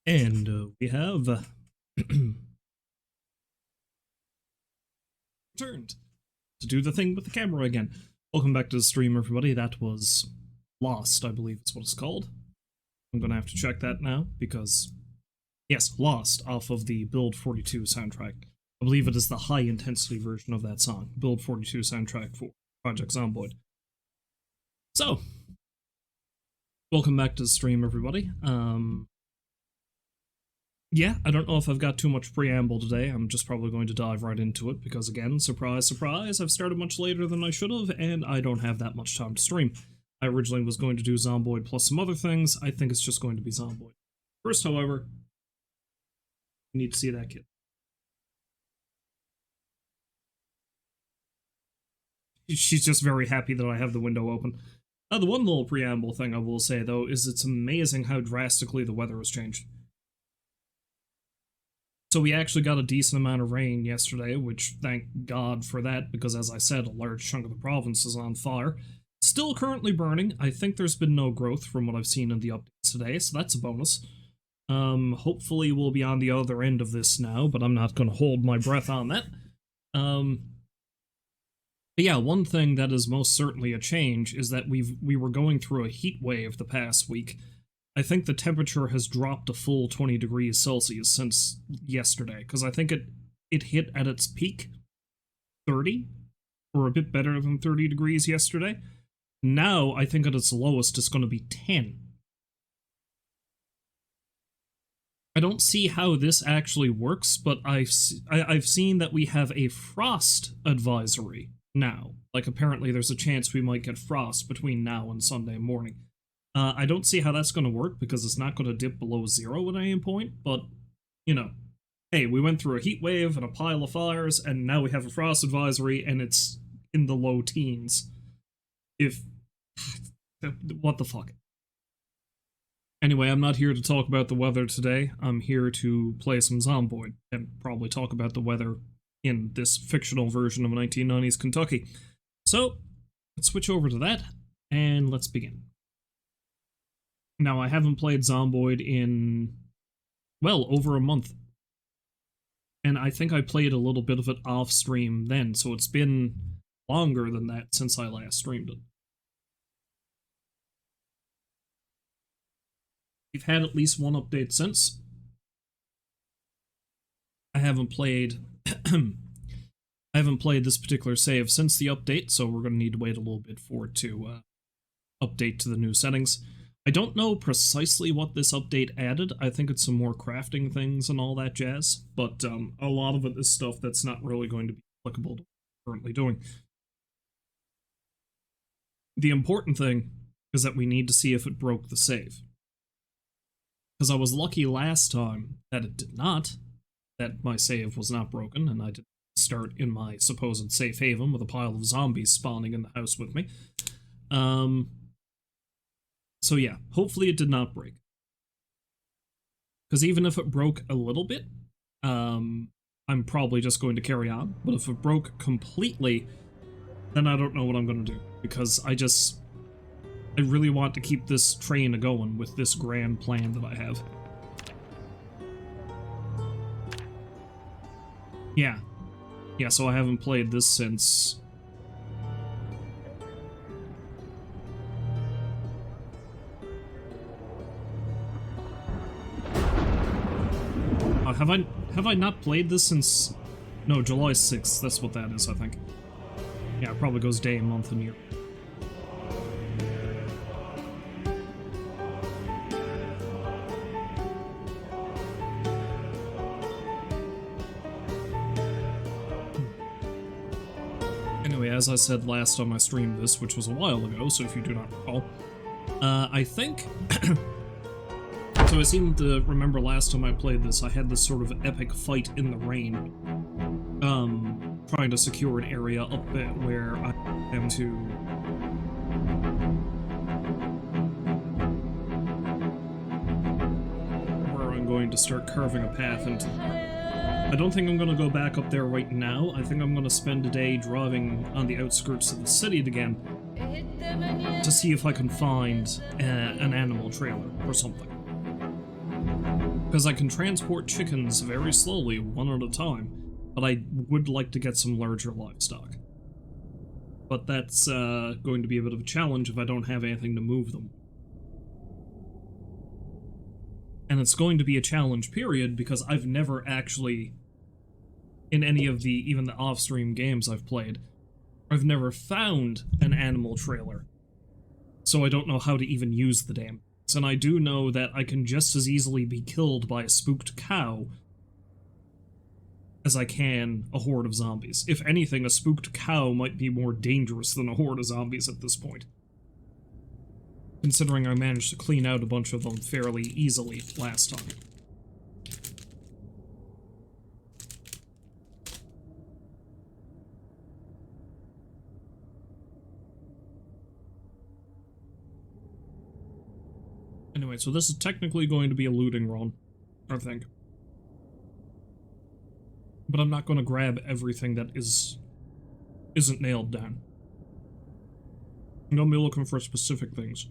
And we have returned to do the thing with the camera again. Welcome back to the stream, everybody. That was Lost, I believe is what it's called. I'm gonna have to check that now, because, yes, Lost, off of the Build 42 soundtrack. I believe it is the high-intensity version of that song, Build 42 soundtrack for Project Zomboid. So, welcome back to the stream, everybody. Yeah, I don't know if I've got too much preamble today. I'm just probably going to dive right into it, because again, surprise, surprise, I've started much later than I should have, and I don't have that much time to stream. I originally was going to do Zomboid plus some other things. I think it's just going to be Zomboid. First, however, you need to see that kid. She's just very happy that I have the window open. The one little preamble thing I will say, though, is it's amazing how drastically the weather has changed. So we actually got a decent amount of rain yesterday, which thank God for that, because as I said, a large chunk of the province is on fire. Still currently burning. I think there's been no growth from what I've seen in the updates today, so that's a bonus. Hopefully we'll be on the other end of this now, but I'm not going to hold my breath on that. But yeah, one thing that is most certainly a change is that we were going through a heat wave the past week. I think the temperature has dropped a full 20 degrees Celsius since yesterday, because I think it hit at its peak 30, or a bit better than 30 degrees yesterday. Now, I think at its lowest it's going to be 10. I don't see how this actually works, but I've seen that we have a frost advisory now. Like, apparently there's a chance we might get frost between now and Sunday morning. I don't see how that's going to work, because it's not going to dip below 0 at any point, but, you know, hey, we went through a heat wave and a pile of fires, and now we have a frost advisory, and it's in the low teens. What the fuck? Anyway, I'm not here to talk about the weather today. I'm here to play some Zomboid, and probably talk about the weather in this fictional version of 1990s Kentucky. So, let's switch over to that, and let's begin. Now, I haven't played Zomboid in, well, over a month. And I think I played a little bit of it off-stream then, so it's been longer than that since I last streamed it. We've had at least one update since. I haven't played this particular save since the update, so we're going to need to wait a little bit for it to update to the new settings. I don't know precisely what this update added. I think it's some more crafting things and all that jazz, but a lot of it is stuff that's not really going to be applicable to what we're currently doing. The important thing is that we need to see if it broke the save. Because I was lucky last time that it did not, that my save was not broken, and I didn't start in my supposed safe haven with a pile of zombies spawning in the house with me. So yeah, hopefully it did not break. Because even if it broke a little bit, I'm probably just going to carry on. But if it broke completely, then I don't know what I'm going to do. Because I really want to keep this train a-going with this grand plan that I have. Yeah. Yeah, so I haven't played this since... Have I not played this since... No, July 6th, that's what that is, I think. Yeah, it probably goes day, month, and year. Anyway, as I said last time I streamed this, which was a while ago, so if you do not recall, I think... So I seem to remember last time I played this, I had this sort of epic fight in the rain, trying to secure an area up where I am to... where I'm going to start carving a path into the park. I don't think I'm going to go back up there right now. I think I'm going to spend a day driving on the outskirts of the city again to see if I can find an animal trailer or something. Because I can transport chickens very slowly, one at a time, but I would like to get some larger livestock. But that's going to be a bit of a challenge if I don't have anything to move them. And it's going to be a challenge, period, because I've never actually, in any of the, even the off-stream games I've played, I've never found an animal trailer. So I don't know how to even use the damn things. And I do know that I can just as easily be killed by a spooked cow as I can a horde of zombies. If anything, a spooked cow might be more dangerous than a horde of zombies at this point. Considering I managed to clean out a bunch of them fairly easily last time. Anyway, so this is technically going to be a looting run, I think. But I'm not going to grab everything that isn't nailed down. I'm going to be looking for specific things.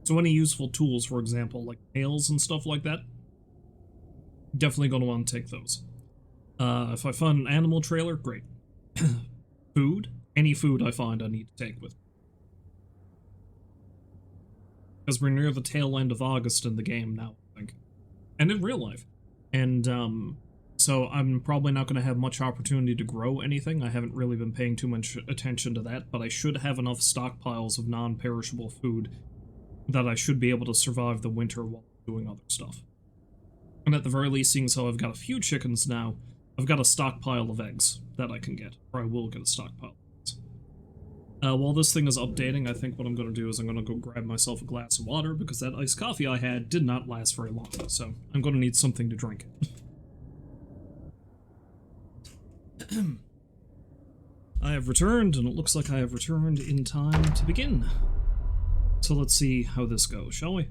So any useful tools, for example, like nails and stuff like that, definitely going to want to take those. If I find an animal trailer, great. Food? Any food I find I need to take with me. Because we're near the tail end of August in the game now, I think. And in real life. And, so I'm probably not going to have much opportunity to grow anything. I haven't really been paying too much attention to that, but I should have enough stockpiles of non-perishable food that I should be able to survive the winter while doing other stuff. And at the very least, seeing as how I've got a few chickens now, I've got a stockpile of eggs that I can get, or I will get a stockpile of eggs. While this thing is updating, I think what I'm going to do is I'm going to go grab myself a glass of water, because that iced coffee I had did not last very long, so I'm going to need something to drink. I have returned, and it looks like I have returned in time to begin. So let's see how this goes, shall we?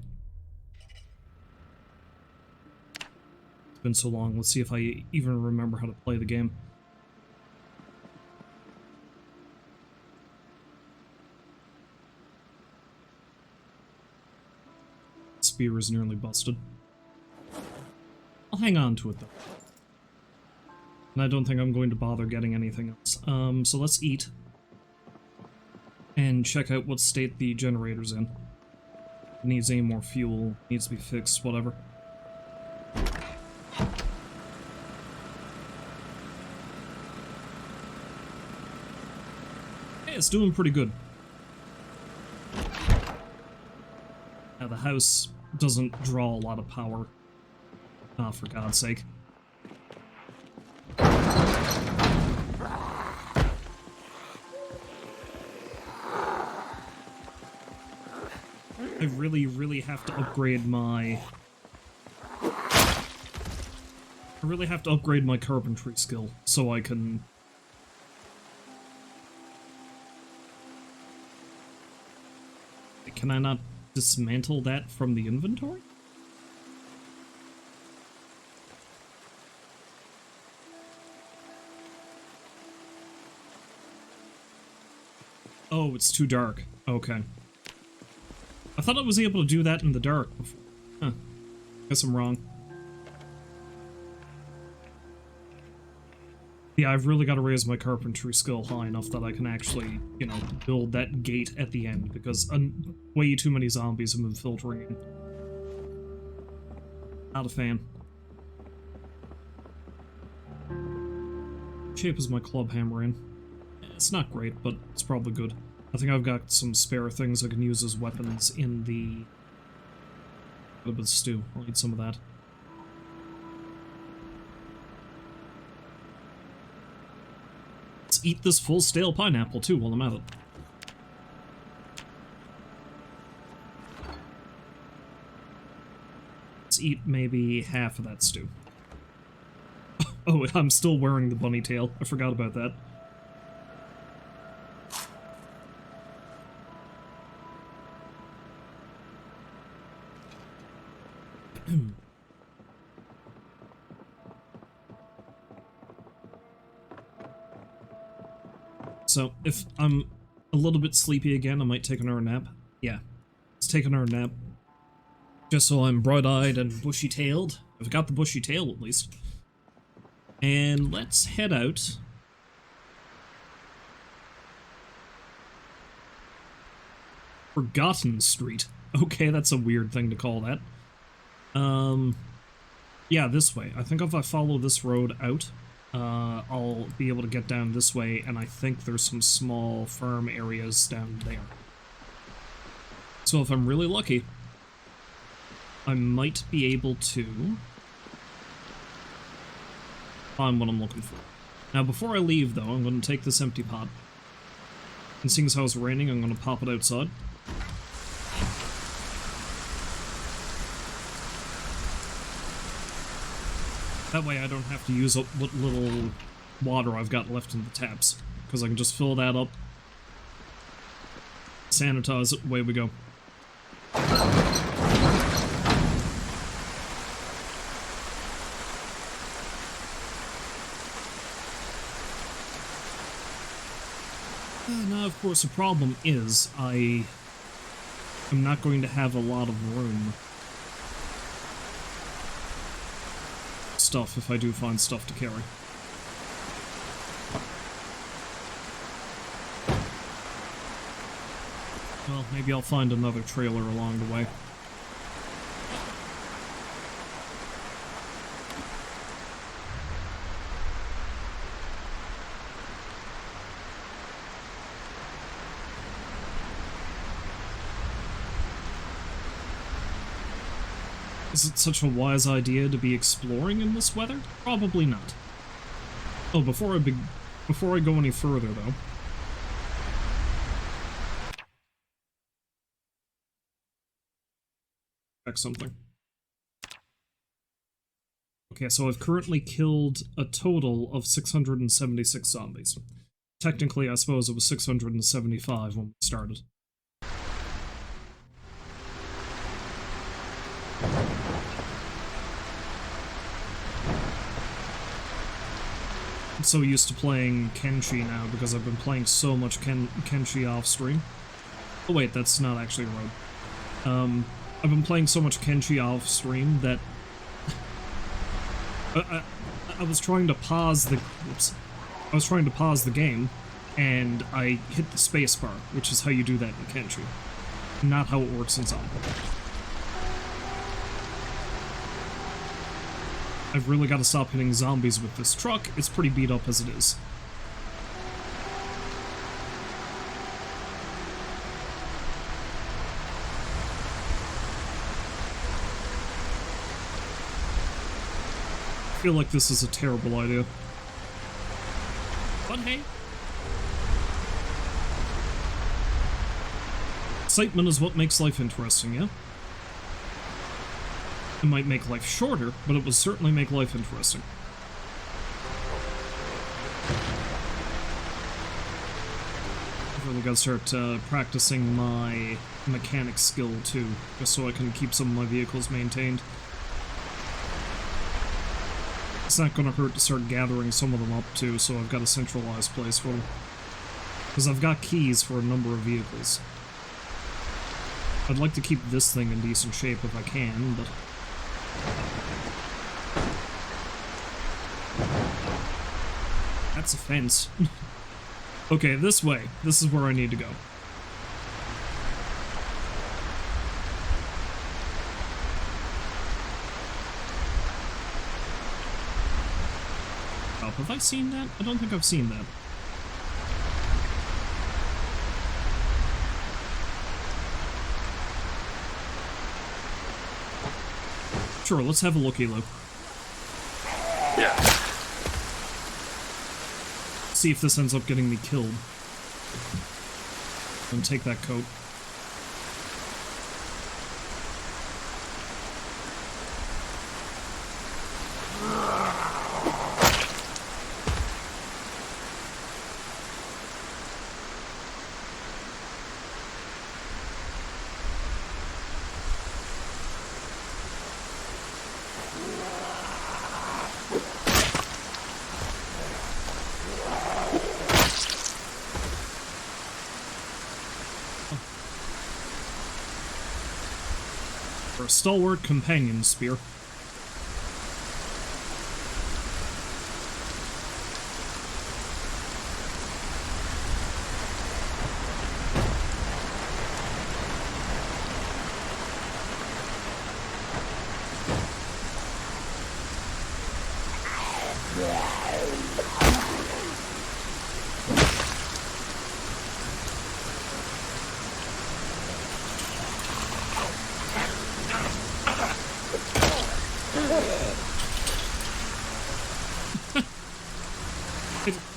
It's been so long, let's see if I even remember how to play the game. Spear is nearly busted. I'll hang on to it, though. And I don't think I'm going to bother getting anything else. So let's eat. And check out what state the generator's in. It needs any more fuel, needs to be fixed, whatever. Hey, it's doing pretty good. Now, the house doesn't draw a lot of power. Ah, for God's sake. I really have to upgrade my... I really have to upgrade my carpentry skill so I can... Can I not dismantle that from the inventory? Oh, it's too dark. Okay. I thought I was able to do that in the dark before. Huh. Guess I'm wrong. Yeah, I've really got to raise my carpentry skill high enough that I can actually, you know, build that gate at the end, because way too many zombies have been filtering in. Not a fan. What shape is my club hammer in? It's not great, but it's probably good. I think I've got some spare things I can use as weapons in the... A bit of stew. I'll eat some of that. Let's eat this full stale pineapple too while I'm at it. Let's eat maybe half of that stew. Oh, I'm still wearing the bunny tail. I forgot about that. So, if I'm a little bit sleepy again, I might take another nap. Yeah, it's taking our nap. Just so I'm bright-eyed and bushy-tailed. I've got the bushy tail, at least. And let's head out. Forgotten Street. Okay, that's a weird thing to call that. Yeah, this way. I think if I follow this road out, I'll be able to get down this way, and I think there's some small farm areas down there. So if I'm really lucky, I might be able to find what I'm looking for. Now, before I leave, though, I'm going to take this empty pot. And seeing as how it's raining, I'm going to pop it outside. That way I don't have to use up what little water I've got left in the taps. Because I can just fill that up, sanitize it, away we go. Now, of course, the problem is I am not going to have a lot of room. Stuff if I do find stuff to carry. Well, maybe I'll find another trailer along the way. Is it such a wise idea to be exploring in this weather? Probably not. Oh, before I go any further, though. Check something. Okay, so I've currently killed a total of 676 zombies. Technically, I suppose it was 675 when we started. I'm so used to playing Kenshi now because I've been playing so much Kenshi off stream. Oh wait, that's not actually a road. I've been playing so much Kenshi off stream that I was trying to pause the I was trying to pause the game, and I hit the spacebar, which is how you do that in Kenshi, not how it works in Zomboid. I've really got to stop hitting zombies with this truck. It's pretty beat up as it is. I feel like this is a terrible idea. But hey. Excitement is what makes life interesting, yeah? It might make life shorter, but it will certainly make life interesting. I've really got to start practicing my mechanic skill too, just so I can keep some of my vehicles maintained. It's not going to hurt to start gathering some of them up too, so I've got a centralized place for them. Because I've got keys for a number of vehicles. I'd like to keep this thing in decent shape if I can, but... That's a fence. Okay, this way. This is where I need to go. Oh, have I seen that? I don't think I've seen that. Sure, let's have a looky-look. Yeah. See if this ends up getting me killed. And take that coat. For a stalwart companion spear.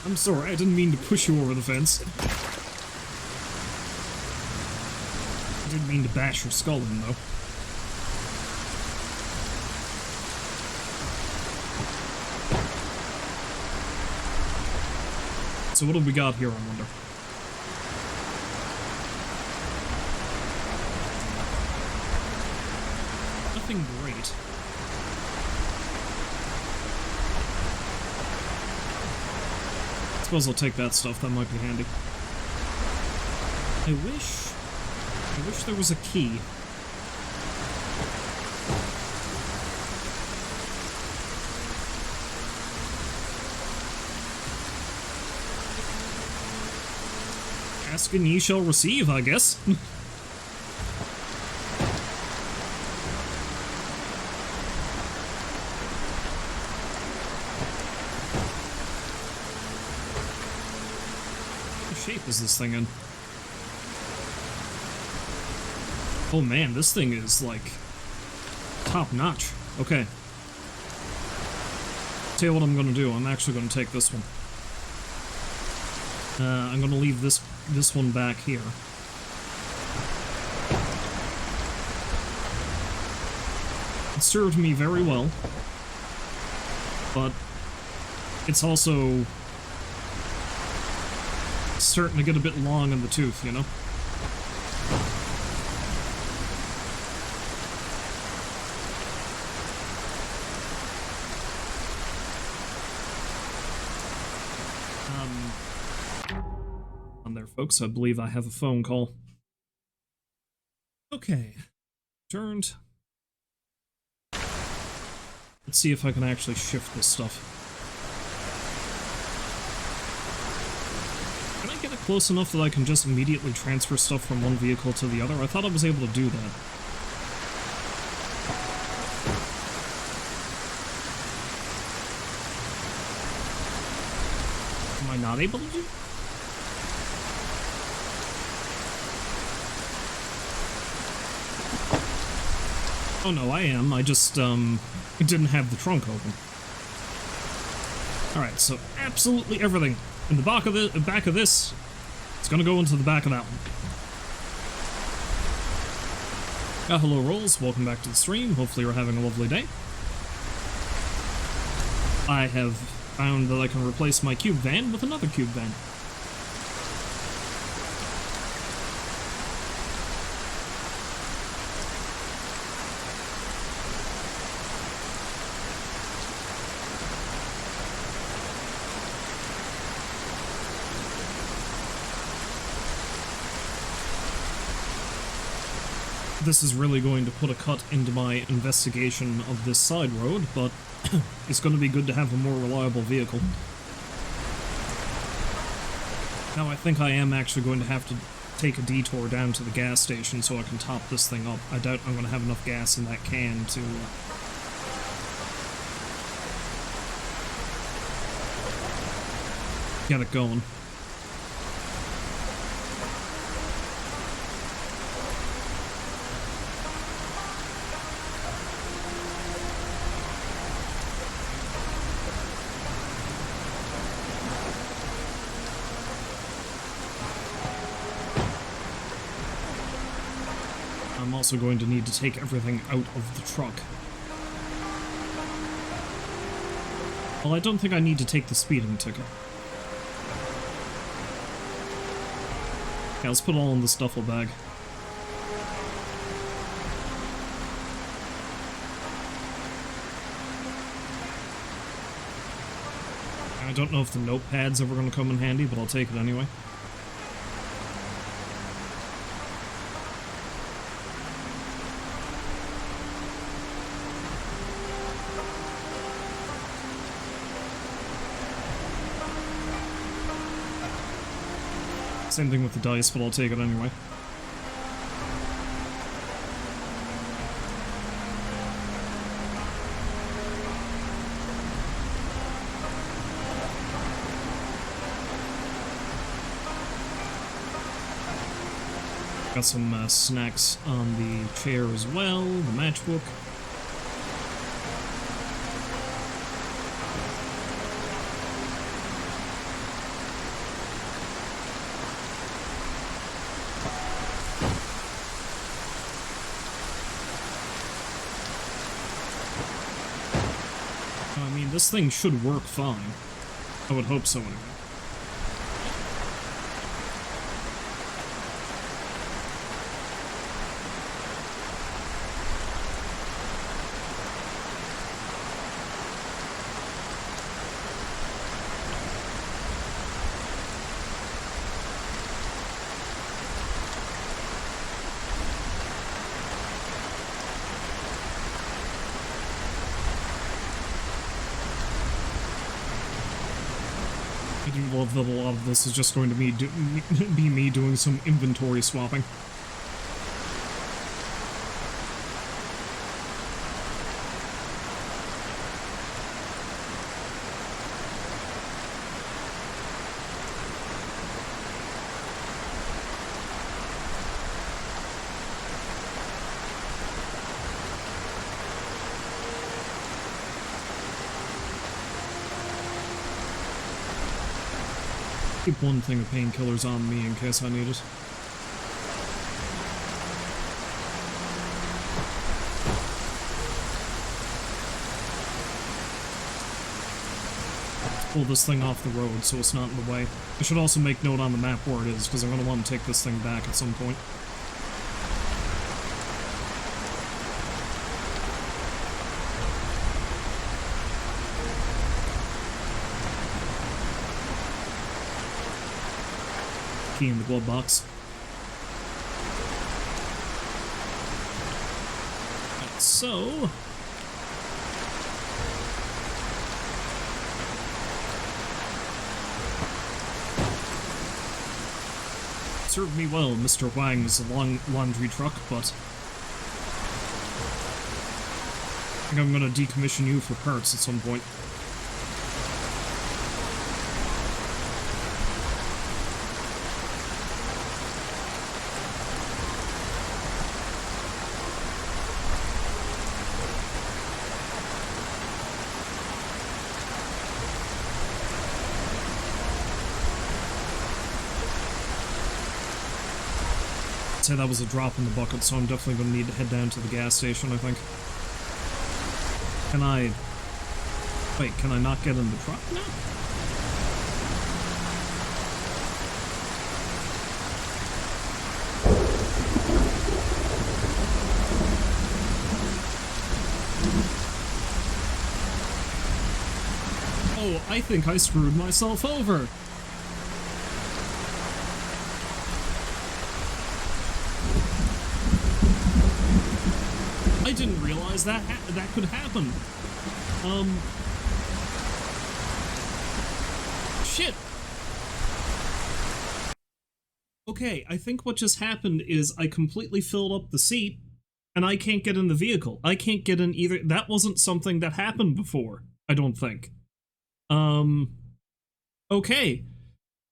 I'm sorry, I didn't mean to push you over the fence. I didn't mean to bash your skull in, though. So what have we got here, I wonder? Nothing great. I suppose I'll take that stuff, that might be handy. I wish there was a key. Ask and ye shall receive, I guess. What shape is this thing in? Oh man, this thing is, like, top notch. Okay. Tell you what I'm gonna do, I'm actually gonna take this one. I'm gonna leave this one back here. It served me very well, but it's also starting to get a bit long in the tooth, you know? On there, folks, I believe I have a phone call. Okay. Turned. Let's see if I can actually shift this stuff. Can I get it close enough that I can just immediately transfer stuff from one vehicle to the other? I thought I was able to do that. Am I not able to do? Oh no, I am. I just, didn't have the trunk open. Alright, so absolutely everything in the back of this, it's gonna go into the back of that one. Hello, Rolls. Welcome back to the stream. Hopefully you're having a lovely day. I have found that I can replace my cube van with another cube van. This is really going to put a cut into my investigation of this side road, but it's going to be good to have a more reliable vehicle. Now I think I am actually going to have to take a detour down to the gas station so I can top this thing up. I doubt I'm going to have enough gas in that can to get it going. I'm also going to need to take everything out of the truck. Well, I don't think I need to take the speeding ticket. Yeah, let's put it all in the duffel bag. I don't know if the notepad's ever going to come in handy, but I'll take it anyway. Same thing with the dice, but I'll take it anyway. Got some snacks on the chair as well, the matchbook. I mean, this thing should work fine. I would hope so anyway. I do love that a lot of this is just going to be me doing some inventory swapping. Keep one thing of painkillers on me in case I need it. Let's pull this thing off the road so it's not in the way. I should also make note on the map where it is, because I'm going to want to take this thing back at some point. Key in the glove box. Right, so served me well, Mr. Wang's laundry truck, but I think I'm gonna decommission you for parts at some point. Say that was a drop in the bucket, so I'm definitely going to need to head down to the gas station, I think. Can I... Wait, can I not get in the truck now? Oh, I think I screwed myself over! I didn't realize that that could happen. Shit. Okay, I think what just happened is I completely filled up the seat, and I can't get in the vehicle. I can't get in either. That wasn't something that happened before, I don't think. Okay.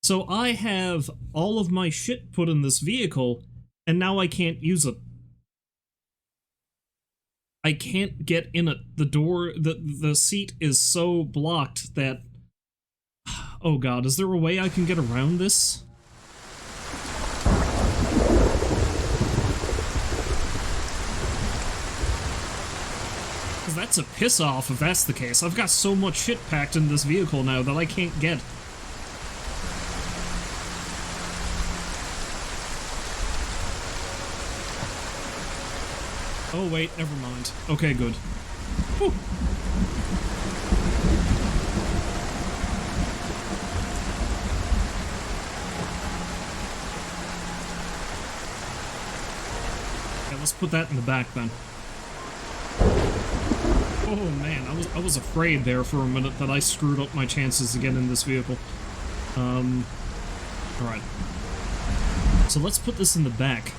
So I have all of my shit put in this vehicle, and now I can't use it. I can't get in it. The door, the seat is so blocked that... Oh god, is there a way I can get around this? Because that's a piss-off if that's the case. I've got so much shit packed in this vehicle now that I can't get. Oh wait, never mind. Okay, good. Whew. Okay, let's put that in the back then. Oh man, I was afraid there for a minute that I screwed up my chances to get in this vehicle. Alright. So let's put this in the back.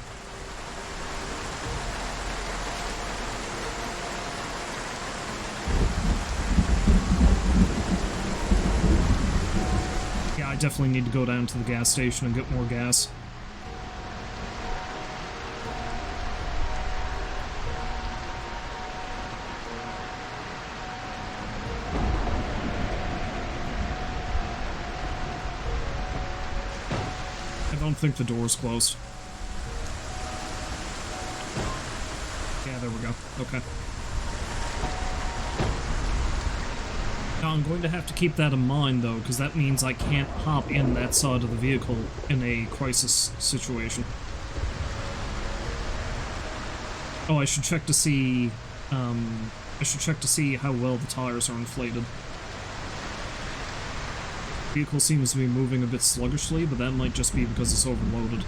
Yeah, I definitely need to go down to the gas station and get more gas. I don't think the door's closed. Yeah, there we go. Okay. Now I'm going to have to keep that in mind, though, because that means I can't hop in that side of the vehicle in a crisis situation. Oh, I should check to see, how well the tires are inflated. The vehicle seems to be moving a bit sluggishly, but that might just be because it's overloaded.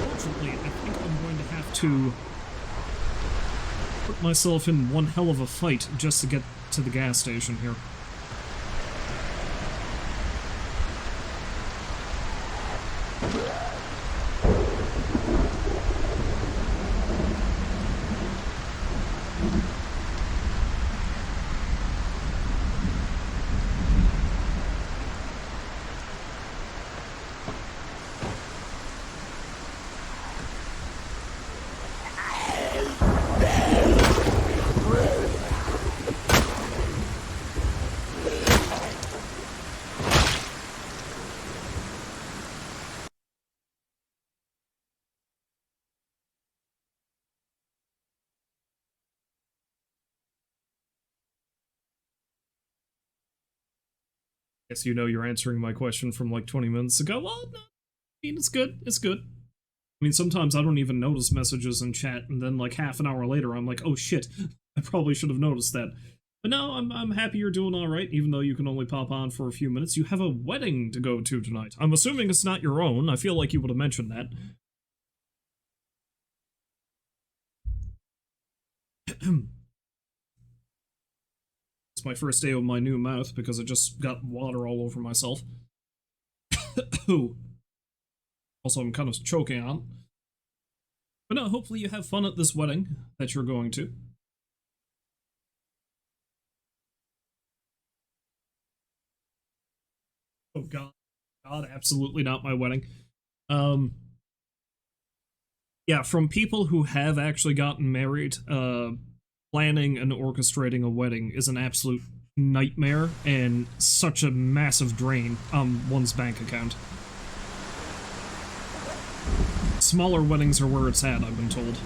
Fortunately, I think I'm going to have to put myself in one hell of a fight just to get to the gas station here. Guess you know you're answering my question from like 20 minutes ago. Well, no, I mean, it's good. It's good. I mean, sometimes I don't even notice messages in chat, and then like half an hour later, I'm like, oh shit, I probably should have noticed that. But no, I'm happy you're doing alright, even though you can only pop on for a few minutes. You have a wedding to go to tonight. I'm assuming it's not your own. I feel like you would have mentioned that. It's my first day with my new mouth because I just got water all over myself. Also, I'm kind of choking on. But no, hopefully you have fun at this wedding that you're going to. Oh god. God, absolutely not my wedding. Yeah, from people who have actually gotten married, planning and orchestrating a wedding is an absolute nightmare and such a massive drain on one's bank account. Smaller weddings are where it's at, I've been told.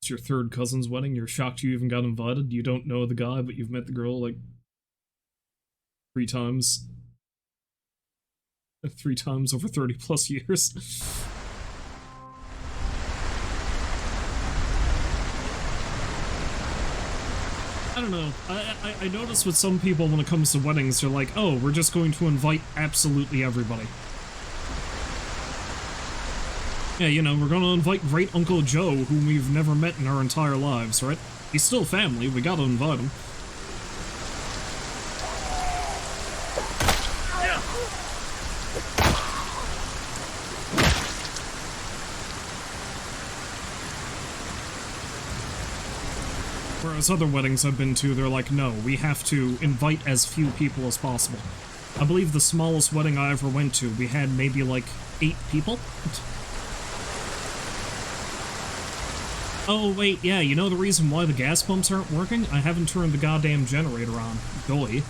Your third cousin's wedding, you're shocked you even got invited, you don't know the guy, but you've met the girl like 3 times. 3 times over 30 plus years. I don't know. I notice with some people when it comes to weddings, they're like, oh, we're just going to invite absolutely everybody. Yeah, you know, we're gonna invite Great Uncle Joe, whom we've never met in our entire lives, right? He's still family, we gotta invite him. Yeah. Whereas other weddings I've been to, they're like, no, we have to invite as few people as possible. I believe the smallest wedding I ever went to, we had maybe like 8 people? Oh, wait, yeah, you know the reason why the gas pumps aren't working? I haven't turned the goddamn generator on. Doy.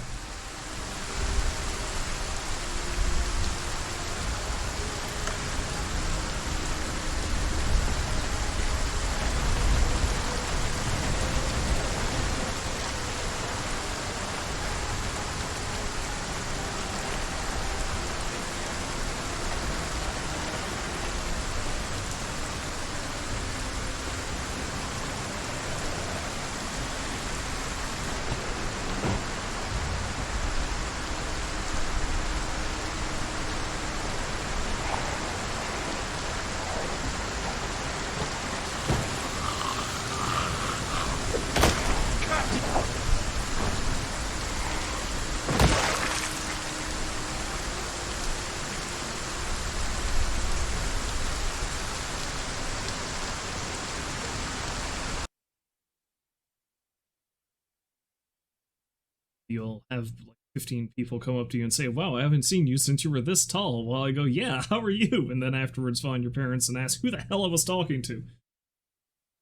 you'll have like 15 people come up to you and say, wow, I haven't seen you since you were this tall. Well, I go, yeah, how are you? And then afterwards find your parents and ask who the hell I was talking to.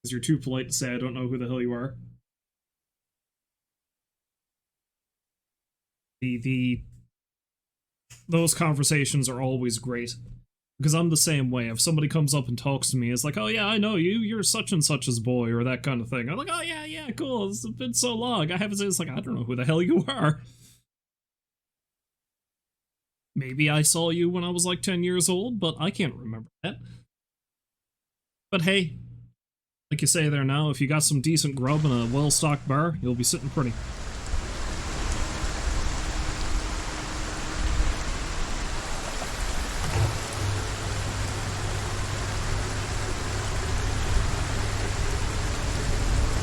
Because you're too polite to say I don't know who the hell you are. Those conversations are always great. Because I'm the same way. If somebody comes up and talks to me, it's like, oh yeah, I know you, you're such and such's boy, or that kind of thing. I'm like, oh yeah, cool, it's been so long. I haven't seen, it's like, I don't know who the hell you are. Maybe I saw you when I was like 10 years old, but I can't remember that. But hey, like you say there now, if you got some decent grub and a well-stocked bar, you'll be sitting pretty.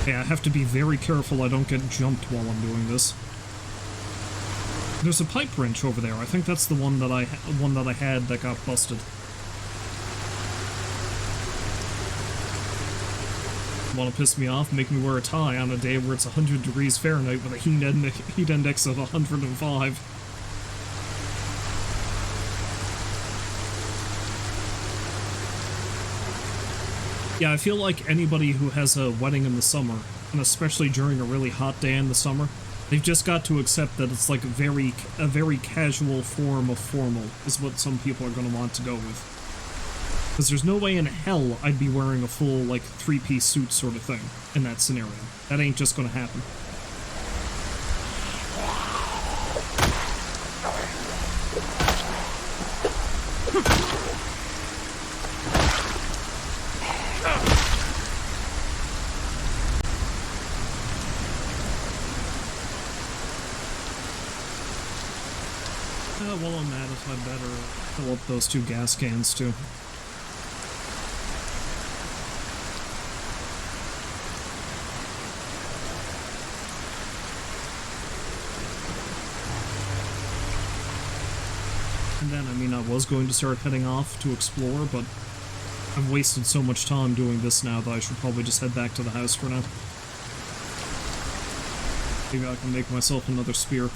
Yeah, I have to be very careful I don't get jumped while I'm doing this. There's a pipe wrench over there. I think that's the one that I had that got busted. Want to piss me off? Make me wear a tie on a day where it's 100 degrees Fahrenheit with a heat index of 105. Yeah, I feel like anybody who has a wedding in the summer, and especially during a really hot day in the summer, they've just got to accept that it's like a very casual form of formal is what some people are going to want to go with. Because there's no way in hell I'd be wearing a full, like, three-piece suit sort of thing in that scenario. That ain't just going to happen. While I'm at it, I'd better fill up those 2 gas cans, too. And then, I mean, I was going to start heading off to explore, but I've wasted so much time doing this now that I should probably just head back to the house for now. Maybe I can make myself another spear.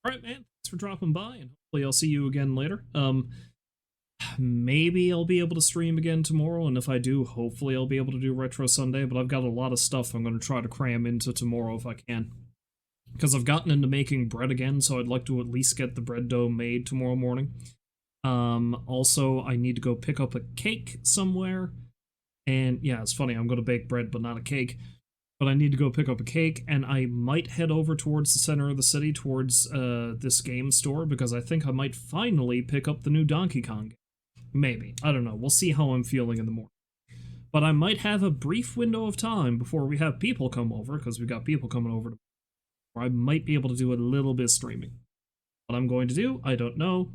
Alright, man, thanks for dropping by, and hopefully I'll see you again later. Maybe I'll be able to stream again tomorrow, and if I do, hopefully I'll be able to do Retro Sunday, but I've got a lot of stuff I'm going to try to cram into tomorrow if I can. Because I've gotten into making bread again, so I'd like to at least get the bread dough made tomorrow morning. Also, I need to go pick up a cake somewhere, and yeah, it's funny, I'm going to bake bread but not a cake. But I need to go pick up a cake, and I might head over towards the center of the city, towards this game store, because I think I might finally pick up the new Donkey Kong game. Maybe. I don't know. We'll see how I'm feeling in the morning. But I might have a brief window of time before we have people come over, because we've got people coming over, or I might be able to do a little bit of streaming. What I'm going to do, I don't know.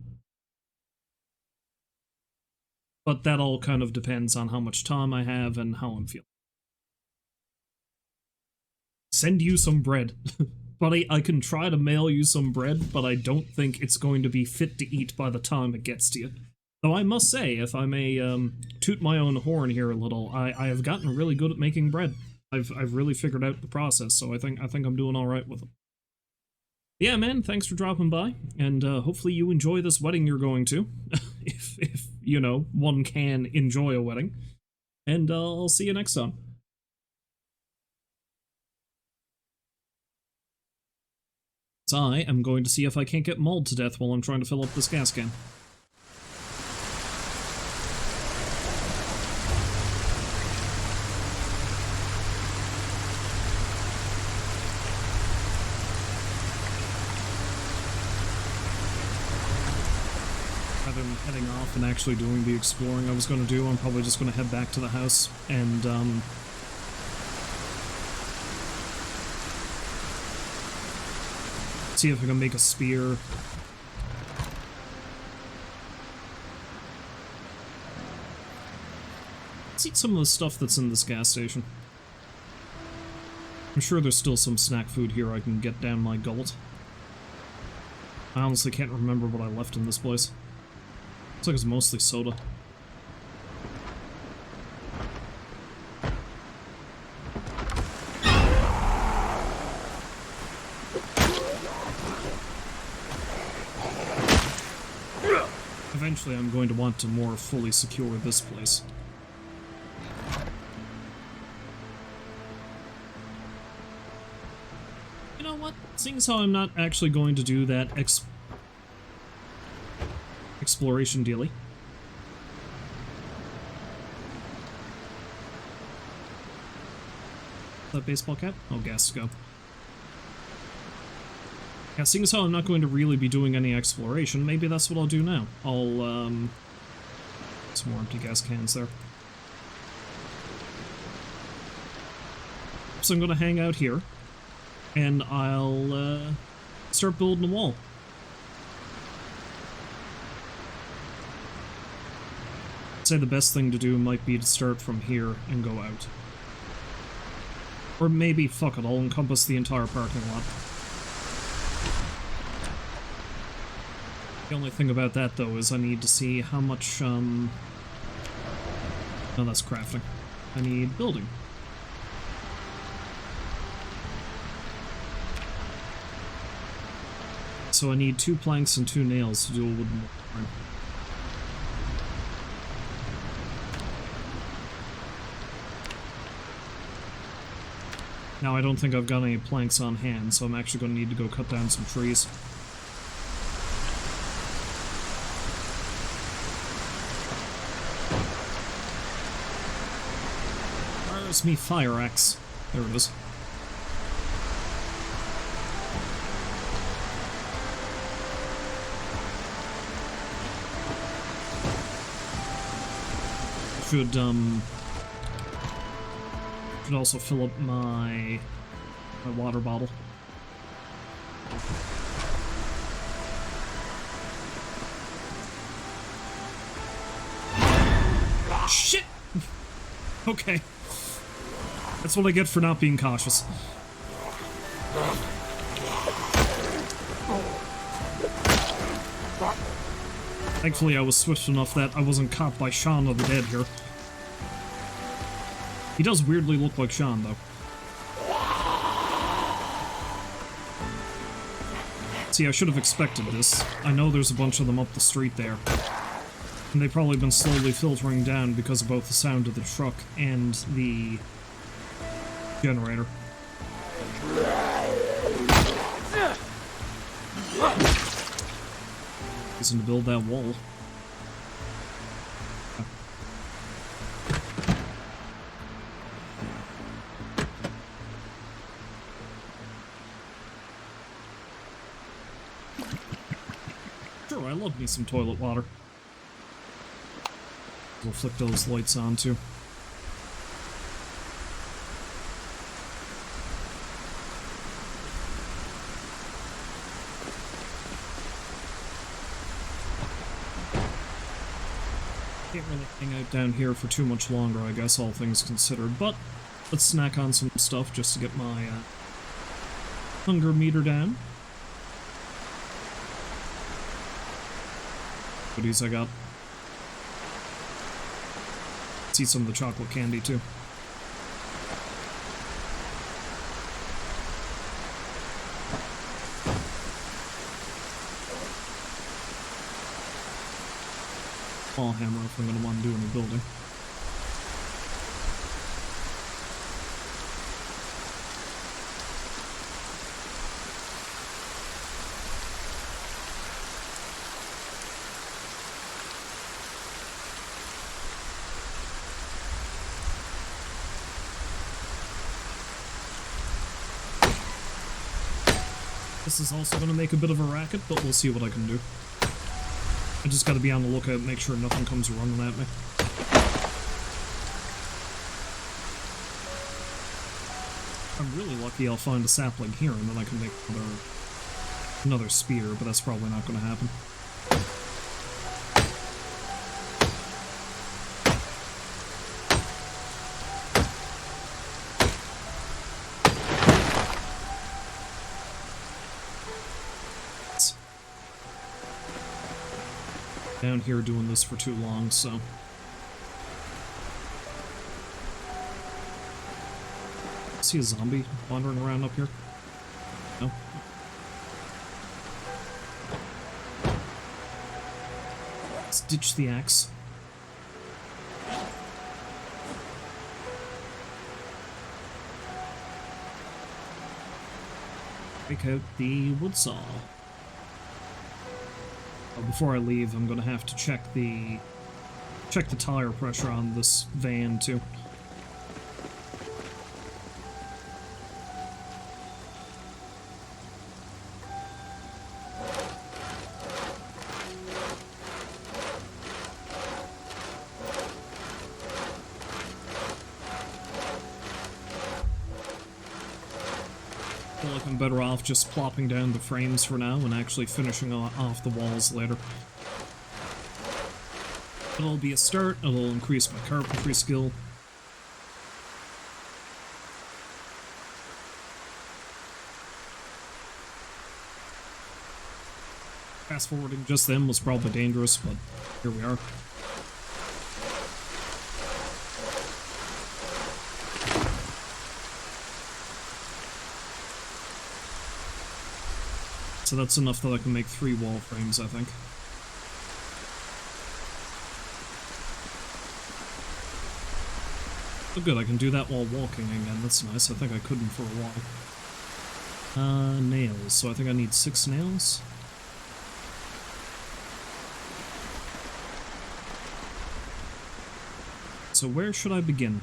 But that all kind of depends on how much time I have and how I'm feeling. Send you some bread. Buddy, I can try to mail you some bread, but I don't think it's going to be fit to eat by the time it gets to you. Though I must say, if I may toot my own horn here a little, I have gotten really good at making bread. I've really figured out the process, so I think I'm doing all right with it. Yeah, man, thanks for dropping by, and hopefully you enjoy this wedding you're going to, if you know, one can enjoy a wedding. And I'll see you next time. So I am going to see if I can't get mauled to death while I'm trying to fill up this gas can. Rather than heading off and actually doing the exploring I was going to do, I'm probably just going to head back to the house and see if I can make a spear. Let's eat some of the stuff that's in this gas station. I'm sure there's still some snack food here I can get down my gullet. I honestly can't remember what I left in this place. Looks like it's mostly soda. Eventually I'm going to want to more fully secure this place. You know what? Seeing as how I'm not actually going to do that exploration dealy. That baseball cap? Oh, gas to go. Yeah, seeing as how I'm not going to really be doing any exploration, maybe that's what I'll do now. I'll, some more empty gas cans there. So I'm gonna hang out here, and I'll, start building a wall. I'd say the best thing to do might be to start from here and go out. Or maybe, fuck it, I'll encompass the entire parking lot. The only thing about that, though, is I need to see how much, no, that's crafting. I need building. So I need 2 planks and 2 nails to do a wooden wall. Now, I don't think I've got any planks on hand, so I'm actually going to need to go cut down some trees. Where's me fire axe? There it is. Should also fill up my water bottle. Shit! Okay. That's what I get for not being cautious. Thankfully, I was swift enough that I wasn't caught by Shaun of the Dead here. He does weirdly look like Shaun, though. See, I should have expected this. I know there's a bunch of them up the street there. And they've probably been slowly filtering down because of both the sound of the truck and the generator. Reason to build that wall. Sure, I love me some toilet water. We'll flick those lights on too. Can't really hang out down here for too much longer, I guess, all things considered, but let's snack on some stuff just to get my hunger meter down. Goodies I got. Let's eat some of the chocolate candy too. Ball hammer if I'm going to want to do in the building. This is also going to make a bit of a racket, but we'll see what I can do. I just gotta be on the lookout, make sure nothing comes running at me. I'm really lucky I'll find a sapling here, and then I can make another spear, but that's probably not gonna happen. down here doing this for too long, so... See a zombie wandering around up here? No? Let's ditch the axe. Break out the wood saw. Before I leave, I'm gonna have to check the tire pressure on this van too. I feel like I'm better off just plopping down the frames for now and actually finishing off the walls later. It'll be a start, it'll increase my carpentry skill. Fast forwarding just then was probably dangerous, but here we are. So that's enough that I can make 3 wall frames, I think. Oh good, I can do that while walking again, that's nice. I think I couldn't for a while. Nails, so I think I need 6 nails. So where should I begin?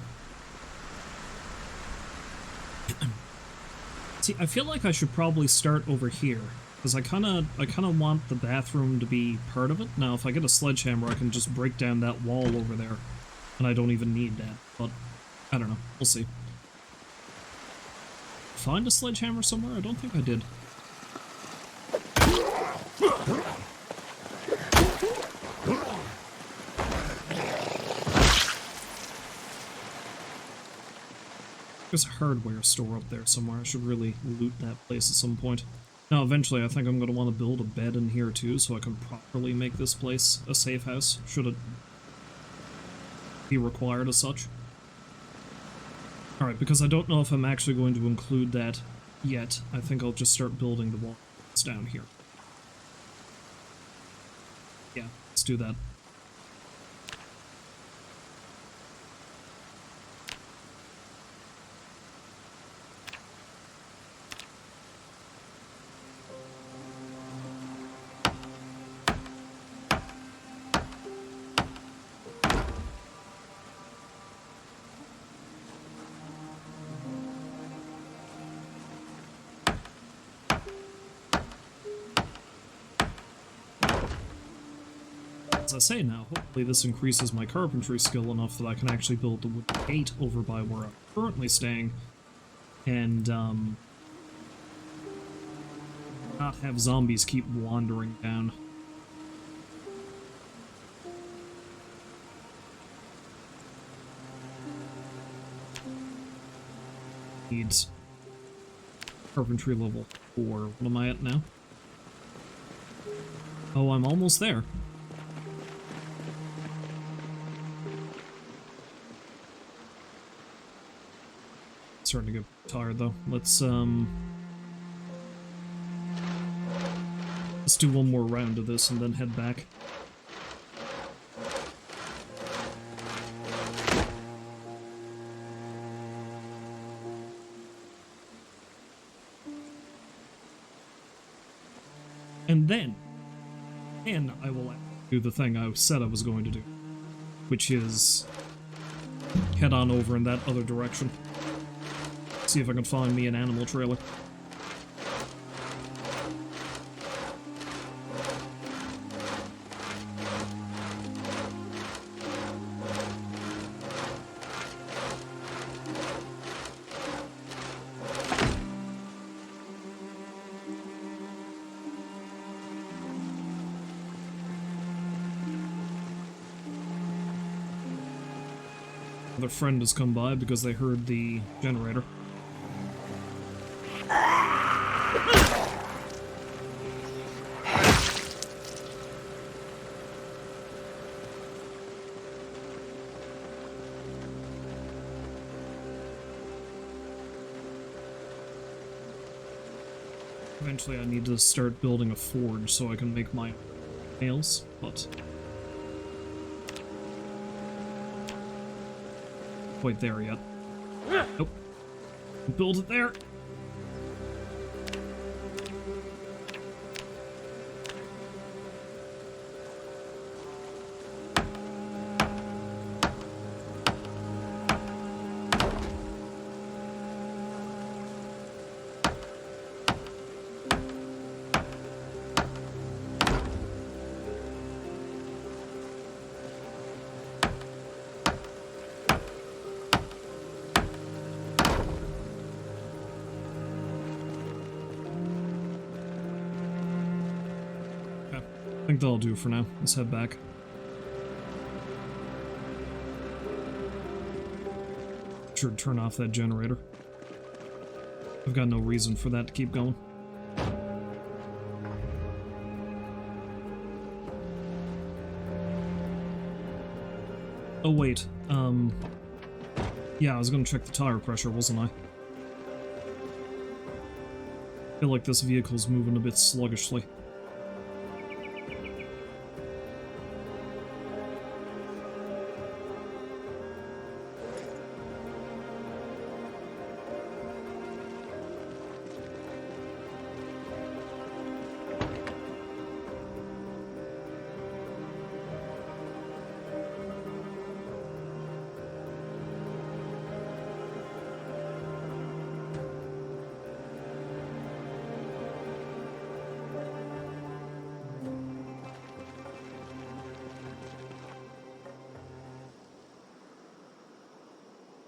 See, I feel like I should probably start over here, because I kinda want the bathroom to be part of it. Now, if I get a sledgehammer, I can just break down that wall over there, and I don't even need that, but I don't know. We'll see. Find a sledgehammer somewhere? I don't think I did. There's a hardware store up there somewhere. I should really loot that place at some point. Now, eventually, I think I'm going to want to build a bed in here, too, so I can properly make this place a safe house, should it be required as such. Alright, because I don't know if I'm actually going to include that yet, I think I'll just start building the walls down here. Yeah, let's do that. As I say now, hopefully this increases my carpentry skill enough that I can actually build the wood gate over by where I'm currently staying, and not have zombies keep wandering down. Needs carpentry level 4. What am I at now? Oh, I'm almost there. Starting to get tired though. Let's do one more round of this and then head back. And then I will do the thing I said I was going to do, which is head on over in that other direction. See if I can find me an animal trailer. Another friend has come by because they heard the generator. Eventually I need to start building a forge so I can make my nails, but quite there yet. Nope. Build it there. I think that'll do for now. Let's head back. Sure, turn off that generator. I've got no reason for that to keep going. Oh wait, yeah, I was gonna check the tire pressure, wasn't I? I feel like this vehicle's moving a bit sluggishly.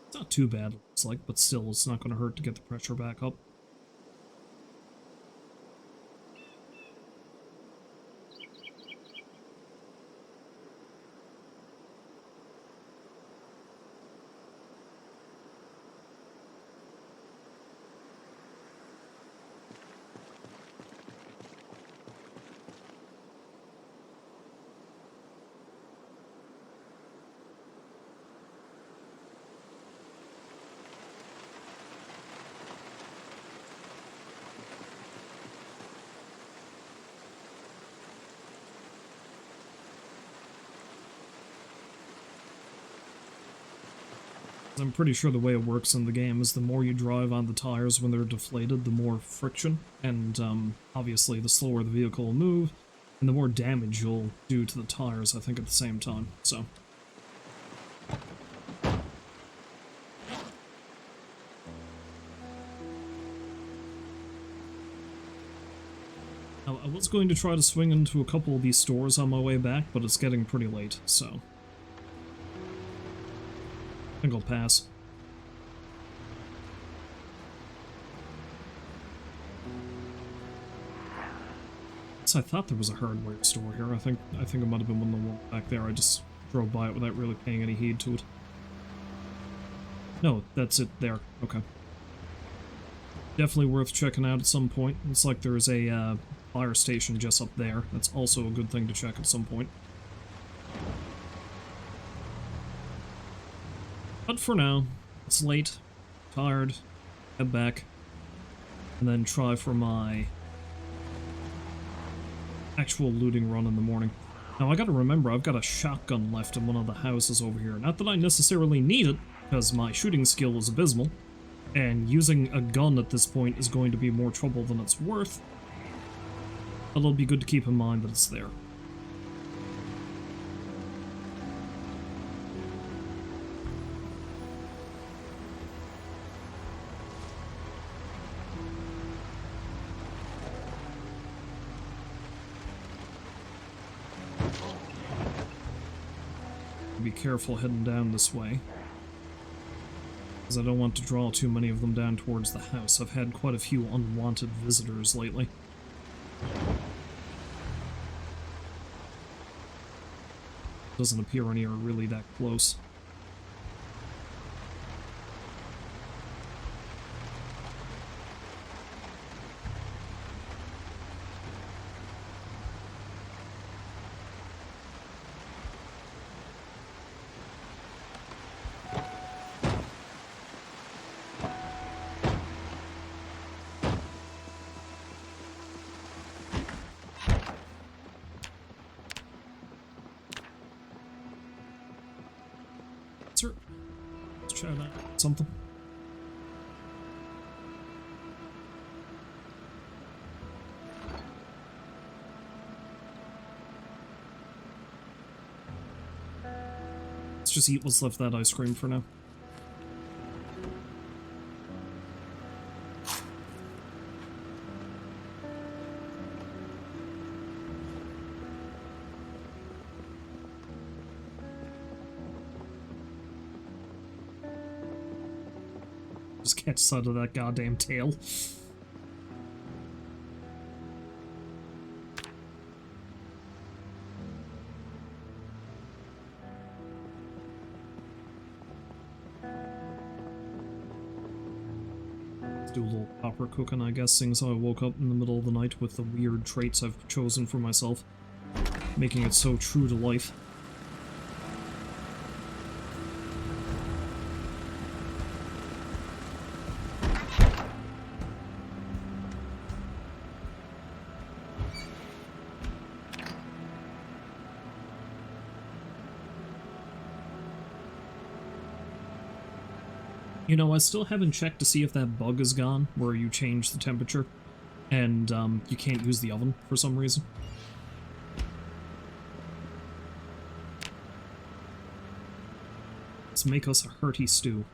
It's not too bad, it looks like, but still, it's not going to hurt to get the pressure back up. I'm pretty sure the way it works in the game is the more you drive on the tires when they're deflated, the more friction, and obviously the slower the vehicle will move, and the more damage you'll do to the tires, I think, at the same time, so. Now, I was going to try to swing into a couple of these stores on my way back, but it's getting pretty late, so. I think I'll pass. So I thought there was a hardware store here. I think it might have been one of the ones back there. I just drove by it without really paying any heed to it. No, that's it there. Okay. Definitely worth checking out at some point. Looks like there's a fire station just up there. That's also a good thing to check at some point. But for now, it's late, tired, head back, and then try for my actual looting run in the morning. Now I gotta remember, I've got a shotgun left in one of the houses over here. Not that I necessarily need it, because my shooting skill is abysmal, and using a gun at this point is going to be more trouble than it's worth, but it'll be good to keep in mind that it's there. Be careful heading down this way, because I don't want to draw too many of them down towards the house. I've had quite a few unwanted visitors lately. Doesn't appear any are really that close. shout out something. Let's just eat what's left of that ice cream for now. Just catch sight of that goddamn tail. Do a little proper cooking, I guess, seeing as how I woke up in the middle of the night with the weird traits I've chosen for myself, making it so true to life. You know, I still haven't checked to see if that bug is gone, where you change the temperature, and you can't use the oven for some reason. Let's make us a hearty stew.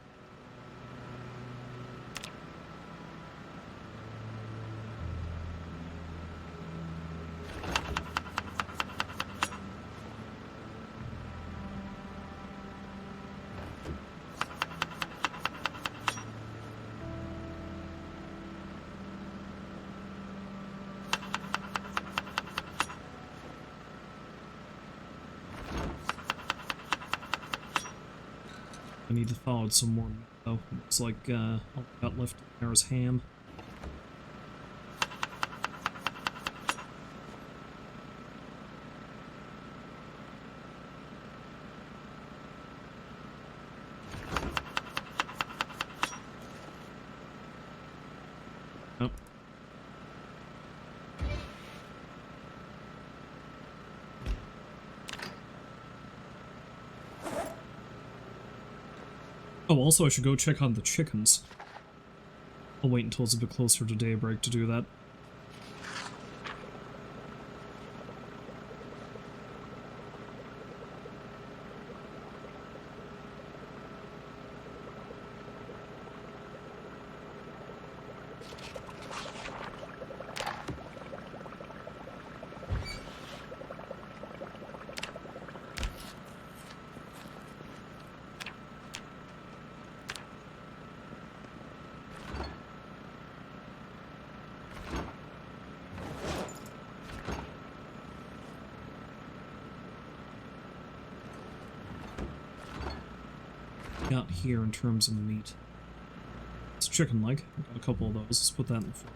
I need to thaw out some more meat, though. Looks like all I got left there is ham. Oh. Oh, also I should go check on the chickens. I'll wait until it's a bit closer to daybreak to do that. Got here in terms of meat. It's chicken leg. I got a couple of those. Let's put that in the fridge.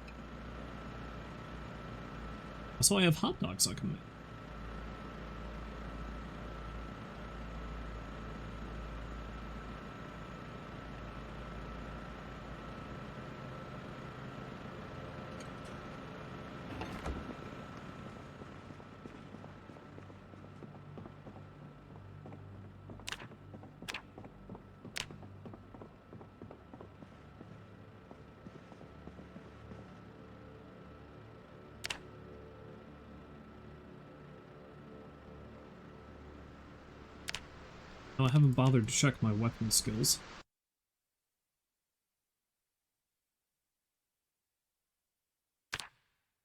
So I have hot dogs I can make. I haven't bothered to check my weapon skills.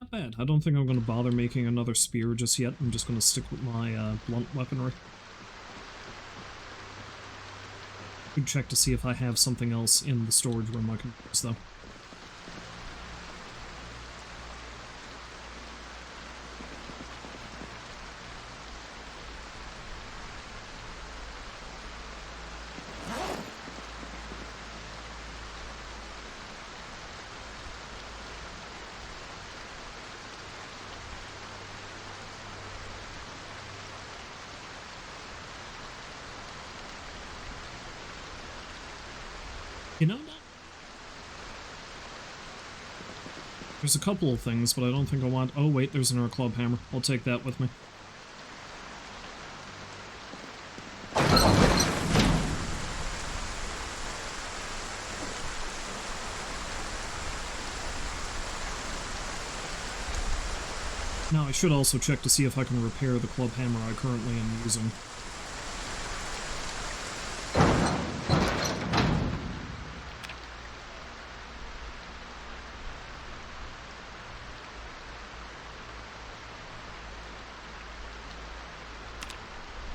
Not bad. I don't think I'm going to bother making another spear just yet. I'm just going to stick with my blunt weaponry. I can check to see if I have something else in the storage room I can use, though. You know, there's a couple of things, but I don't think I want... Oh, wait, there's another club hammer. I'll take that with me. Now, I should also check to see if I can repair the club hammer I currently am using.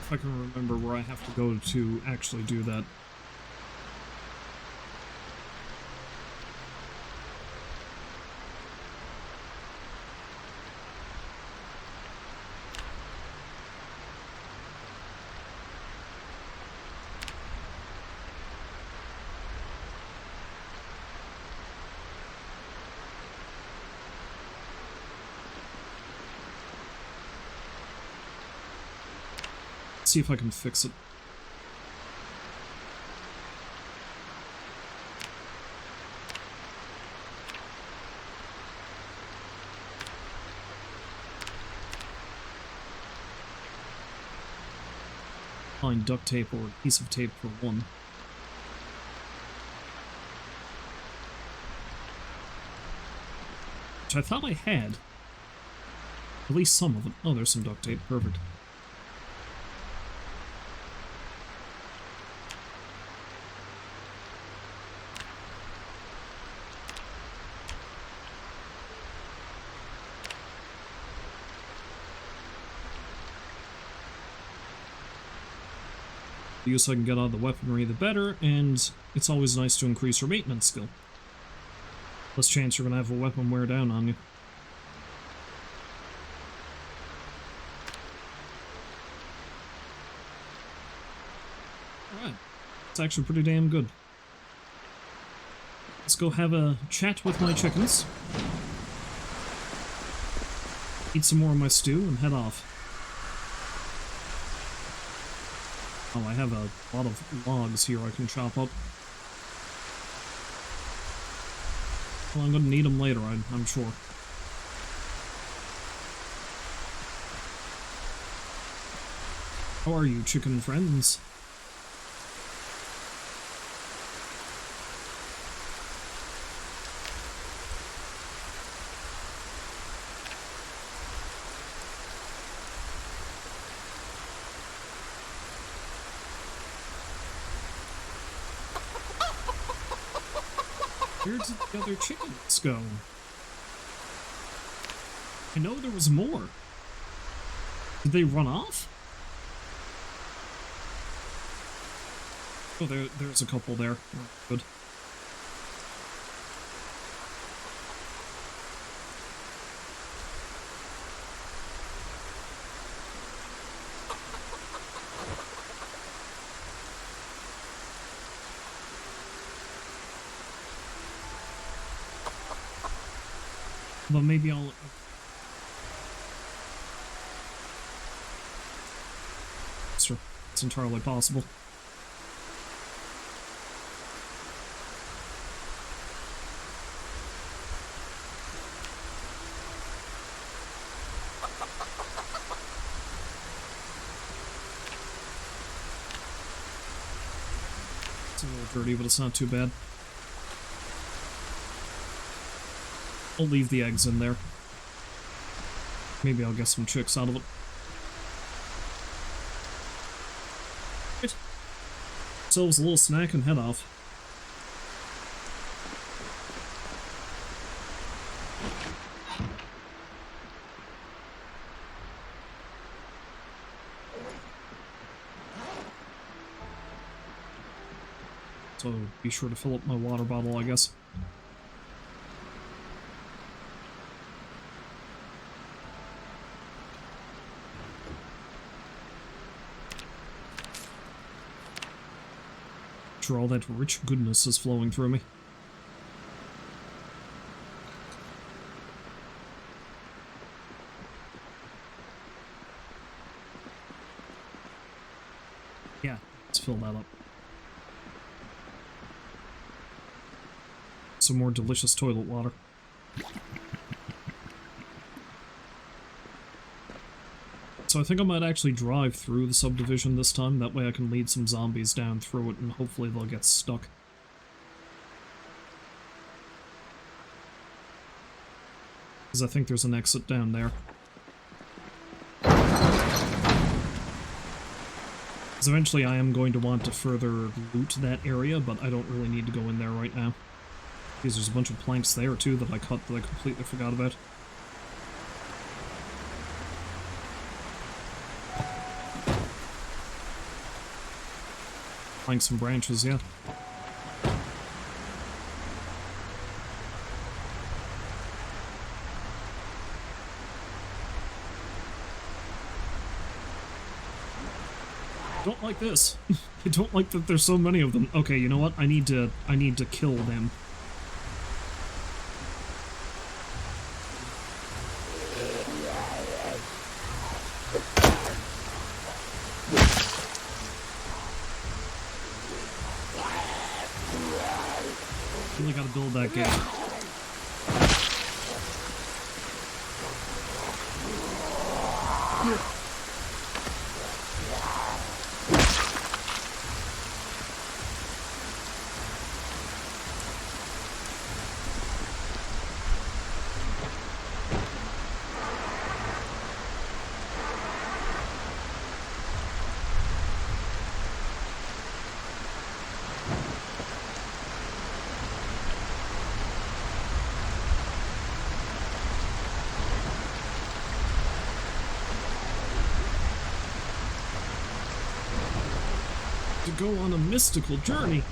If I can remember where I have to go to actually do that. See if I can fix it. Find duct tape or adhesive tape for one. Which I thought I had. At least some of it. Oh, there's some duct tape. Perfect. The use I can get out of the weaponry, the better, and it's always nice to increase your maintenance skill. Less chance you're gonna have a weapon wear down on you. Alright. It's actually pretty damn good. Let's go have a chat with my chickens. Eat some more of my stew and head off. Oh, I have a lot of logs here I can chop up. Well, I'm gonna need them later, I'm sure. How are you, chicken friends? Where did the other chickens go? I know there was more. Did they run off? Oh, there's a couple there. Oh, good. But maybe I'll... Sure, it's entirely possible. It's a little dirty, but it's not too bad. I'll leave the eggs in there. Maybe I'll get some chicks out of it. Right. So it was a little snack and head off. So be sure to fill up my water bottle, I guess. Sure, all that rich goodness is flowing through me. Yeah, let's fill that up. Some more delicious toilet water. So I think I might actually drive through the subdivision this time, that way I can lead some zombies down through it and hopefully they'll get stuck. Because I think there's an exit down there. Because eventually I am going to want to further loot that area, but I don't really need to go in there right now. Because there's a bunch of planks there too that I cut that I completely forgot about. Planks and branches, yeah. I don't like this. I don't like that there's so many of them. Okay, you know what? I need to kill them. Really gotta build that gate. To go on a mystical journey.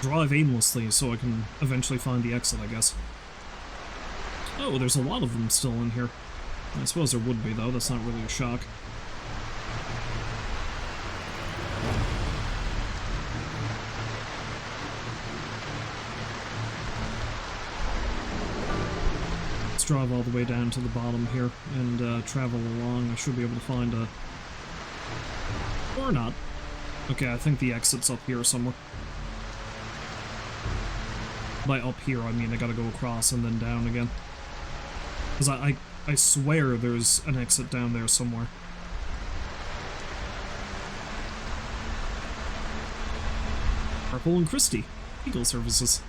Drive aimlessly so I can eventually find the exit, I guess. Oh, there's a lot of them still in here. I suppose there would be, though. That's not really a shock. Drive all the way down to the bottom here and travel along. I should be able to find a... or not. Okay, I think the exit's up here somewhere. By up here, I mean I gotta go across and then down again. Because I swear there's an exit down there somewhere. Purple and Christie. Eagle Services.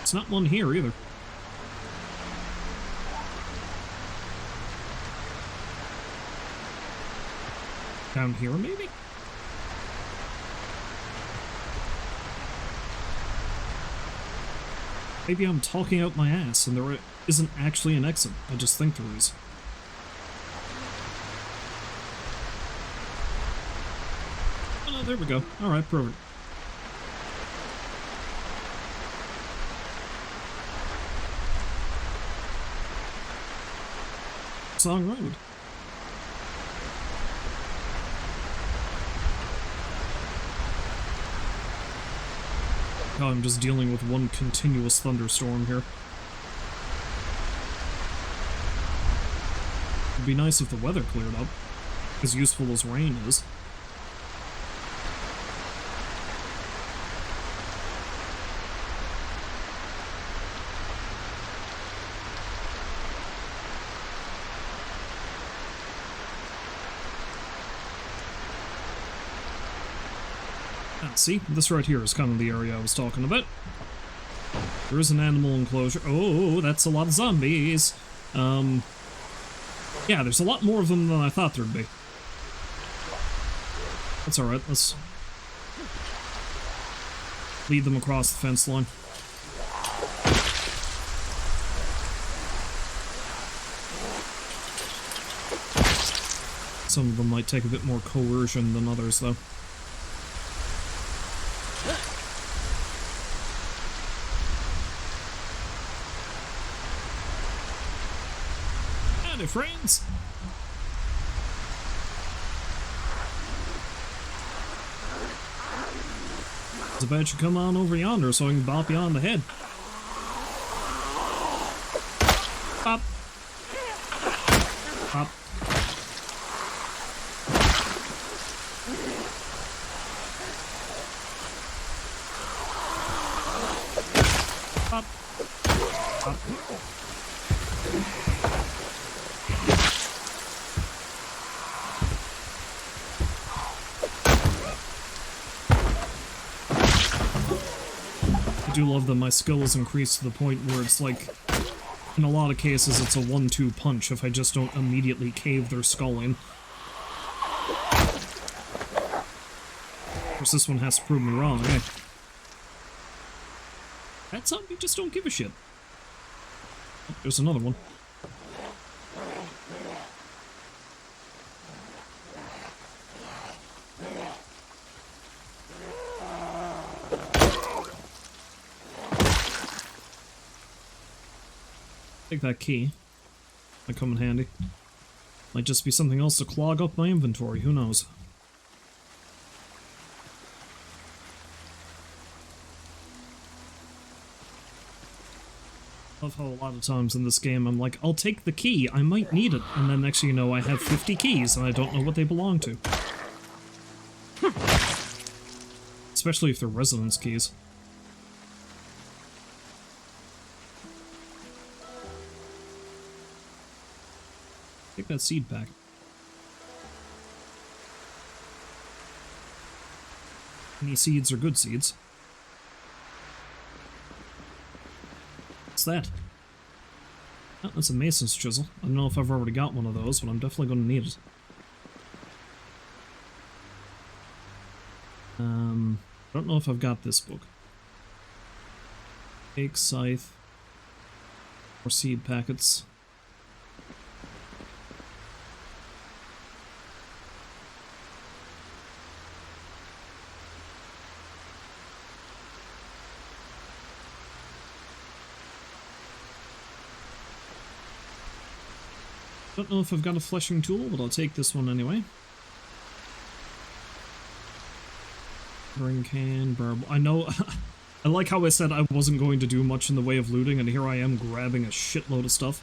It's not one here either. Down here, maybe? Maybe I'm talking out my ass and there isn't actually an exit. I just think there is. Oh no, there we go. Alright, perfect. Song Road. Oh, I'm just dealing with one continuous thunderstorm here. It'd be nice if the weather cleared up, as useful as rain is. See, this right here is kind of the area I was talking about. There is an animal enclosure. Oh, that's a lot of zombies. Yeah, there's a lot more of them than I thought there'd be. That's alright, let's lead them across the fence line. Some of them might take a bit more coercion than others, though. Howdy, friends! It's about you come on over yonder so I can bop you on the head. Pop. Pop. Pop. Pop. I do love that my skill is increased to the point where it's like, in a lot of cases, it's a 1-2 punch if I just don't immediately cave their skull in. Of course, this one has to prove me wrong, eh? That zombie just don't give a shit. Oh, there's another one. Take that key. Might come in handy. Might just be something else to clog up my inventory, who knows. Love how a lot of times in this game I'm like, I'll take the key, I might need it, and then next thing you know I have 50 keys and I don't know what they belong to. Especially if they're residence keys. Take that seed back. Any seeds are good seeds. What's that? Oh, that's a mason's chisel. I don't know if I've already got one of those, but I'm definitely going to need it. I don't know if I've got this book. Cake, scythe, or seed packets. Don't know if I've got a fleshing tool, but I'll take this one anyway. Watering can, barb. I know. I like how I said I wasn't going to do much in the way of looting, and here I am grabbing a shitload of stuff.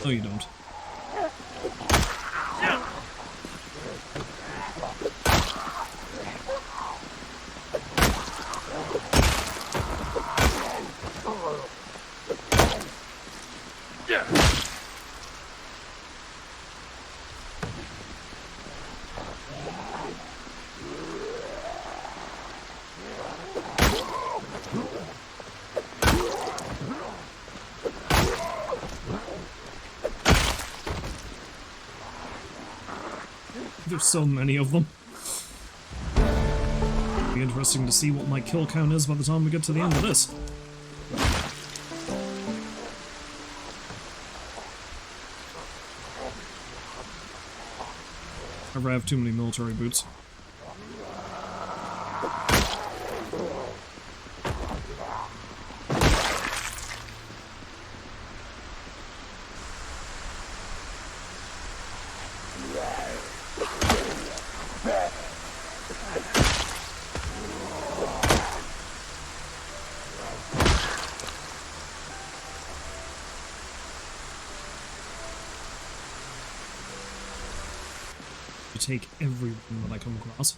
No, you don't. There's so many of them. It'll be interesting to see what my kill count is by the time we get to the end of this. Never have too many military boots. Take everyone that I come across.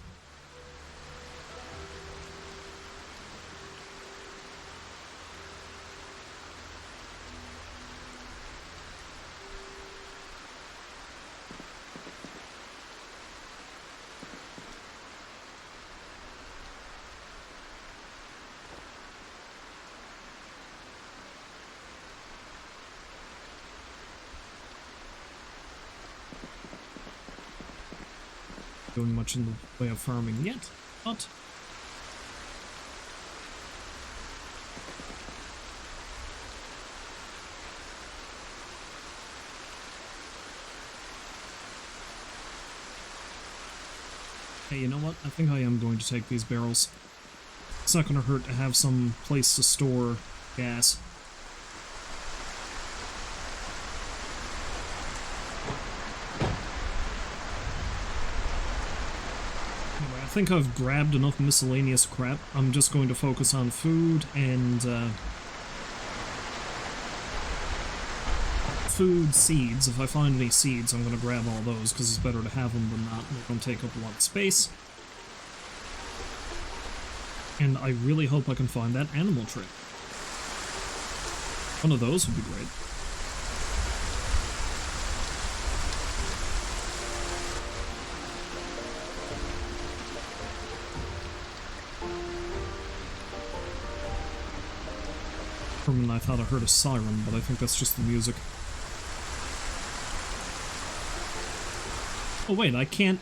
Doing much in the way of farming yet, but hey, you know what? I think I am going to take these barrels. It's not going to hurt to have some place to store gas. I think I've grabbed enough miscellaneous crap. I'm just going to focus on food and food, seeds. If I find any seeds, I'm going to grab all those because it's better to have them than not. They don't take up a lot of space. And I really hope I can find that animal trait. One of those would be great. For a minute I thought I heard a siren, but I think that's just the music. Oh wait, I can't...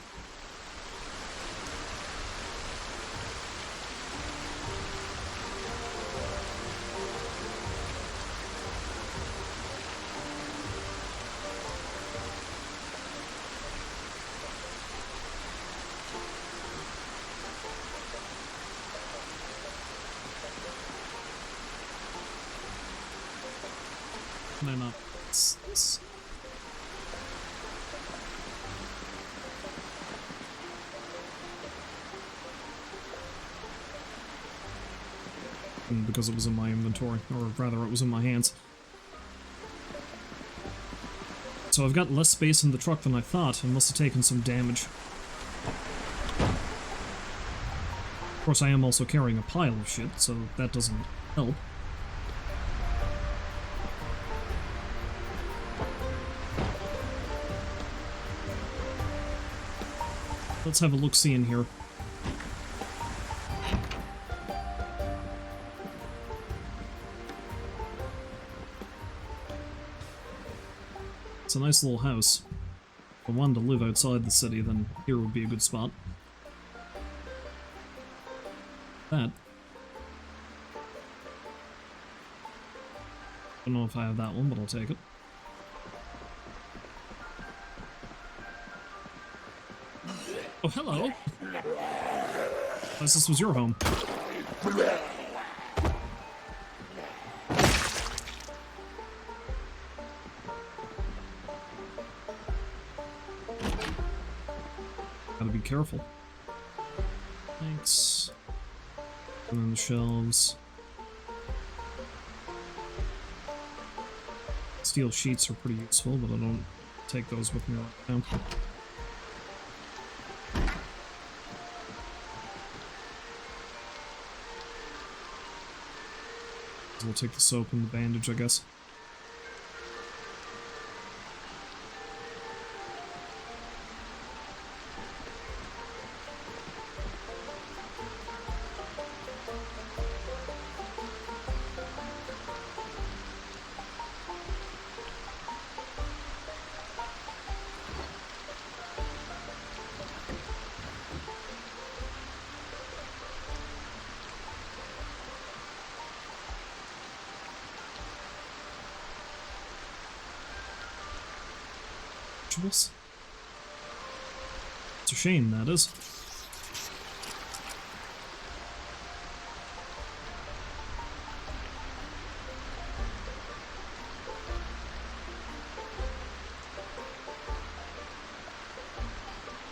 Can I not... What's this? Because it was in my inventory, or rather it was in my hands. So I've got less space in the truck than I thought, and must have taken some damage. Of course, I am also carrying a pile of shit, so that doesn't help. Let's have a look-see in here. It's a nice little house. If I wanted to live outside the city, then here would be a good spot. That. Don't know if I have that one, but I'll take it. Oh, hello! I guess this was your home. Gotta be careful. Thanks. And then the shelves. Steel sheets are pretty useful, but I don't take those with me right now. We'll take the soap and the bandage, I guess. It's a shame, that is.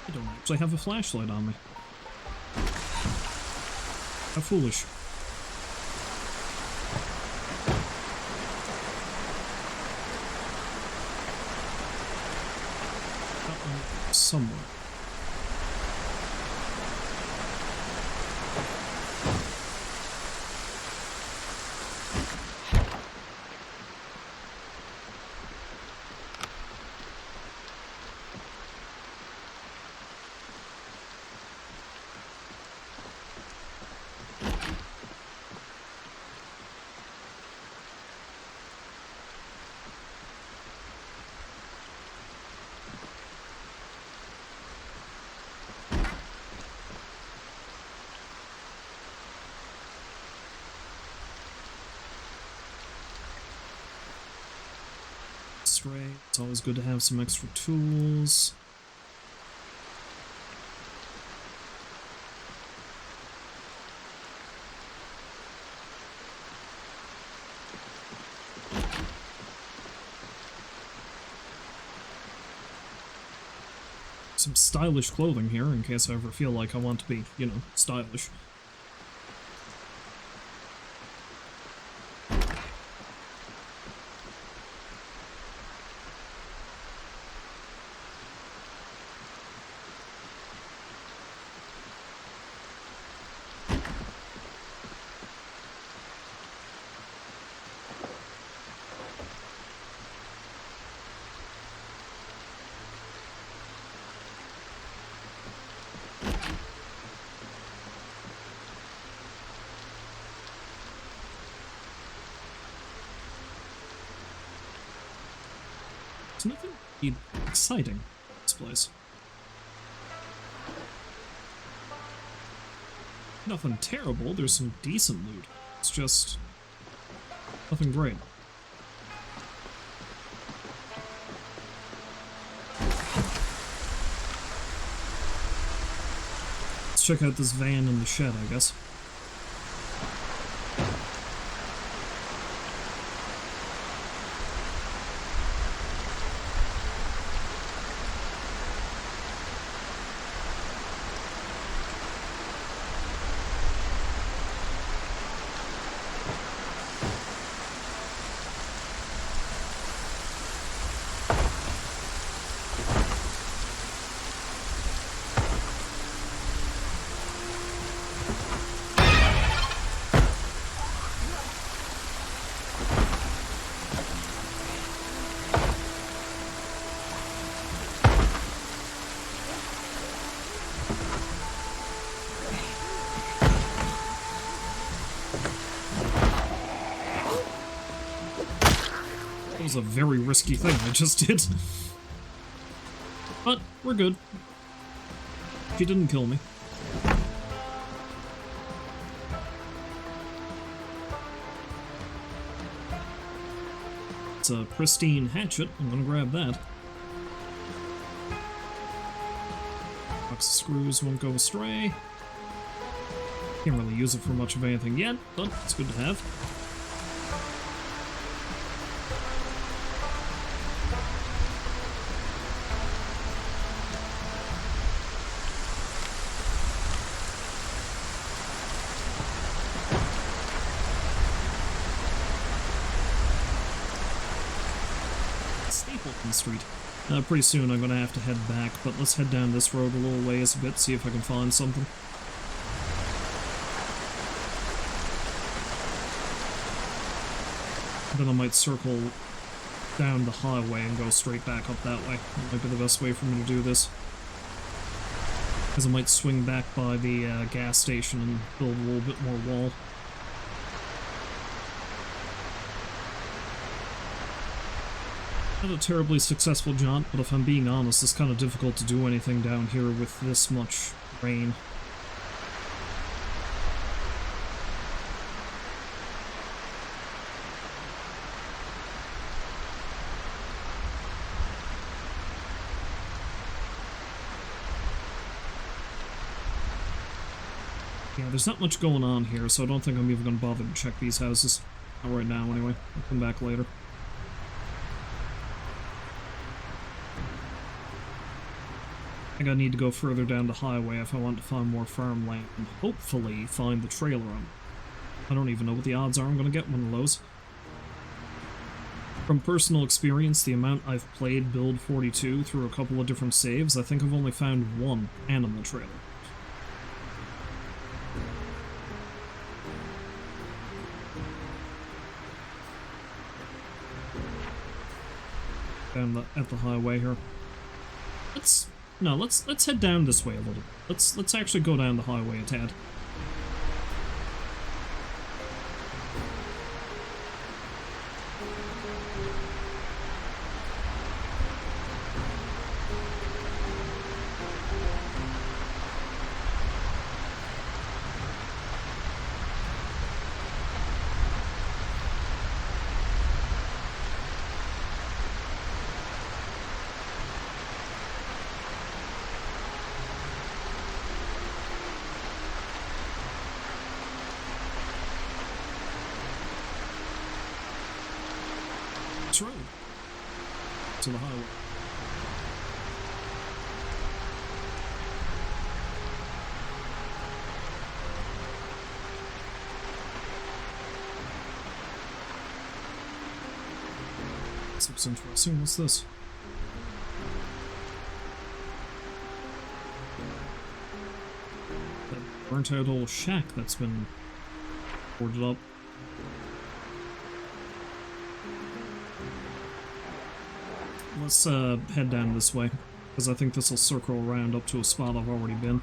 I don't actually have a flashlight on me. How foolish. Somewhere. Stray. It's always good to have some extra tools. Some stylish clothing here in case I ever feel like I want to be, you know, stylish. There's nothing really exciting in this place. Nothing terrible, there's some decent loot. It's just nothing great. Let's check out this van in the shed, I guess. That was a very risky thing I just did. But we're good. She didn't kill me. It's a pristine hatchet. I'm gonna grab that. Box of screws won't go astray. Can't really use it for much of anything yet, but it's good to have. Stapleton Street. Pretty soon I'm gonna have to head back, but let's head down this road a little ways a bit, see if I can find something. Then I might circle down the highway and go straight back up that way. That might be the best way for me to do this. Because I might swing back by the gas station and build a little bit more wall. Not a terribly successful jaunt, but if I'm being honest, it's kind of difficult to do anything down here with this much rain. Yeah, there's not much going on here, so I don't think I'm even going to bother to check these houses. Not right now, anyway. I'll come back later. I think I need to go further down the highway if I want to find more farmland, and hopefully find the trailer on. I don't even know what the odds are I'm going to get one of those. From personal experience, the amount I've played Build 42 through a couple of different saves, I think I've only found one animal trailer. Down at the highway here. Let's head down this way a little. Let's actually go down the highway a tad. Road to the highway. This looks interesting. What's this? That burnt out old shack that's been boarded up. Let's head down this way, because I think this will circle around up to a spot I've already been.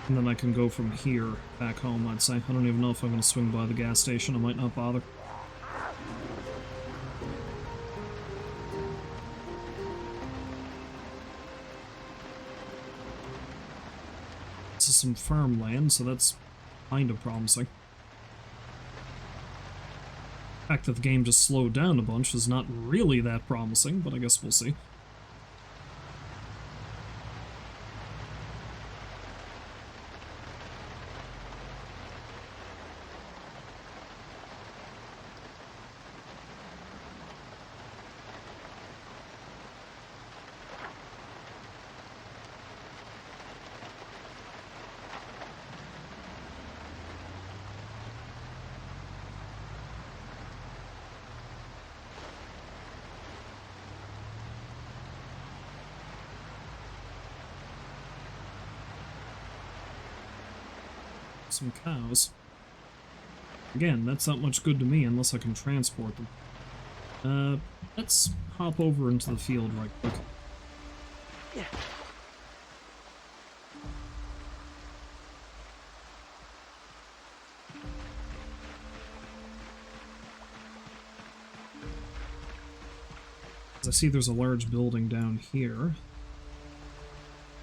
And then I can go from here back home, I'd say. I don't even know if I'm going to swing by the gas station. I might not bother. some farmland, so that's kind of promising. The fact that the game just slowed down a bunch is not really that promising, but I guess we'll see. Some cows. Again, that's not much good to me unless I can transport them. Let's hop over into the field right quick. Yeah. I see there's a large building down here.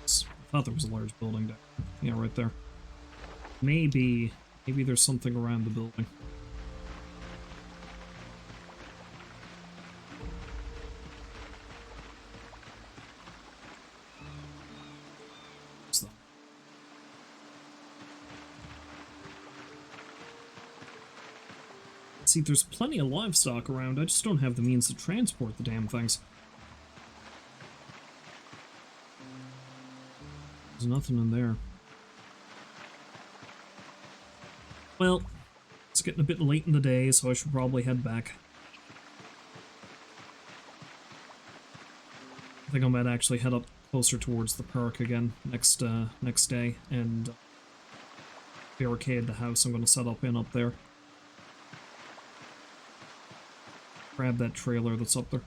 I thought there was a large building down here. Yeah, right there. Maybe there's something around the building. What's that? See, there's plenty of livestock around, I just don't have the means to transport the damn things. There's nothing in there. Well, it's getting a bit late in the day, so I should probably head back. I think I might actually head up closer towards the park again next day and barricade the house I'm going to set up there. Grab that trailer that's up there.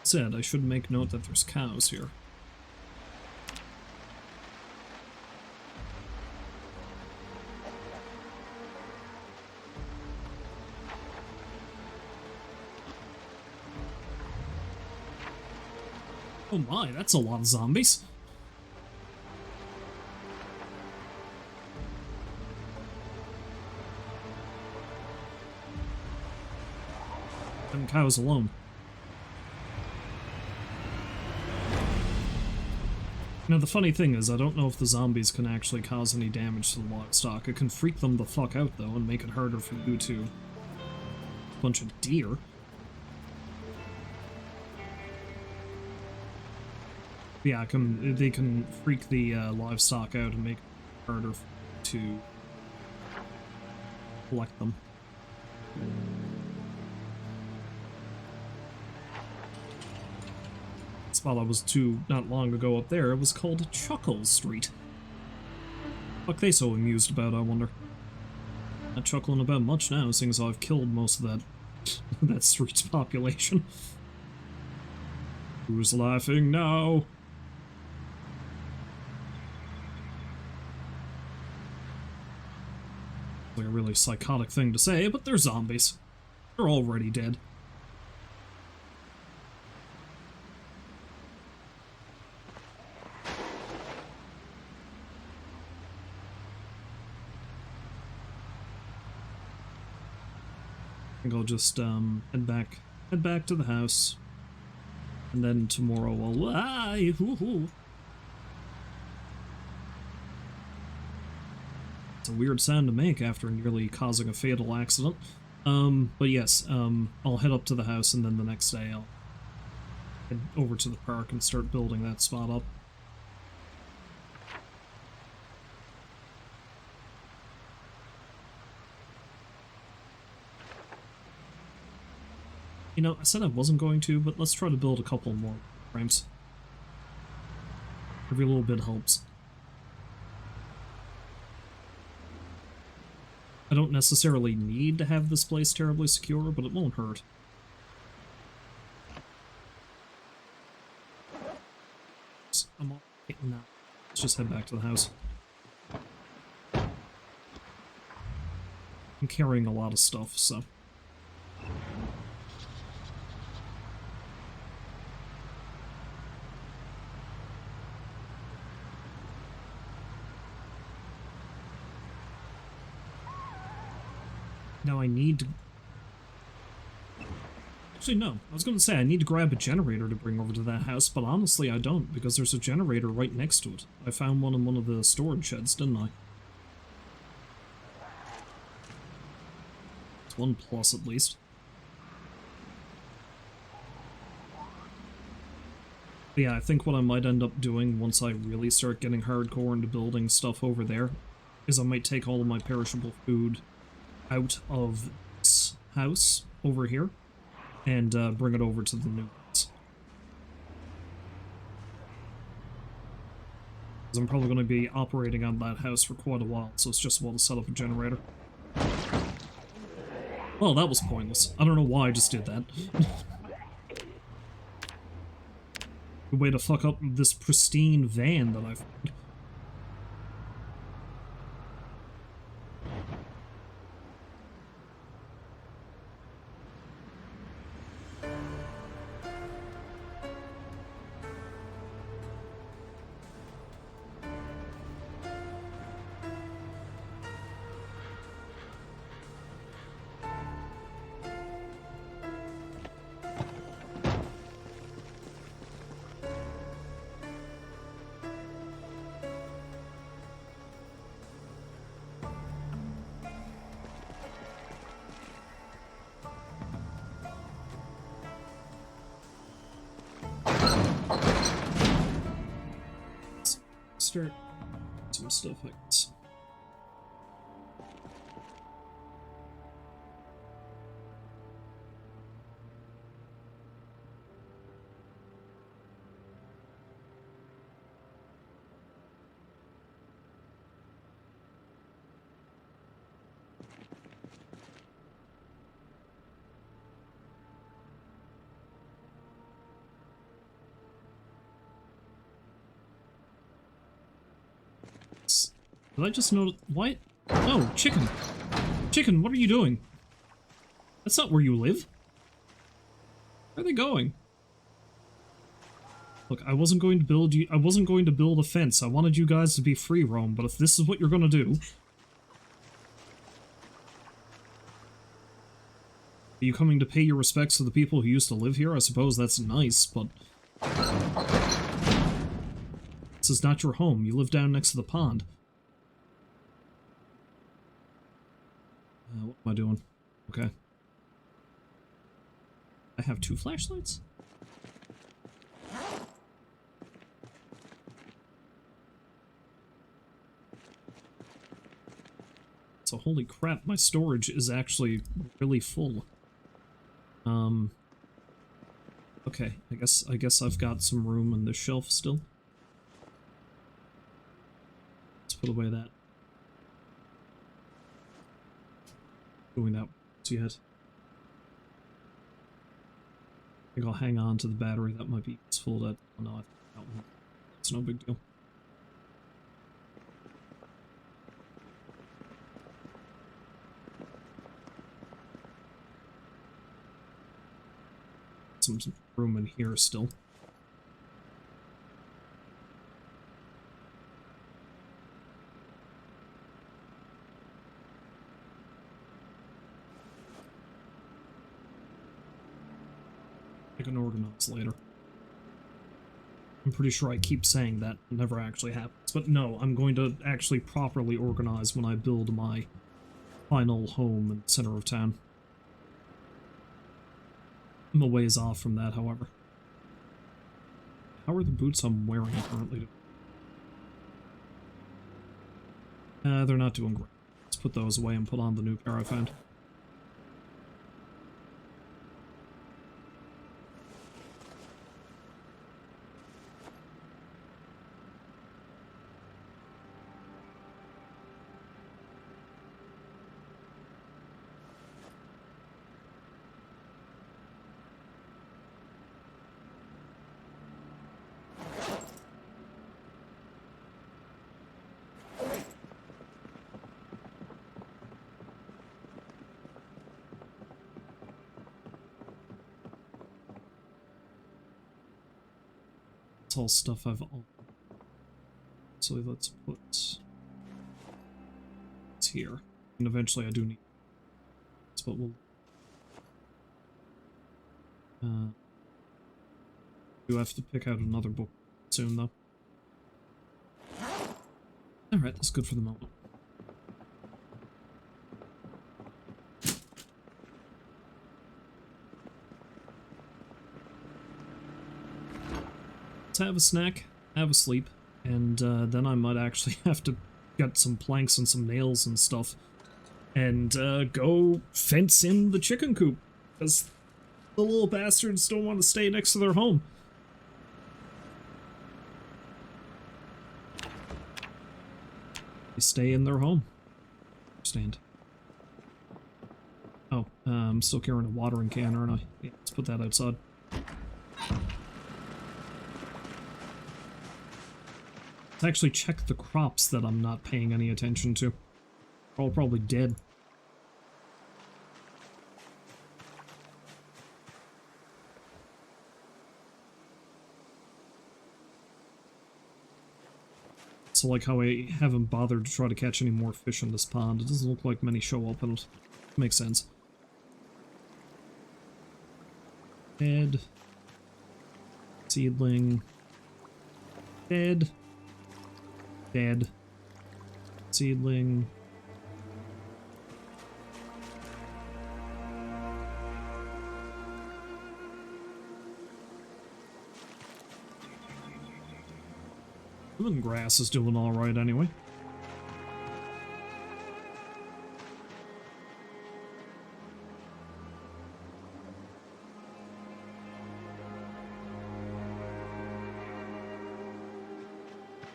Said I should make note that there's cows here. Oh my, that's a lot of zombies. And cows alone. Now, the funny thing is, I don't know if the zombies can actually cause any damage to the livestock. It can freak them the fuck out, though, and make it harder for you to... bunch of deer. Yeah, they can freak the livestock out and make it harder to collect them. Spot I was to not long ago up there, it was called Chuckle Street. What they so amused about, I wonder. Not chuckling about much now, seeing as I've killed most of that that street's population. Who's laughing now? Like a really psychotic thing to say, but they're zombies. They're already dead. I think I'll just head back to the house, and then tomorrow I'll It's a weird sound to make after nearly causing a fatal accident. But yes, I'll head up to the house, and then the next day I'll head over to the park and start building that spot up. You know, I said I wasn't going to, but let's try to build a couple more frames. Every little bit helps. I don't necessarily need to have this place terribly secure, but it won't hurt. I'm all hitting that. Let's just head back to the house. I'm carrying a lot of stuff, so... Now I need to... Actually, no. I was going to say I need to grab a generator to bring over to that house, but honestly I don't, because there's a generator right next to it. I found one in one of the storage sheds, didn't I? It's one plus, at least. But yeah, I think what I might end up doing once I really start getting hardcore into building stuff over there is I might take all of my perishable food out of this house over here and bring it over to the new ones. Because I'm probably going to be operating on that house for quite a while, so it's just well to set up a generator. Well, that was pointless. I don't know why I just did that. Good way to fuck up this pristine van that I found. Start some stuff like this. Did I just notice? What? Oh, chicken! Chicken, what are you doing? That's not where you live. Where are they going? Look, I wasn't going to build you. I wasn't going to build a fence. I wanted you guys to be free roam, but if this is what you're gonna do, are you coming to pay your respects to the people who used to live here? I suppose that's nice, but this is not your home. You live down next to the pond. What am I doing? Okay. I have 2 flashlights? So holy crap, my storage is actually really full. Okay, I guess I've got some room on this shelf still. Let's put away that. Doing that yet. I think I'll hang on to the battery. That might be useful. That oh no, I think that one. It's no big deal. Some room in here still. I can organize later. I'm pretty sure I keep saying that, it never actually happens. But no, I'm going to actually properly organize when I build my final home in the center of town. I'm a ways off from that, however. How are the boots I'm wearing currently? They're not doing great. Let's put those away and put on the new pair I found. That's all stuff I've owned. So let's put it's here. And eventually I do need this, but we'll do have to pick out another book soon though. Alright, that's good for the moment. Let's have a snack, have a sleep, and then I might actually have to get some planks and some nails and stuff and go fence in the chicken coop, because the little bastards don't want to stay next to their home. They stay in their home. Understand. Oh, I'm still carrying a watering can, aren't I? Yeah, let's put that outside. Let's actually check the crops that I'm not paying any attention to. They're all probably dead. So like how I haven't bothered to try to catch any more fish in this pond. It doesn't look like many show up, and it makes sense. Dead. Seedling. Dead. Dead. Seedling. Lemongrass is doing alright anyway.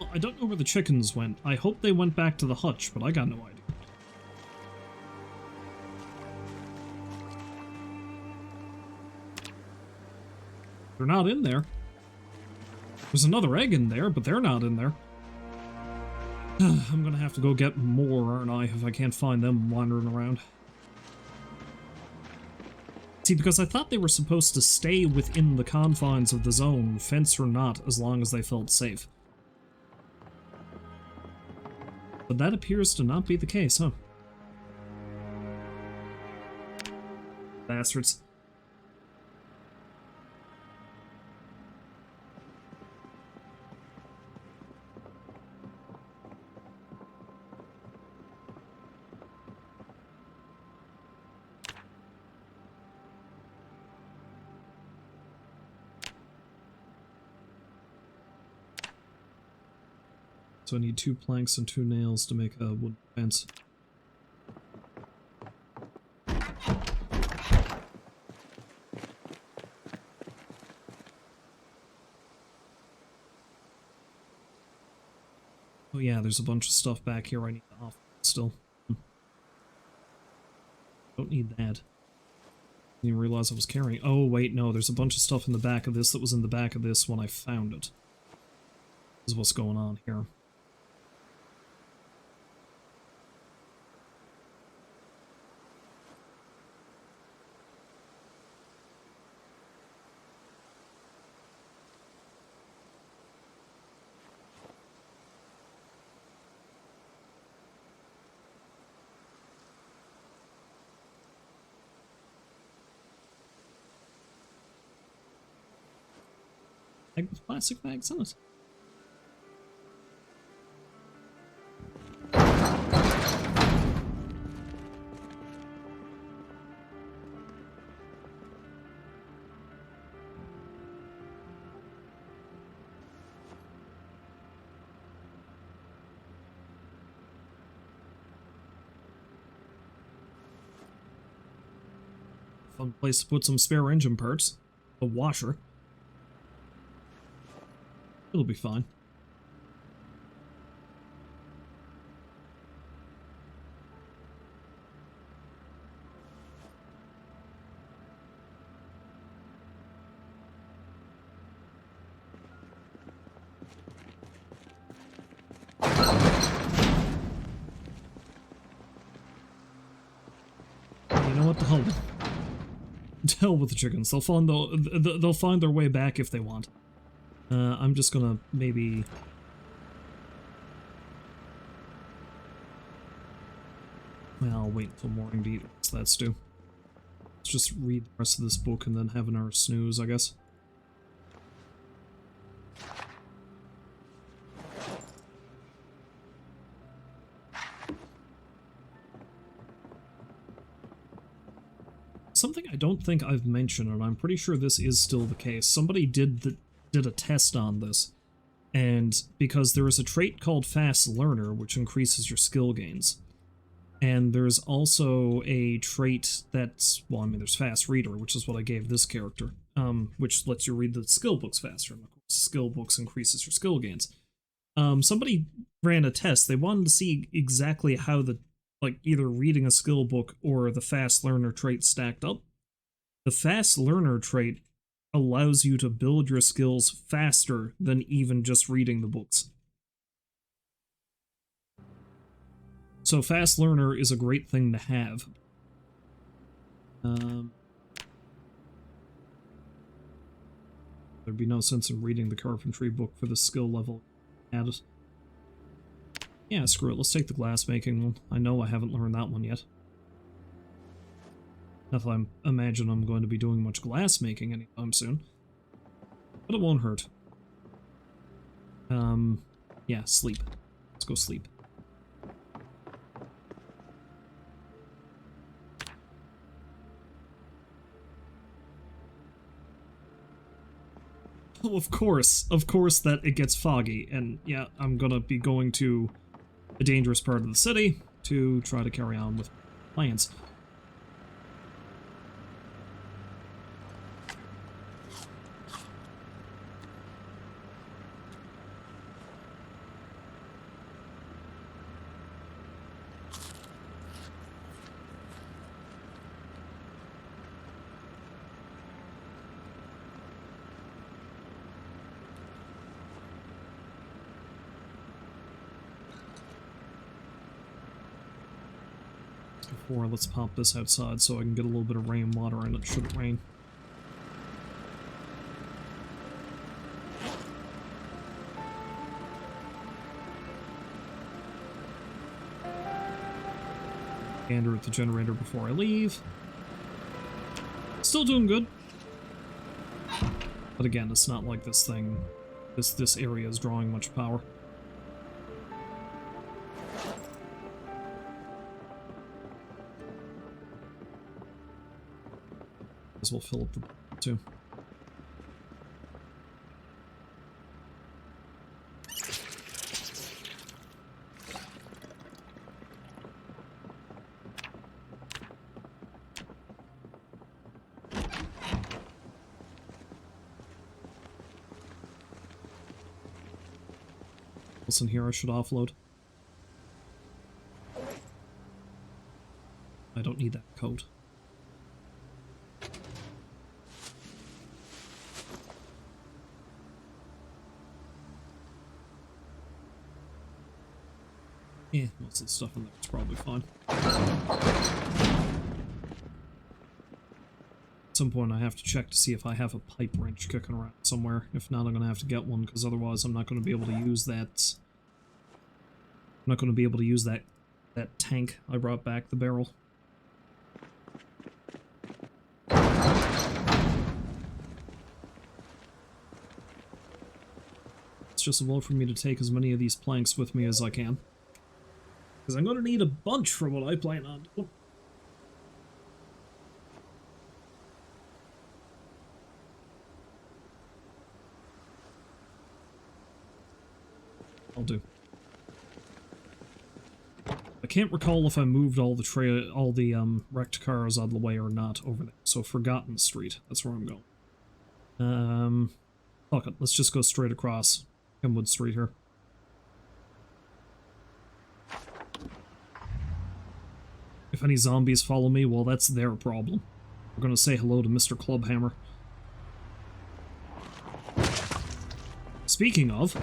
Well, I don't know where the chickens went. I hope they went back to the hutch, but I got no idea. They're not in there. There's another egg in there, but they're not in there. I'm gonna have to go get more, aren't I, if I can't find them wandering around. See, because I thought they were supposed to stay within the confines of the zone, fence or not, as long as they felt safe. But that appears to not be the case, huh? Bastards. So I need 2 planks and 2 nails to make a wooden fence. Oh yeah, there's a bunch of stuff back here I need to off still. Don't need that. Didn't even realize I was carrying. Oh wait, no, there's a bunch of stuff in the back of this that was in the back of this when I found it. This is what's going on here. Egg with plastic bags in it. Fun place to put some spare engine parts. A washer. It'll be fine. You know what? The hell. To hell with the chickens. They'll find their way back if they want. I'm just gonna maybe... Well, I'll wait until morning to eat so that's due. Let's just read the rest of this book and then have an hour snooze, I guess. Something I don't think I've mentioned, and I'm pretty sure this is still the case. Somebody did a test on this, and because there is a trait called Fast Learner, which increases your skill gains. And there's also a trait that's, well, I mean, there's Fast Reader, which is what I gave this character, which lets you read the skill books faster. And of course, skill books increases your skill gains. Somebody ran a test. They wanted to see exactly how the, like, either reading a skill book or the Fast Learner trait stacked up. The Fast Learner trait allows you to build your skills faster than even just reading the books. So Fast Learner is a great thing to have. There'd be no sense in reading the carpentry book for the skill level at it. Yeah, screw it, let's take the glassmaking one. I know I haven't learned that one yet. Not that I imagine I'm going to be doing much glassmaking anytime soon. But it won't hurt. Yeah, sleep. Let's go sleep. Oh, of course that it gets foggy, and yeah, I'm gonna be going to a dangerous part of the city to try to carry on with plans. Before, let's pop this outside so I can get a little bit of rainwater in it should it rain. Gander at the generator before I leave. Still doing good. But again, it's not like this thing, this area is drawing much power. As well fill up the too. Listen here, I should offload. I don't need that coat. Yeah, most of the stuff in there is probably fine. At some point I have to check to see if I have a pipe wrench kicking around somewhere. If not, I'm going to have to get one, because otherwise I'm not going to be able to use that... I'm not going to be able to use that tank I brought back, the barrel. It's just a well for me to take as many of these planks with me as I can. Because I'm going to need a bunch for what I plan on doing. I'll do. I can't recall if I moved all the wrecked cars out of the way or not over there. So Forgotten Street, that's where I'm going. Fuck it, let's just go straight across Kenwood Street here. If any zombies follow me, well, that's their problem. We're gonna say hello to Mr. Clubhammer. Speaking of...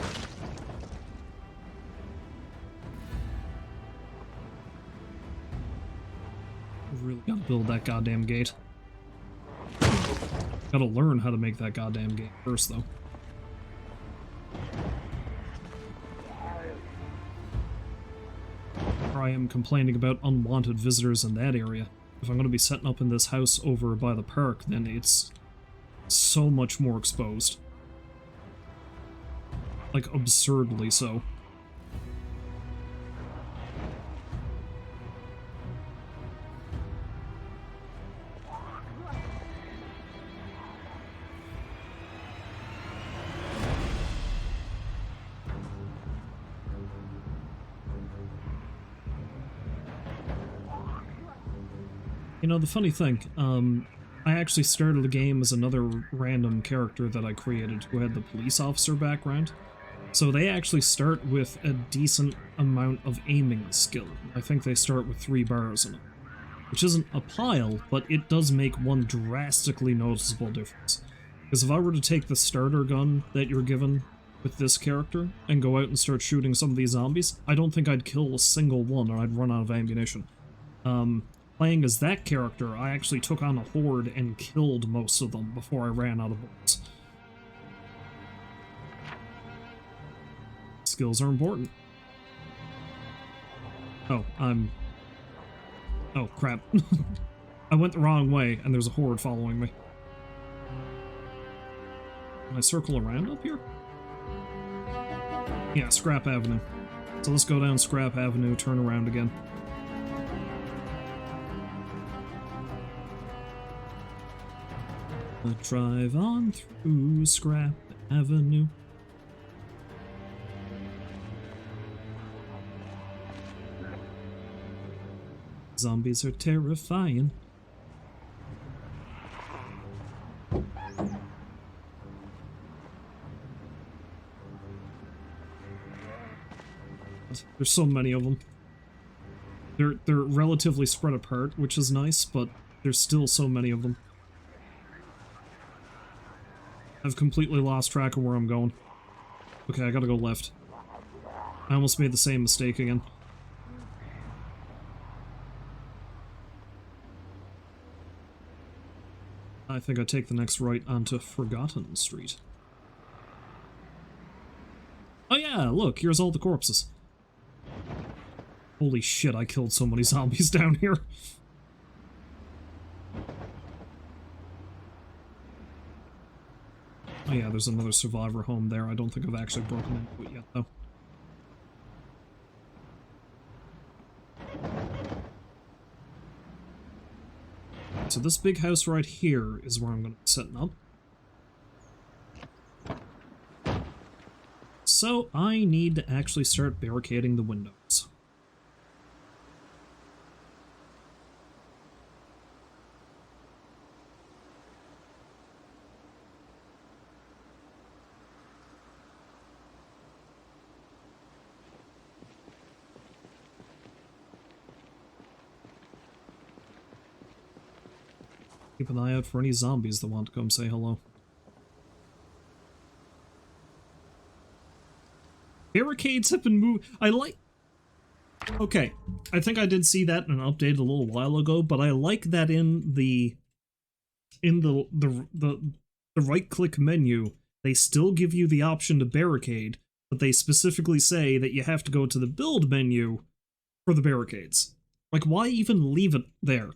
I've really gotta build that goddamn gate. Gotta learn how to make that goddamn gate first, though. Or I am complaining about unwanted visitors in that area. If I'm going to be setting up in this house over by the park, then it's so much more exposed. Like, absurdly so. You know, the funny thing, I actually started the game as another random character that I created who had the police officer background. So they actually start with a decent amount of aiming skill. I think they start with 3 bars in it. Which isn't a pile, but it does make one drastically noticeable difference. Because if I were to take the starter gun that you're given with this character and go out and start shooting some of these zombies, I don't think I'd kill a single one or I'd run out of ammunition. Playing as that character, I actually took on a horde and killed most of them before I ran out of bullets. Skills are important. Oh, oh, crap. I went the wrong way, and there's a horde following me. Can I circle around up here? Yeah, Scrap Avenue. So let's go down Scrap Avenue, turn around again. Drive on through Scrap Avenue. Zombies are terrifying. There's so many of them. They're relatively spread apart, which is nice, but there's still so many of them. I've completely lost track of where I'm going. Okay, I gotta go left. I almost made the same mistake again. I think I take the next right onto Forgotten Street. Oh yeah, look, here's all the corpses. Holy shit, I killed so many zombies down here. Oh yeah, there's another survivor home there. I don't think I've actually broken into it yet, though. So this big house right here is where I'm going to be setting up. So I need to actually start barricading the windows. Keep an eye out for any zombies that want to come say hello. Barricades have been moved. I like... Okay, I think I did see that in an update a little while ago, but I like that in the right-click menu, they still give you the option to barricade, but they specifically say that you have to go to the build menu for the barricades. Like, why even leave it there?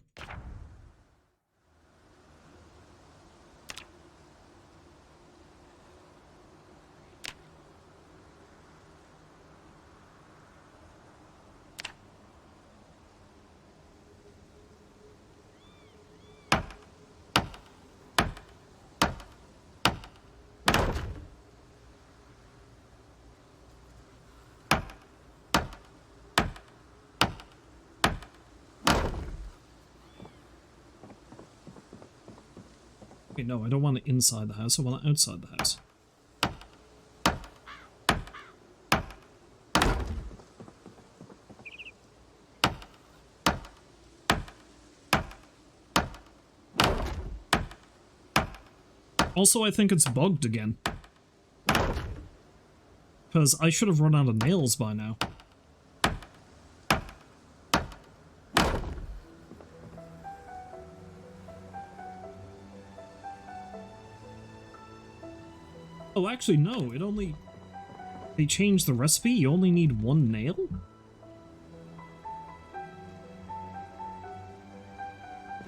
Okay, no, I don't want it inside the house, I want it outside the house. Also, I think it's bugged again. Because I should have run out of nails by now. Oh, actually, no, it only They changed the recipe? You only need one nail?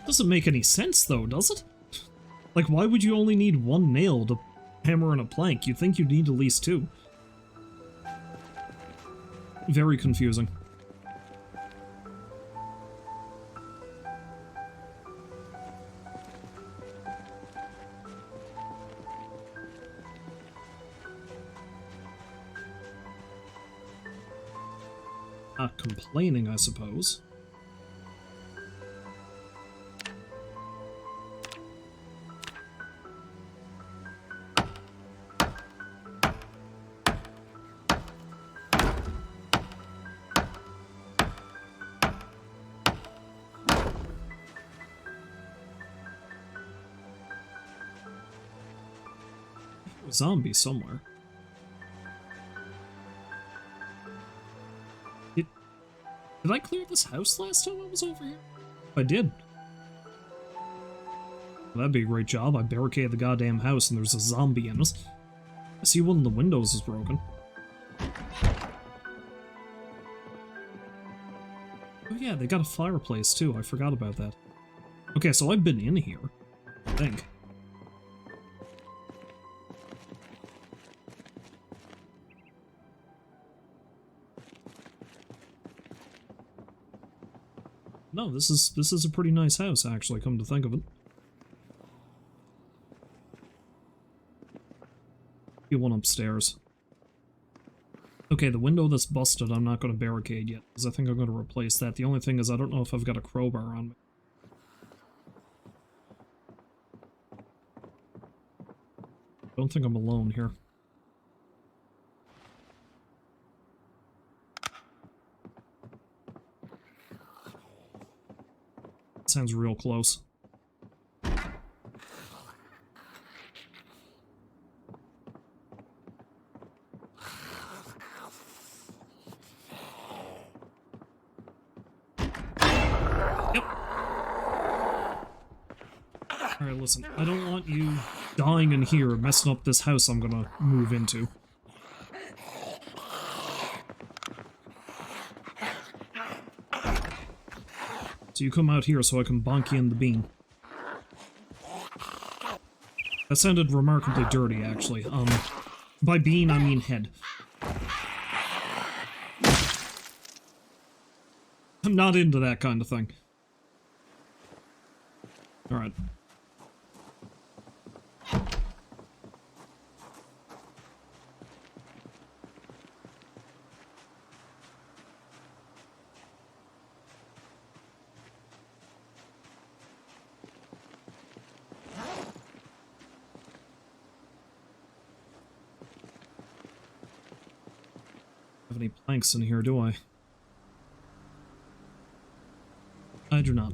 Doesn't make any sense though, does it? Like, why would you only need one nail to hammer in a plank? You'd think you'd need at least two. Very confusing. Not complaining, I suppose. Zombie somewhere. Did I clear this house last time I was over here? I did. Well, that'd be a great job. I barricaded the goddamn house and there's a zombie in it. I see one of the windows is broken. Oh yeah, they got a fireplace too. I forgot about that. Okay, so I've been in here, I think. No, this is a pretty nice house, actually, come to think of it. Get one upstairs. Okay, the window that's busted I'm not going to barricade yet, because I think I'm going to replace that. The only thing is I don't know if I've got a crowbar on me. I don't think I'm alone here. Sounds real close. Yep. Alright, listen. I don't want you dying in here, messing up this house I'm gonna move into. So you come out here so I can bonk you in the bean. That sounded remarkably dirty, actually. By bean, I mean head. I'm not into that kind of thing. Alright. Have any planks in here, do I? I do not.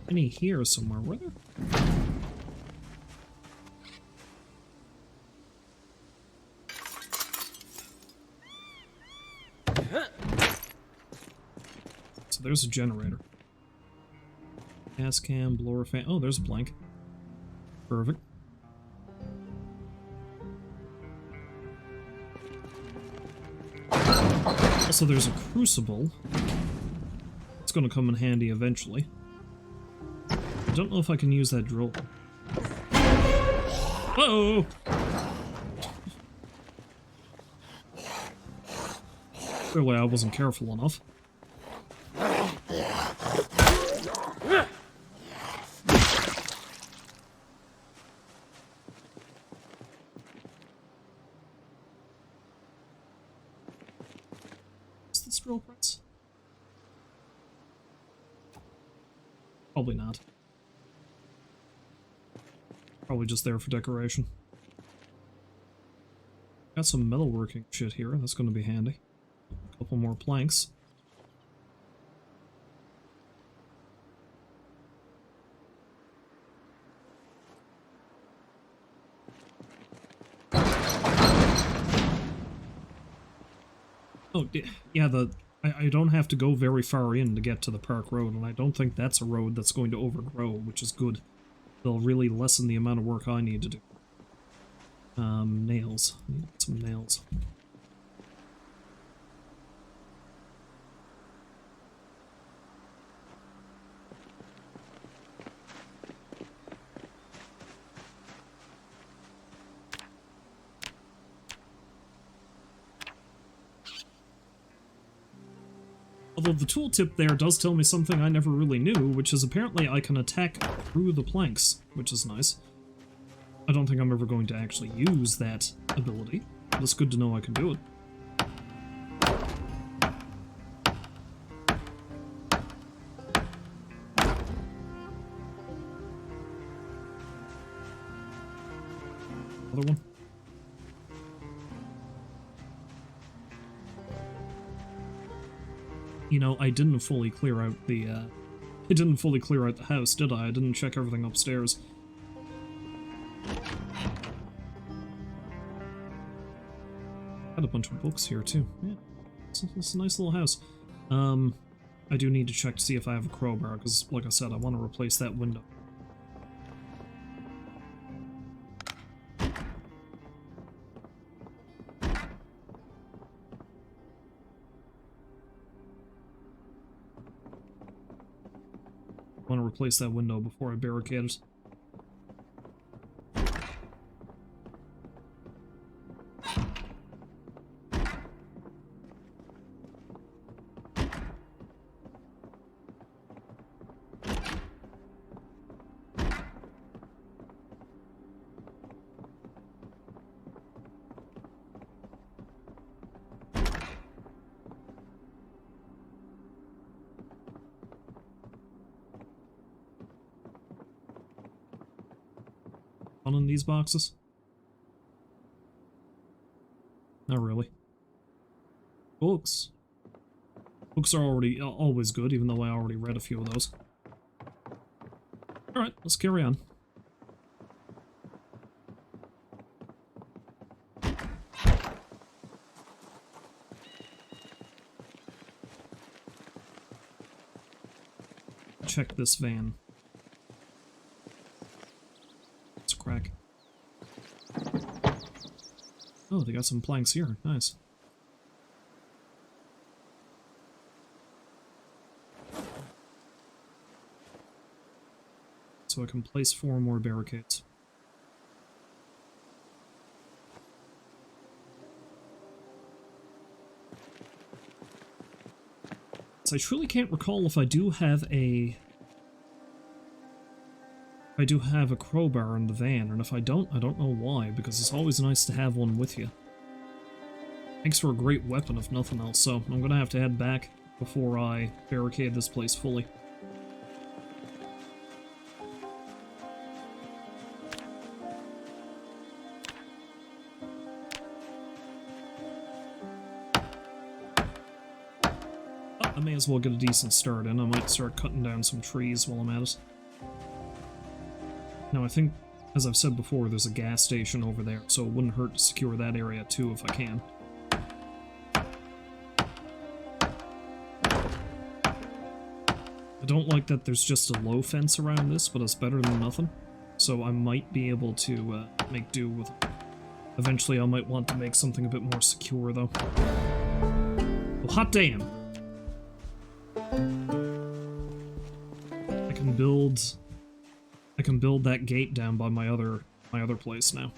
Any here somewhere, were there? So there's a generator. Gas can, blower fan. Oh, there's a blank. Perfect. Also, there's a crucible. It's gonna come in handy eventually. I don't know if I can use that drill. Uh-oh! Clearly I wasn't careful enough. Is this drill press? Probably not. Probably just there for decoration. Got some metalworking shit here, that's going to be handy. A couple more planks. Oh, yeah, I don't have to go very far in to get to the park road, and I don't think that's a road that's going to overgrow, which is good. They'll really lessen the amount of work I need to do. Nails. I need some nails. Although the tooltip there does tell me something I never really knew, which is apparently I can attack through the planks, which is nice. I don't think I'm ever going to actually use that ability, but it's good to know I can do it. Another one. You know, I didn't fully clear out the, I didn't fully clear out the house, did I? I didn't check everything upstairs. Got a bunch of books here, too. Yeah, it's a nice little house. I do need to check to see if I have a crowbar, because, like I said, I want to replace that window. I want to replace that window before I barricade it. In these boxes? Not really. Books. Books are always good, even though I already read a few of those. Alright, let's carry on. Check this van. Crack. Oh, they got some planks here. Nice. So I can place 4 more barricades. So I truly can't recall if I do have a crowbar in the van, and if I don't know why, because it's always nice to have one with you. Makes for a great weapon if nothing else, so I'm gonna have to head back before I barricade this place fully. I may as well get a decent start in. I might start cutting down some trees while I'm at it. Now, I think, as I've said before, there's a gas station over there, so it wouldn't hurt to secure that area too if I can. I don't like that there's just a low fence around this, but it's better than nothing. So I might be able to make do with it. Eventually I might want to make something a bit more secure, though. Well, hot damn! I can build that gate down by my other place now.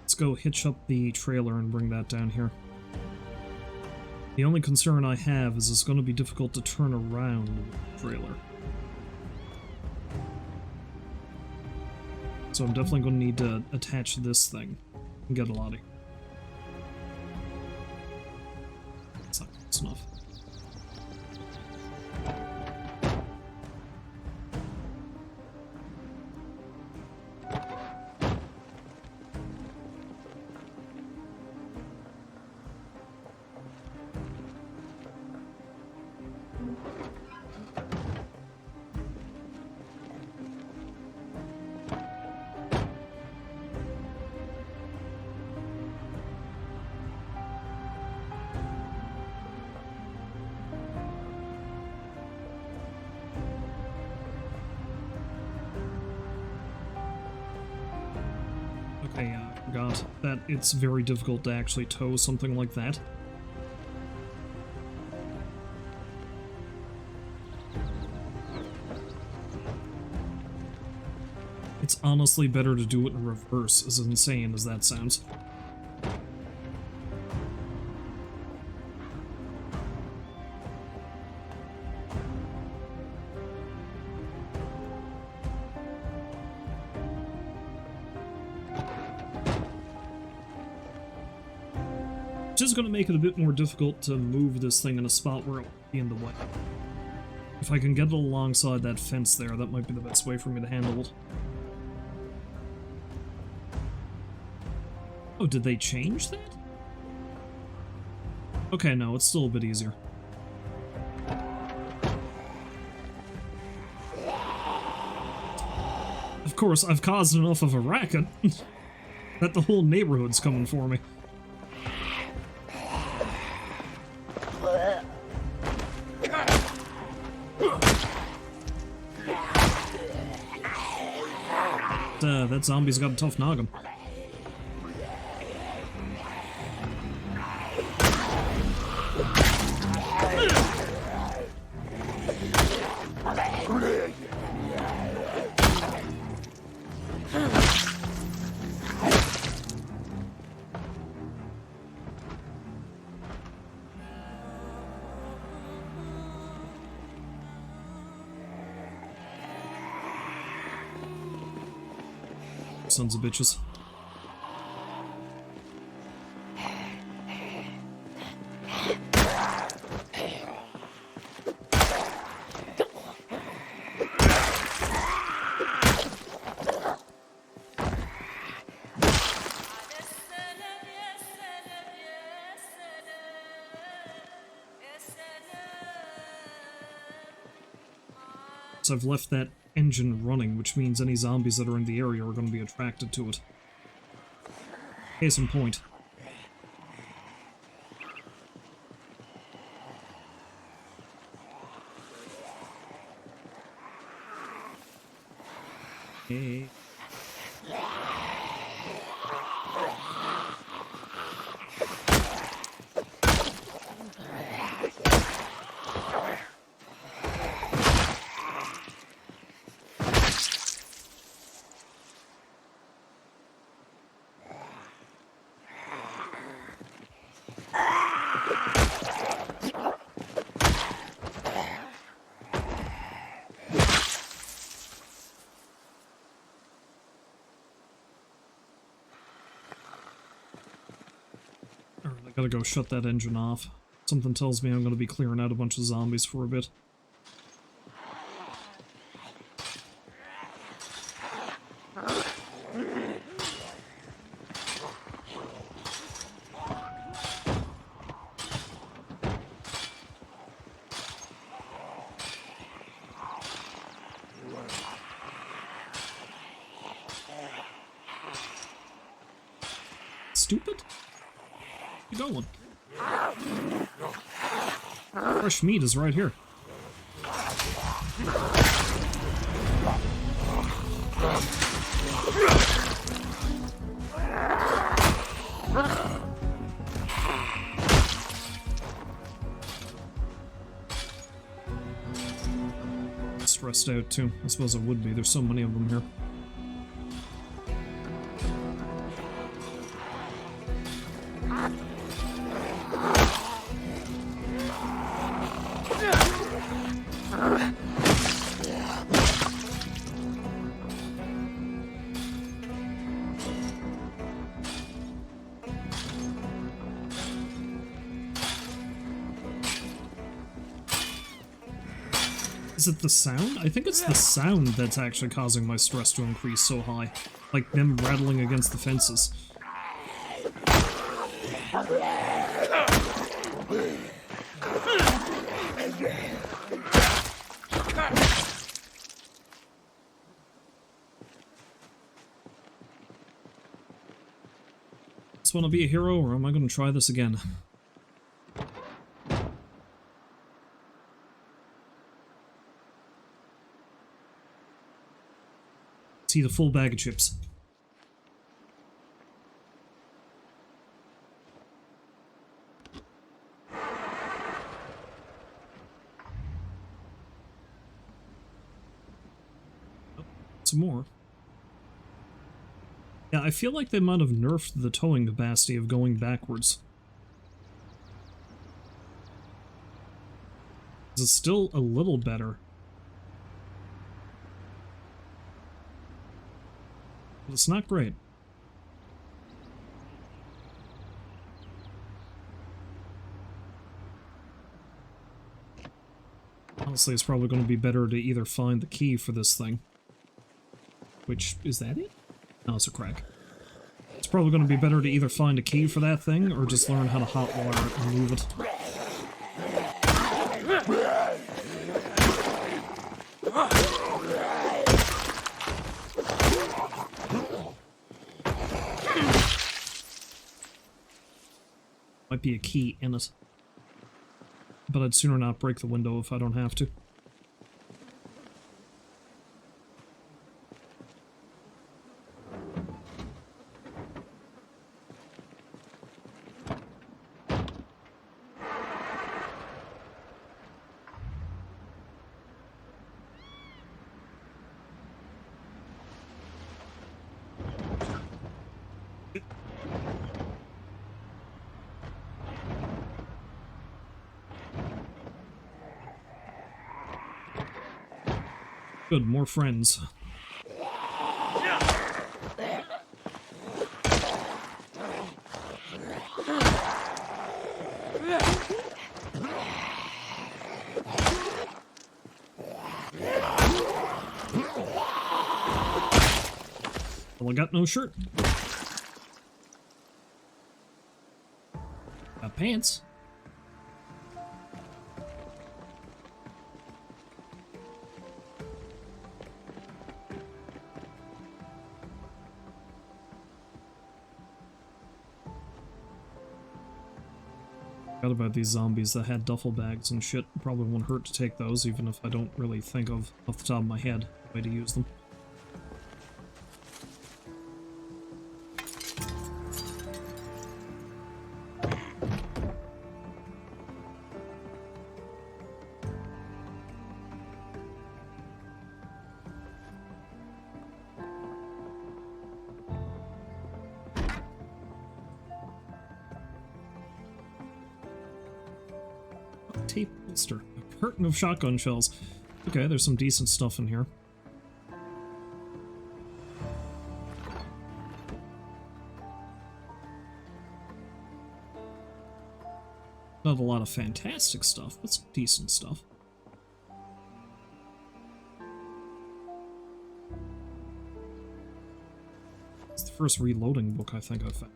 Let's go hitch up the trailer and bring that down here. The only concern I have is it's going to be difficult to turn around the trailer. So I'm definitely going to need to attach this thing and get a lot of. That's not close enough. I forgot that it's very difficult to actually tow something like that. It's honestly better to do it in reverse, as insane as that sounds. Which is going to make it a bit more difficult to move this thing in a spot where it won't be in the way. If I can get it alongside that fence there, that might be the best way for me to handle it. Oh, did they change that? Okay, no, it's still a bit easier. Of course, I've caused enough of a racket that the whole neighborhood's coming for me. That zombie's got a tough noggin. Sons of bitches. So I've left that engine running, which means any zombies that are in the area are going to be attracted to it. Case in point. Hey. I gotta go shut that engine off. Something tells me I'm gonna be clearing out a bunch of zombies for a bit. Stupid? You going? Fresh meat is right here. Stressed out too. I suppose I would be. There's so many of them here. Is it the sound? I think it's the sound that's actually causing my stress to increase so high. Like them rattling against the fences. Just want to be a hero, or am I going to try this again? See the full bag of chips. some more. Yeah, I feel like they might have nerfed the towing capacity of going backwards. It's still a little better. But it's not great. Honestly, it's probably going to be better to either find the key for this thing. Which, is that it? No, it's a crack. It's probably going to be better to either find a key for that thing, or just learn how to hotwire it and move it. Might be a key in it. But I'd sooner not break the window if I don't have to. Good, more friends. Well, I got no shirt. Got pants. Forgot about these zombies that had duffel bags and shit. Probably won't hurt to take those, even if I don't really think of, off the top of my head, a way to use them. Tape holster. A curtain of shotgun shells. Okay, there's some decent stuff in here. Not a lot of fantastic stuff, but some decent stuff. It's the first reloading book I think I've found.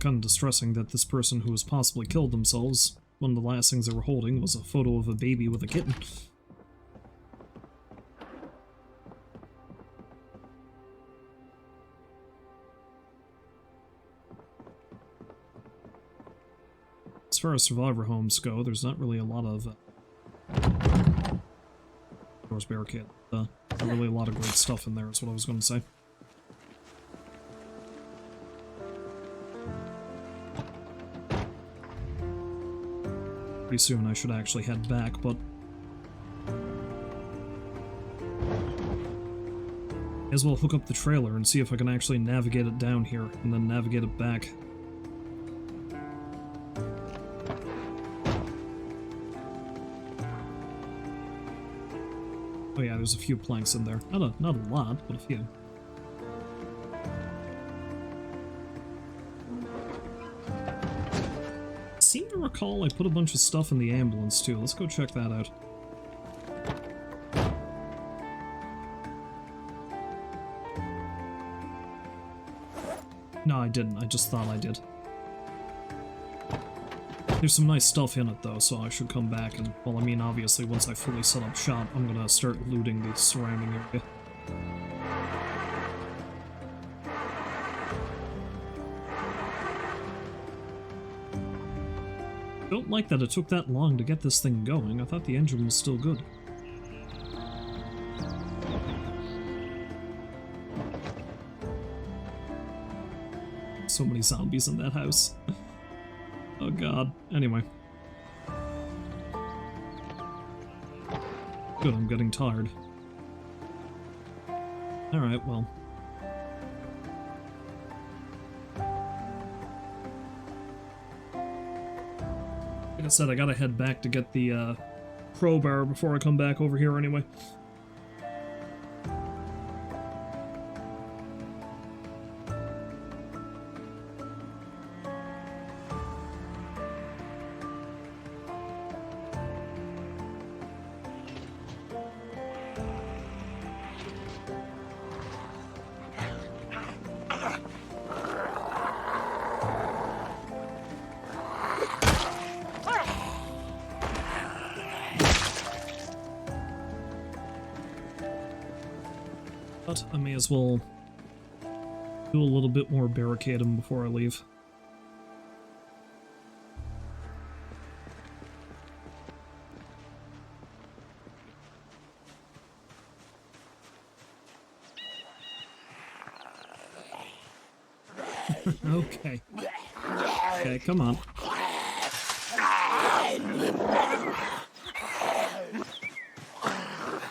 Kind of distressing that this person who has possibly killed themselves, one of the last things they were holding was a photo of a baby with a kitten. As far as survivor homes go, there's not really a lot of Doors Bear Kit. Really a lot of great stuff in there is what I was going to say. Pretty soon I should actually head back, but may as well hook up the trailer and see if I can actually navigate it down here and then navigate it back. Oh yeah, there's a few planks in there. Not a lot, but a few. I seem to recall I put a bunch of stuff in the ambulance too. Let's go check that out. No, I didn't. I just thought I did. There's some nice stuff in it though, so I should come back and, well, I mean, obviously once I fully set up shop, I'm gonna start looting the surrounding area. Don't like that it took that long to get this thing going. I thought the engine was still good. so many zombies in that house. Oh god. Anyway. Good, I'm getting tired. Alright, well. Like I said, I gotta head back to get the crowbar before I come back over here anyway. But I may as well do a little bit more barricading before I leave. Okay. Okay, come on.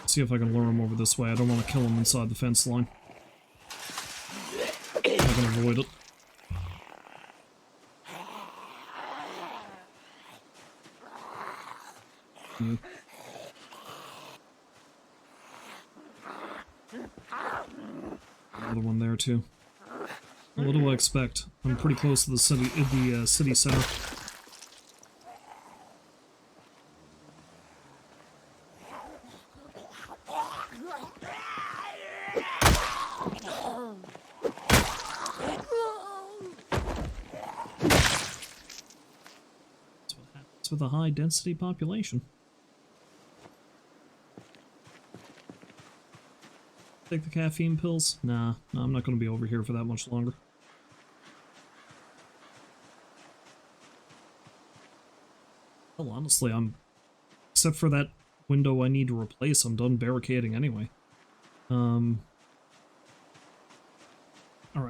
See if I can lure him over this way. I don't want to kill him inside the fence line. I can avoid it. Yeah. Another one there too. Well, what do I expect? I'm pretty close to the city center. With a high density population. Take the caffeine pills? Nah, no, I'm not going to be over here for that much longer. Well, honestly, except for that window I need to replace, I'm done barricading anyway. Alright,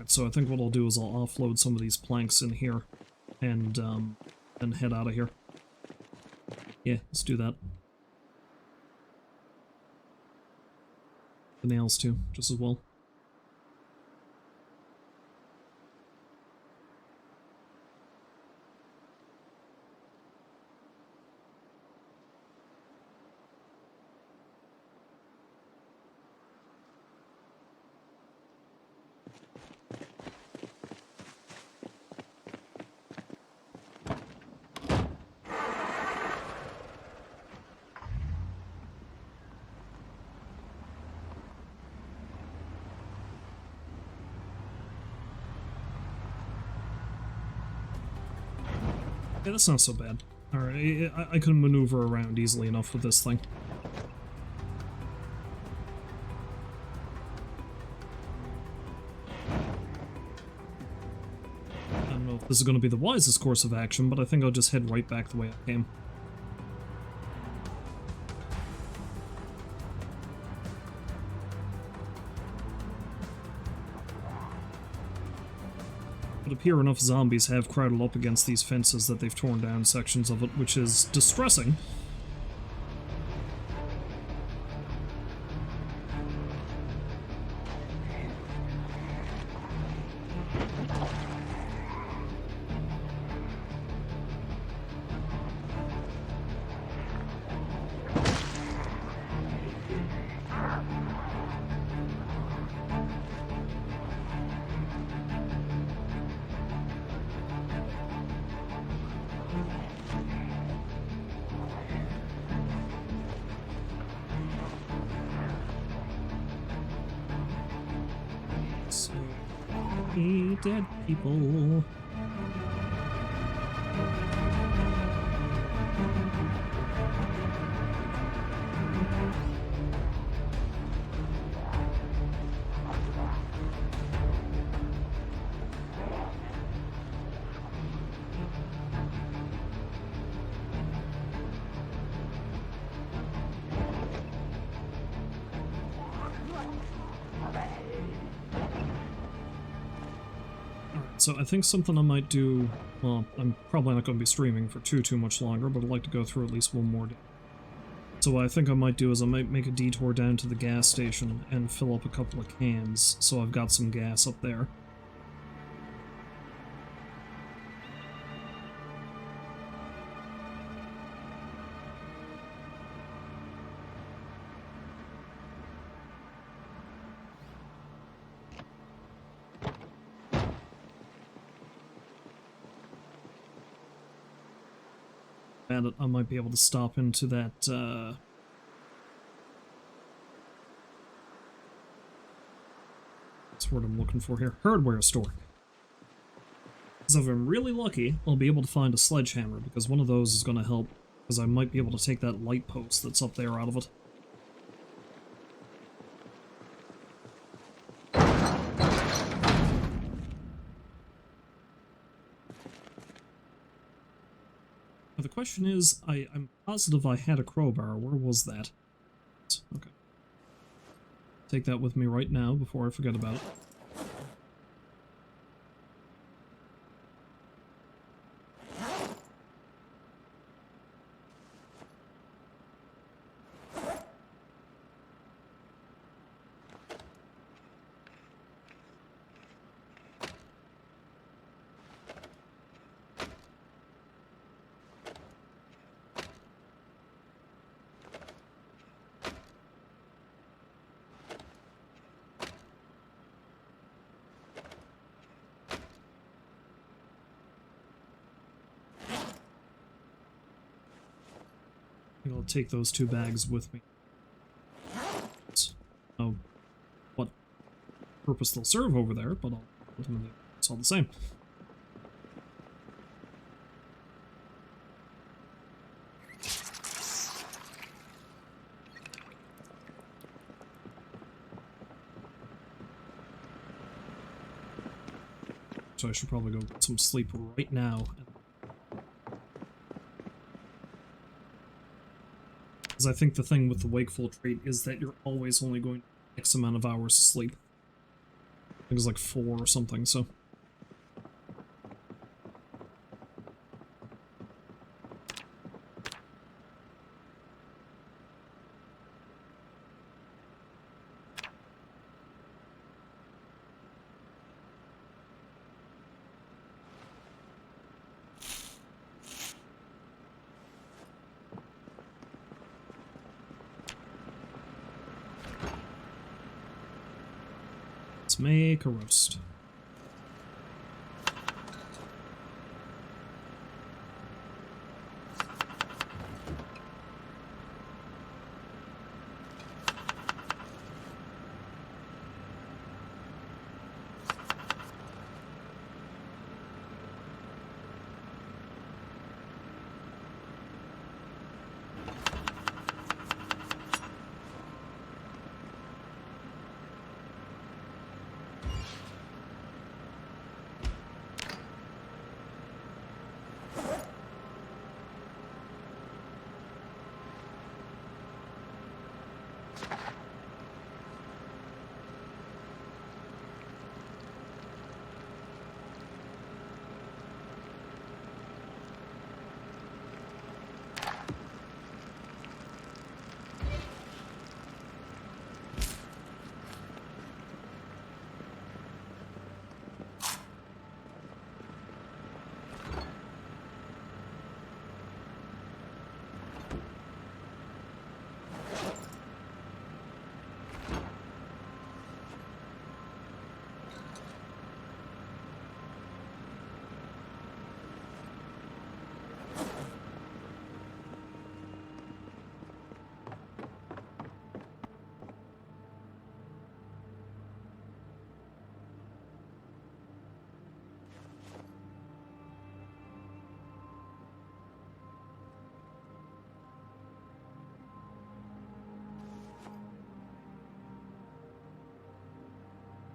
so I think what I'll do is I'll offload some of these planks in here and head out of here. Yeah, let's do that. The nails too, just as well. Yeah, that's not so bad. Alright, I can maneuver around easily enough with this thing. I don't know if this is going to be the wisest course of action, but I think I'll just head right back the way I came. It would appear enough zombies have crowded up against these fences that they've torn down sections of it, which is distressing. So many dead people. so I think something I might do, well, I'm probably not going to be streaming for too much longer, but I'd like to go through at least one more day. So what I think I might do is I might make a detour down to the gas station and fill up a couple of cans, so I've got some gas up there. And I might be able to stop into that, that's what I'm looking for here. Hardware store. Because if I'm really lucky, I'll be able to find a sledgehammer, because one of those is going to help, because I might be able to take that light post that's up there out of it. Now the question is, I'm positive I had a crowbar. Where was that? Okay. Take that with me right now before I forget about it. I'll take those 2 bags with me. I don't know what purpose they'll serve over there, but ultimately it's all the same. So I should probably go get some sleep right now. Because I think the thing with the wakeful trait is that you're always only going to get X amount of hours of sleep. I think it's like 4 or something, so... Let's make a roast.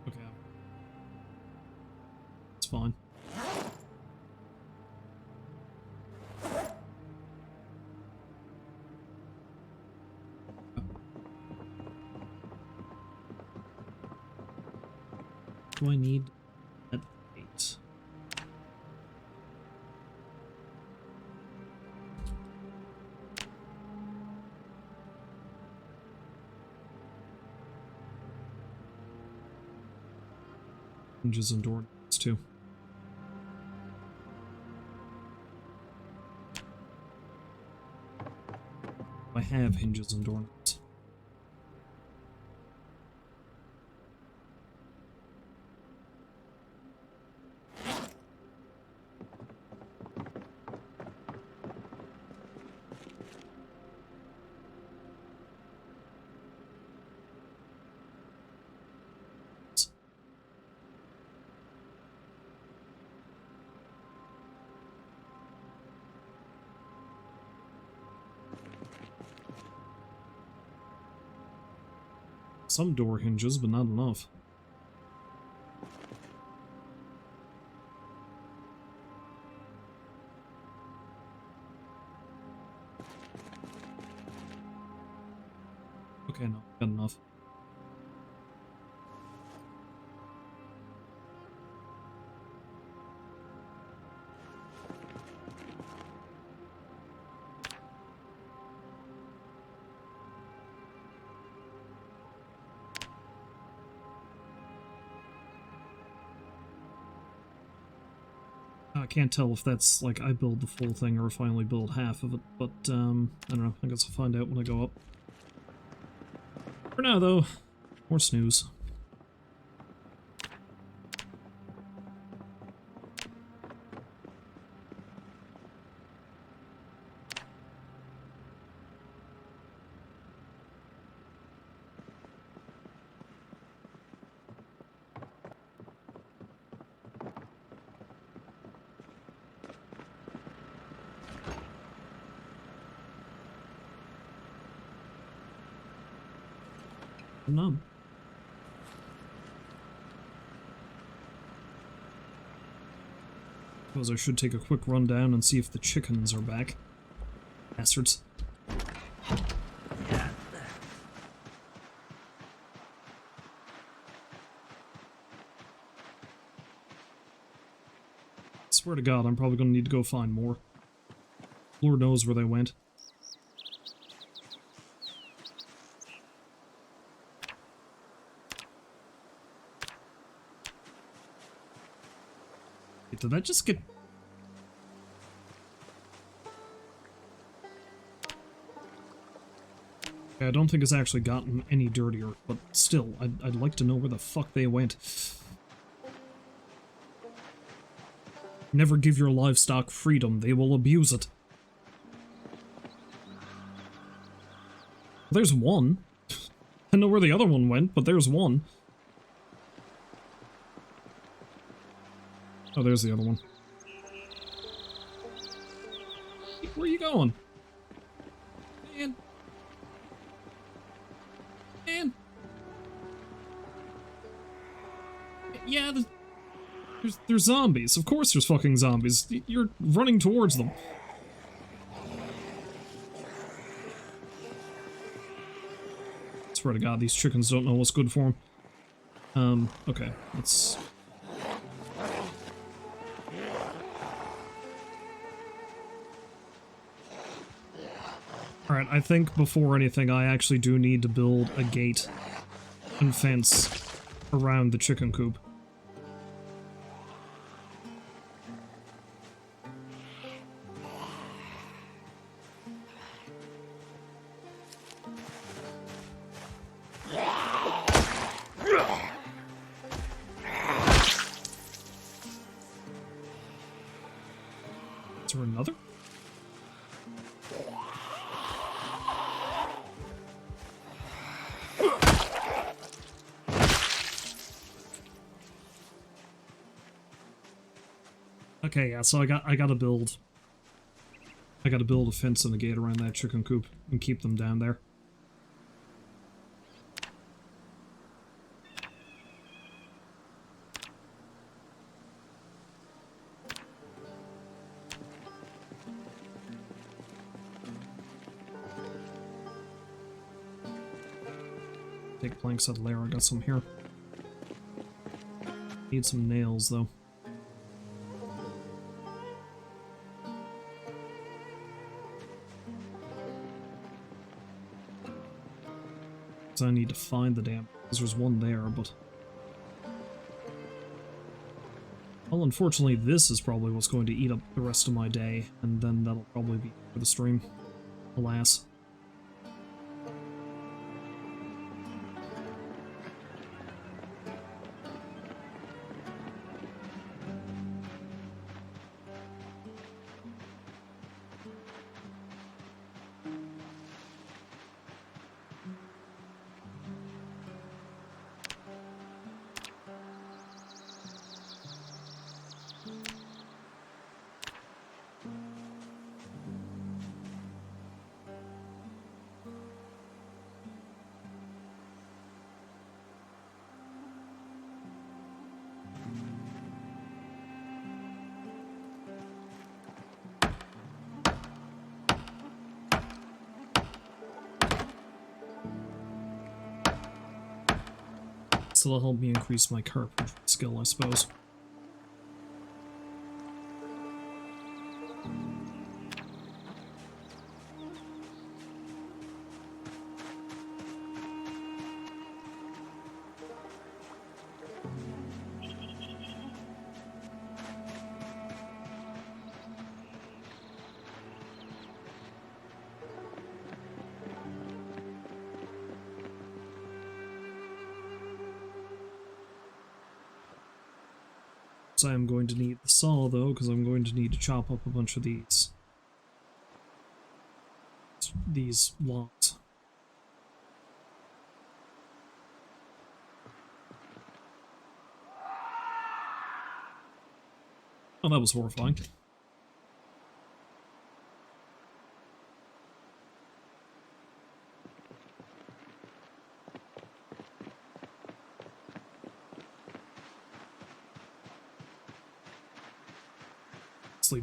Okay. It's fine. Do I need that 8? Hinges and doorknobs too. I have hinges and doorknobs. Some door hinges, but not enough. Okay, no, got enough. I can't tell if that's, like, I build the full thing or if I only build half of it, but, I don't know. I guess I'll find out when I go up. For now, though, more snooze. Numb. Suppose I should take a quick run down and see if the chickens are back. Bastards. Swear to God, I'm probably gonna need to go find more. Lord knows where they went. Wait, did that just get... I don't think it's actually gotten any dirtier, but still, I'd like to know where the fuck they went. Never give your livestock freedom, they will abuse it. There's one. I know where the other one went, but there's one. Oh, there's the other one. Where are you going? Man. Man. Yeah, there's zombies. Of course there's fucking zombies. You're running towards them. Swear to God, these chickens don't know what's good for them. Okay, let's... Alright, I think before anything I actually do need to build a gate and fence around the chicken coop. Is there another? Okay, yeah, so I gotta build a fence and a gate around that chicken coop and keep them down there. Take planks out of there, I got some here. Need some nails though. I need to find the damn, because there's one there, but Well, unfortunately, this is probably what's going to eat up the rest of my day, and then that'll probably be for the stream. Alas. So that'll help me increase my carpentry skill, I suppose. I am going to need the saw, though, because I'm going to need to chop up a bunch of these logs. Oh, that was horrifying.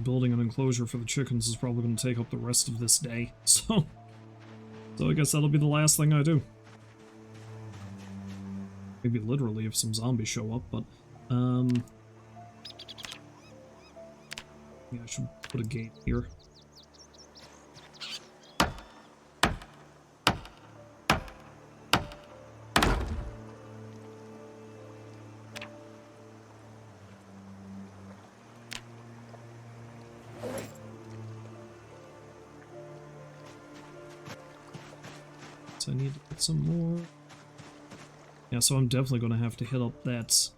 Building an enclosure for the chickens is probably going to take up the rest of this day, so I guess that'll be the last thing I do. Maybe literally if some zombies show up, but yeah, I should put a gate here. I need to get some more. Yeah, so I'm definitely going to have to hit up that.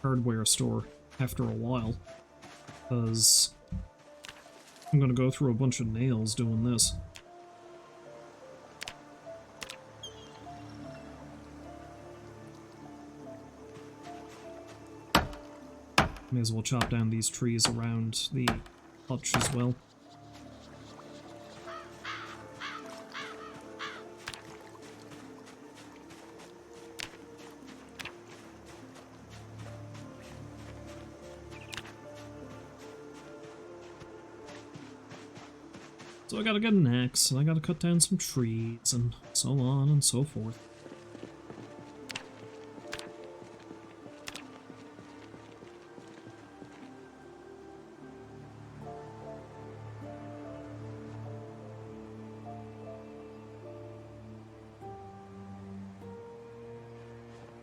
Hardware store after a while, because I'm going to go through a bunch of nails doing this. May as well chop down these trees around the hutch as well. So I gotta get an axe, and I gotta cut down some trees, and so on and so forth.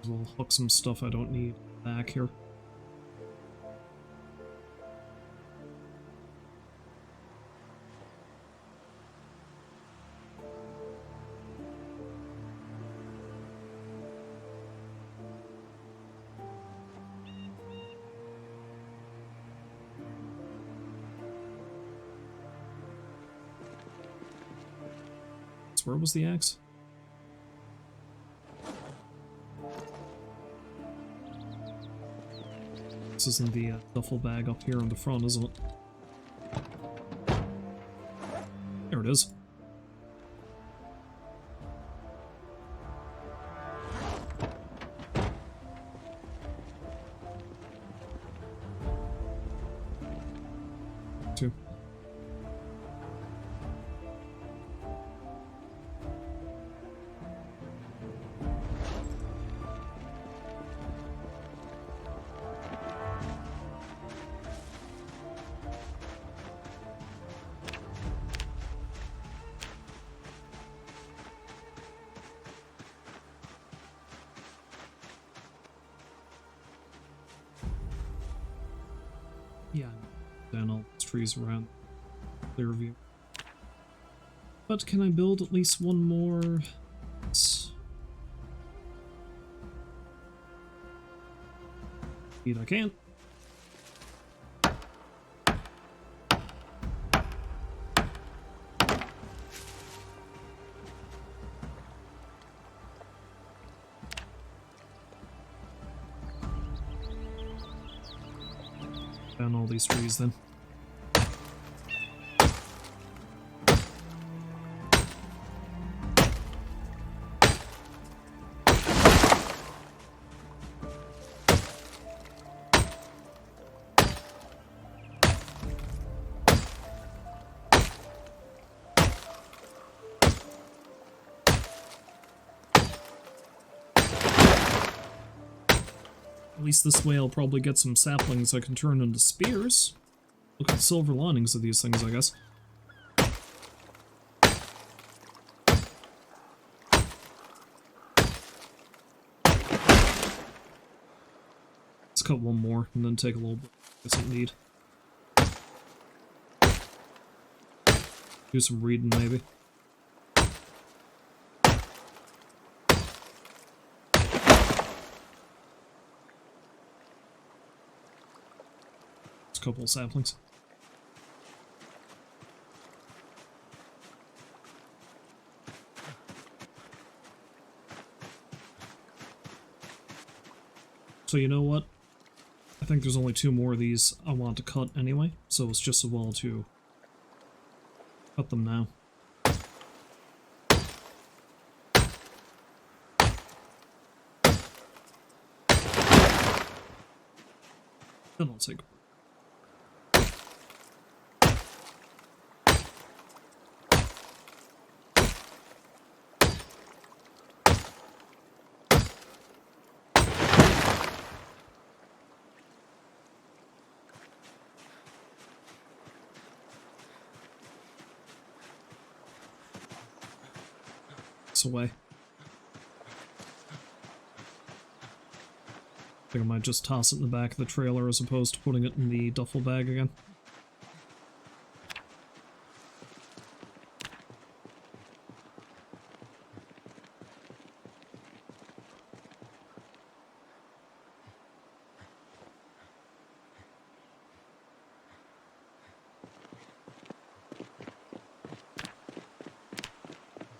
We'll hook some stuff I don't need back here. So where was the axe? This isn't the duffel bag up here on the front, isn't it? There it is. Two. Yeah, down all these trees around clear view. But can I build at least one more? Indeed I can. Down all these trees then. At least this way I'll probably get some saplings I can turn into spears. Look at the silver linings of these things, I guess. Let's cut one more and then take a little bit. Guess I need. Do some reading, maybe. Just a couple of saplings. So you know what? I think there's only 2 more of these I want to cut anyway, so it's just as well to cut them now. Then I'll take. Away. I think I might just toss it in the back of the trailer as opposed to putting it in the duffel bag again.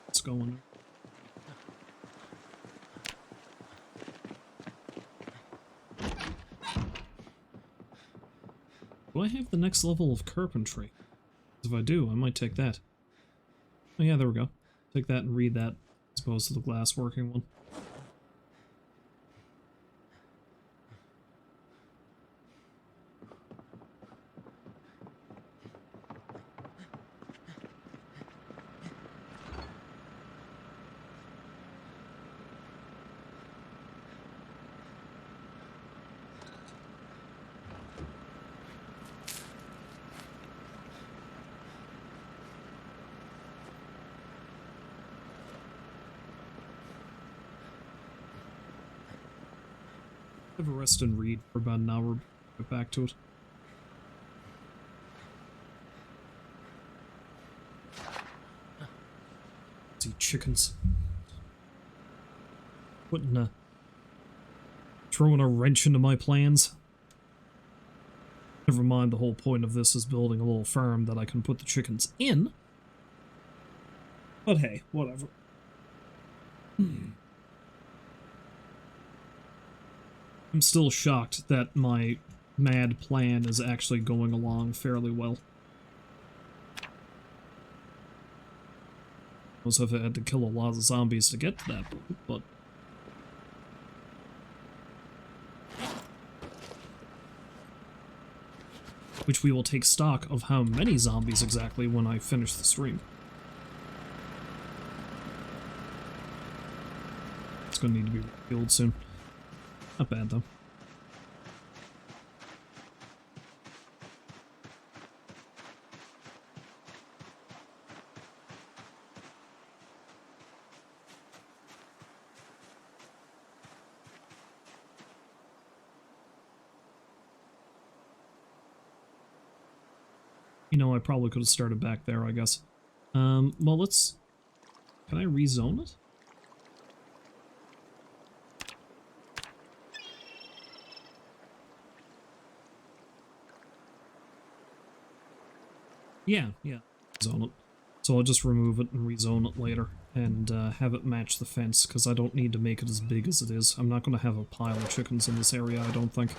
It's going. Do I have the next level of carpentry? If I do, I might take that. Oh yeah, there we go. Take that and read that as opposed to the glassworking one. Have a rest and read for about an hour, get back to it. See chickens. Throwing a wrench into my plans. Never mind, the whole point of this is building a little farm that I can put the chickens in. But hey, whatever. I'm still shocked that my mad plan is actually going along fairly well. I suppose I've had to kill a lot of zombies to get to that point, but... which we will take stock of how many zombies exactly when I finish the stream. It's gonna need to be killed soon. Not bad, though. You know, I probably could have started back there, I guess. Well, let's... Can I rezone it? Yeah. Zone it. So I'll just remove it and rezone it later, and have it match the fence, because I don't need to make it as big as it is. I'm not going to have a pile of chickens in this area, I don't think.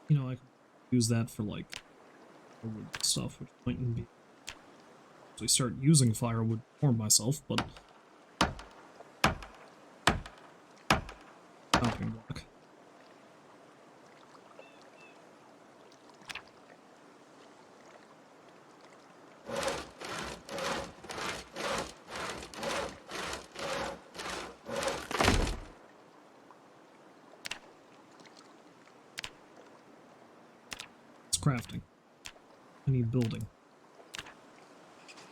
You know, I could use that for, like, firewood stuff, which mightn't be... actually start using firewood for myself, but... chopping block. It's crafting. I need building.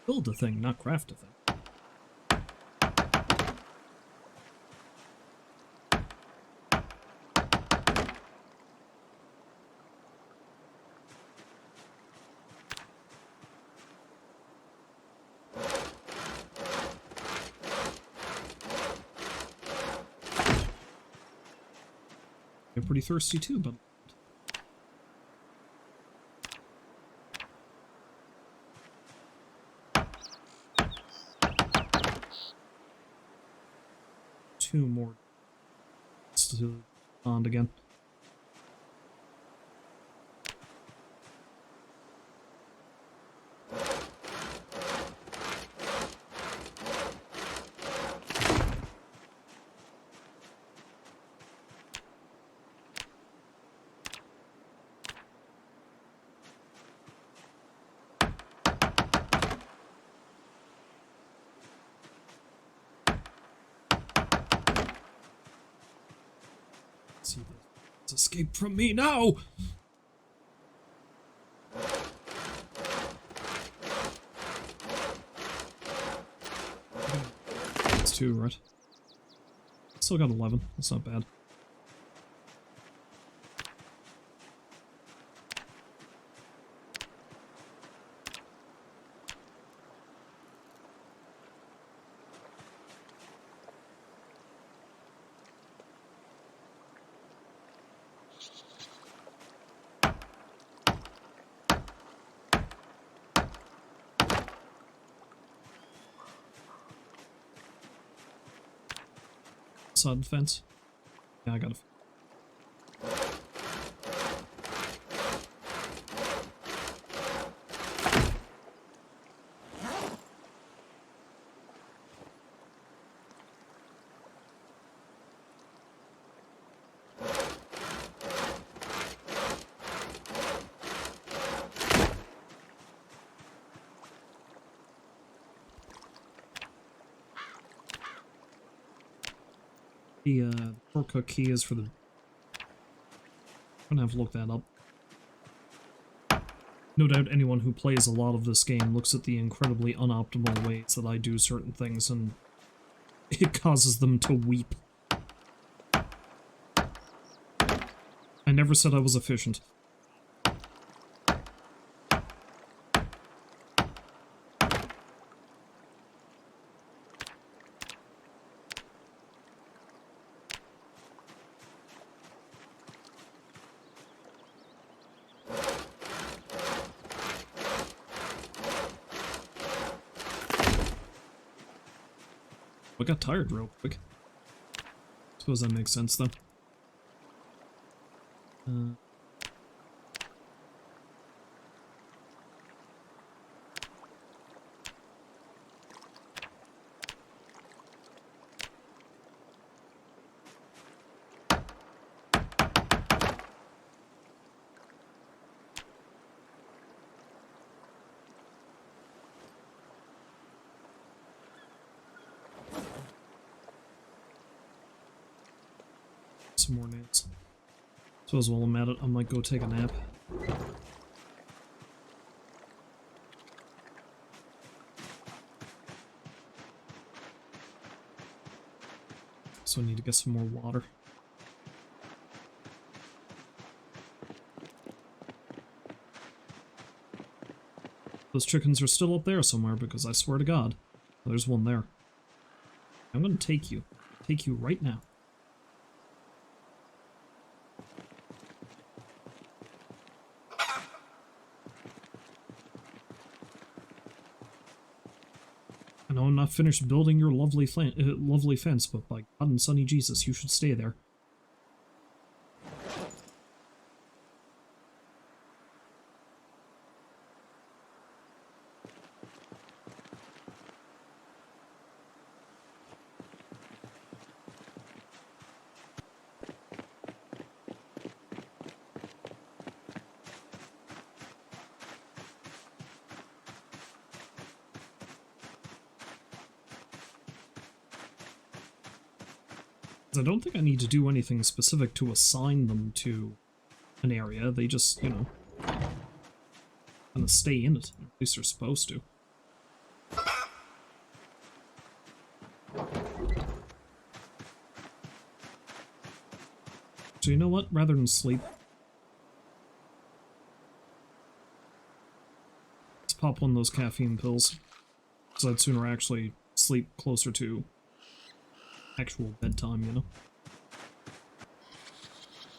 Build a thing, not craft a thing. You're pretty thirsty too, but... two more to bond again. See this escape from me now! It's 2, right? Still got 11. That's not bad. Side fence. Yeah, I got a... The shortcut key is for the... I'm gonna have to look that up. No doubt anyone who plays a lot of this game looks at the incredibly unoptimal ways that I do certain things, and it causes them to weep. I never said I was efficient. I got tired real quick. Suppose that makes sense, though. some more nails. So as while I'm at it, I might go take a nap. So I need to get some more water. Those chickens are still up there somewhere, because I swear to God, there's one there. I'm gonna take you. Take you right now. I know I'm not finished building your lovely fence, but by God and Sonny Jesus, you should stay there. I don't think I need to do anything specific to assign them to an area. They just, you know, kind of stay in it. At least they're supposed to. So you know what? Rather than sleep, let's pop one of those caffeine pills. Because I'd sooner actually sleep closer to actual bedtime, you know?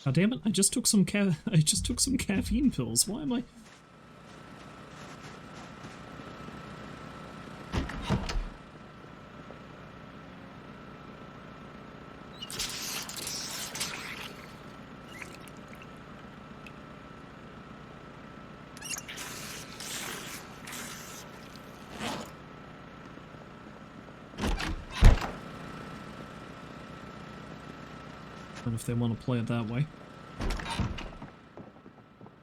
God damn it, I just took some caffeine pills. Why am I... And if they want to play it that way.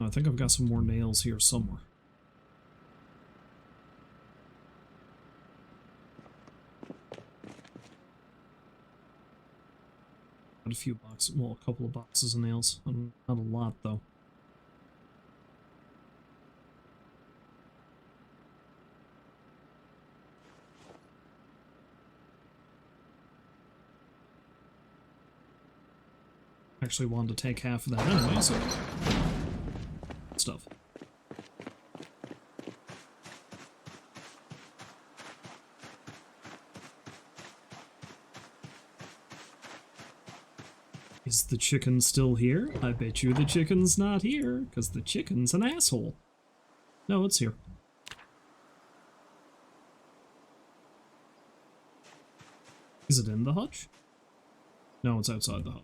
I think I've got some more nails here somewhere. Got a few boxes, well, a couple of boxes of nails. Not a lot, though. Actually wanted to take half of that anyway, so... stuff. Is the chicken still here? I bet you the chicken's not here, because the chicken's an asshole. No, it's here. Is it in the hutch? No, it's outside the hutch.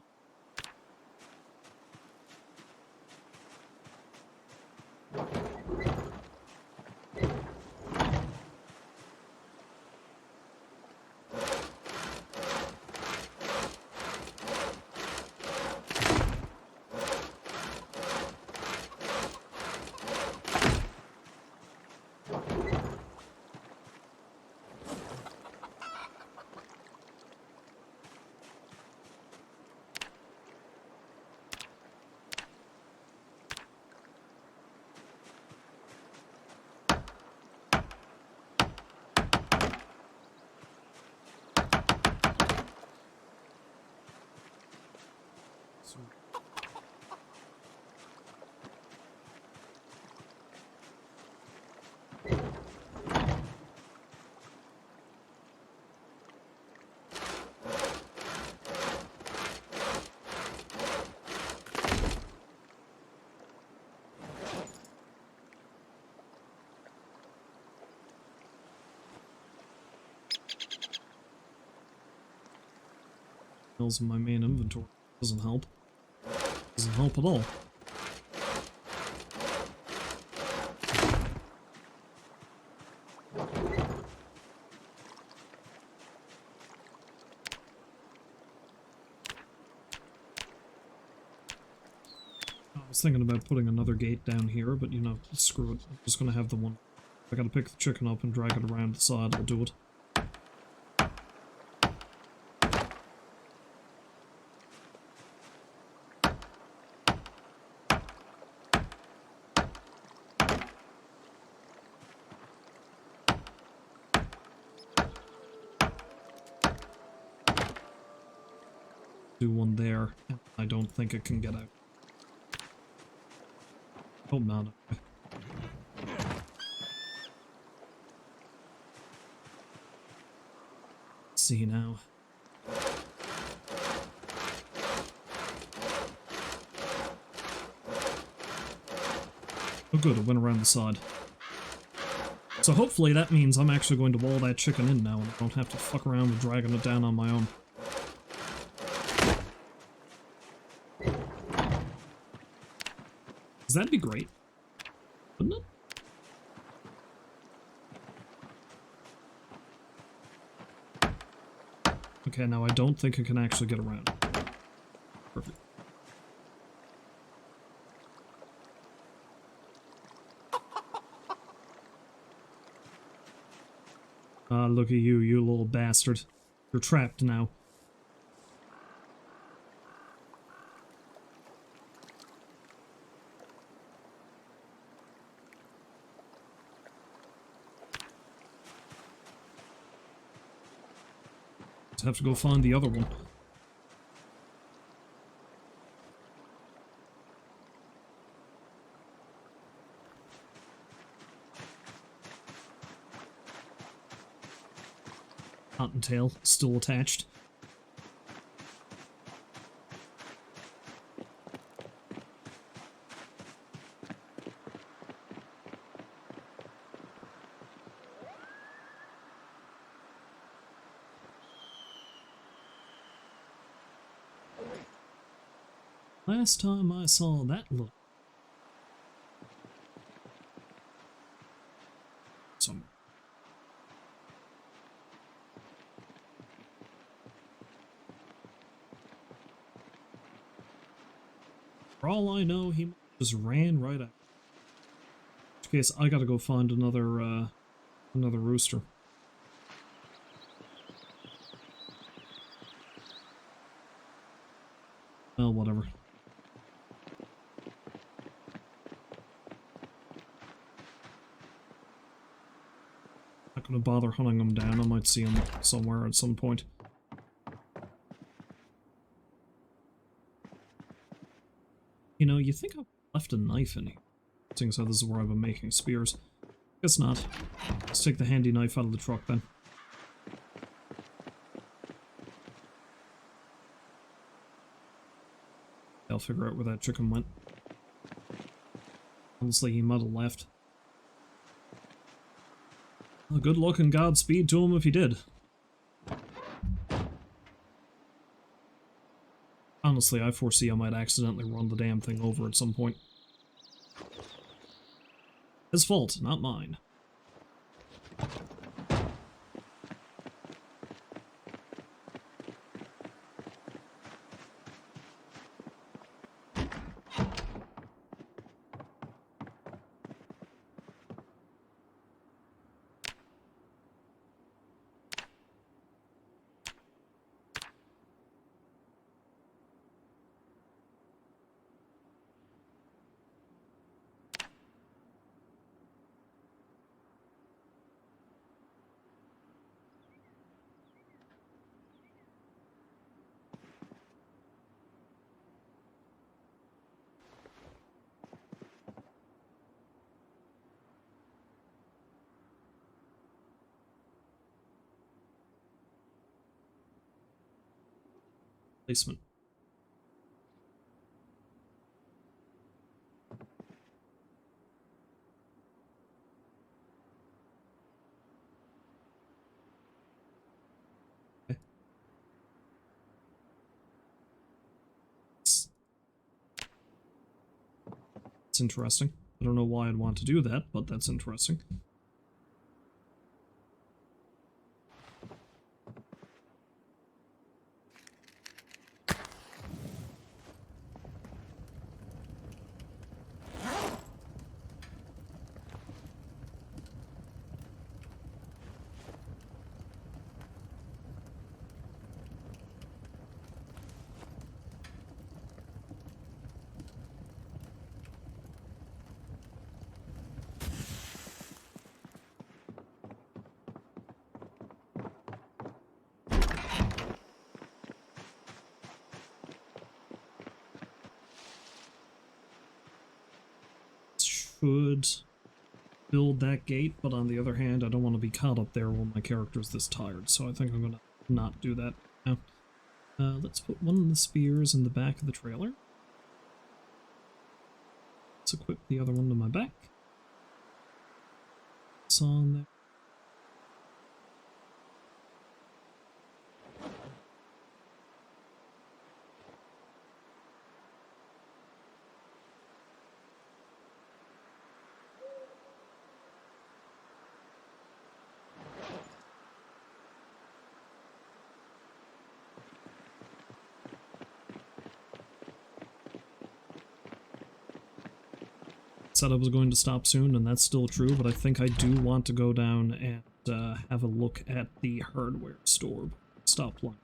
Nails in my main inventory. Doesn't help. Doesn't help at all. I was thinking about putting another gate down here, but you know, screw it. I'm just gonna have the one. If I gotta pick the chicken up and drag it around the side, I'll do it. Do one there. I don't think it can get out. Oh, no. Let's see now. Oh good, it went around the side. So hopefully that means I'm actually going to wall that chicken in now and I don't have to fuck around with dragging it down on my own. Because that'd be great. Wouldn't it? Okay, now I don't think it can actually get around. Perfect. Look at you, you little bastard. You're trapped now. Just have to go find the other one. Cottontail, still attached. Last time I saw that look. Some. For all I know, he just ran right out. In which case, I gotta go find another rooster. Well, whatever. Not gonna bother hunting him down. I might see him somewhere at some point. You know, you think I left a knife in here. Seeing as how this is where I've been making spears. Guess not. Let's take the handy knife out of the truck then. I'll figure out where that chicken went. Honestly, he might have left. Well, good luck and Godspeed to him if he did. Honestly, I foresee I might accidentally run the damn thing over at some point. His fault, not mine. Placement. Okay. It's interesting. I don't know why I'd want to do that, but that's interesting. could build that gate, but on the other hand, I don't want to be caught up there when my character's this tired, so I think I'm gonna not do that now. Let's put one of the spears in the back of the trailer. Let's equip the other one to my back. It's on there. Said I was going to stop soon, and that's still true, but I think I do want to go down and have a look at the hardware store. Stop playing.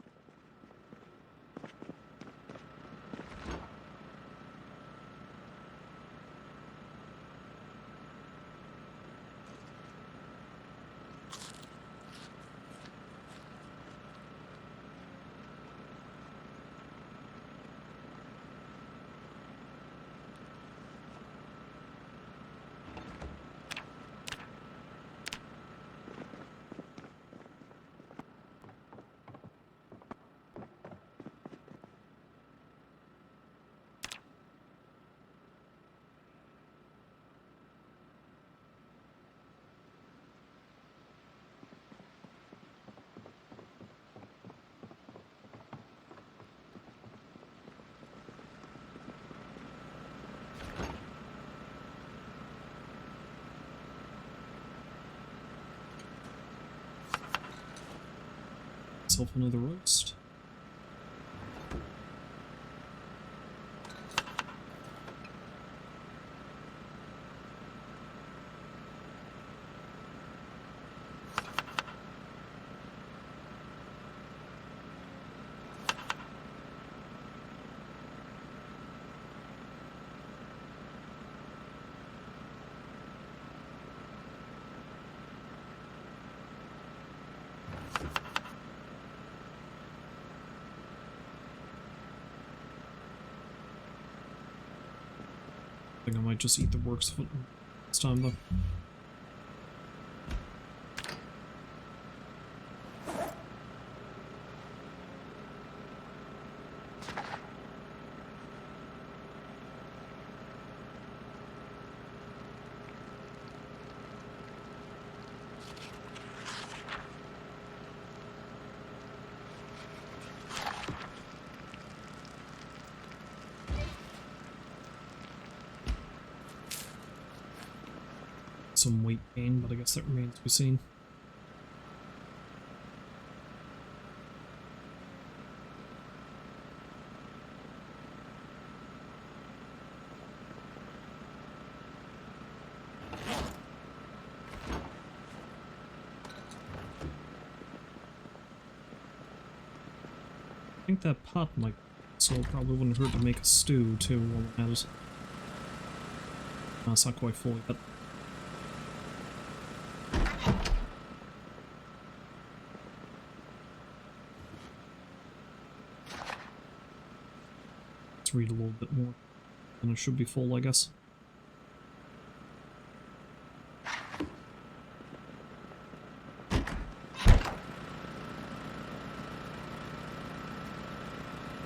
Myself another roast. I think I might just eat the works foot this time, though. Some weight gain, but I guess that remains to be seen. I think that pot might, so it probably wouldn't hurt to make a stew too while I'm at it. No, it's not quite full yet. Read a little bit more, and it should be full, I guess.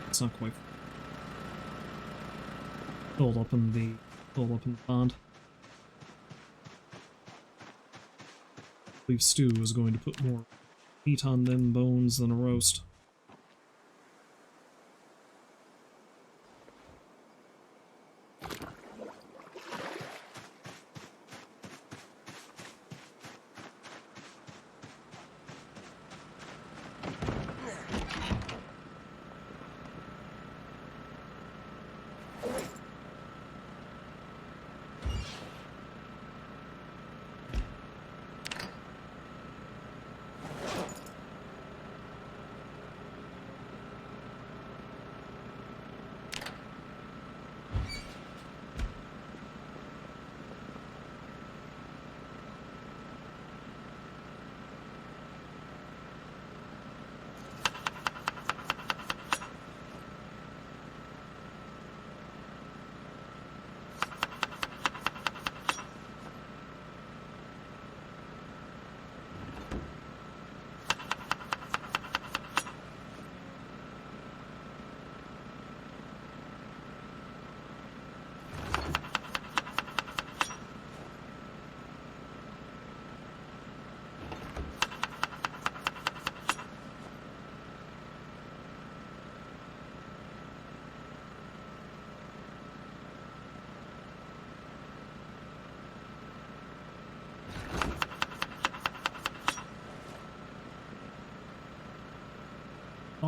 It's not quite filled up in the pond. I believe stew is going to put more meat on them bones than a roast.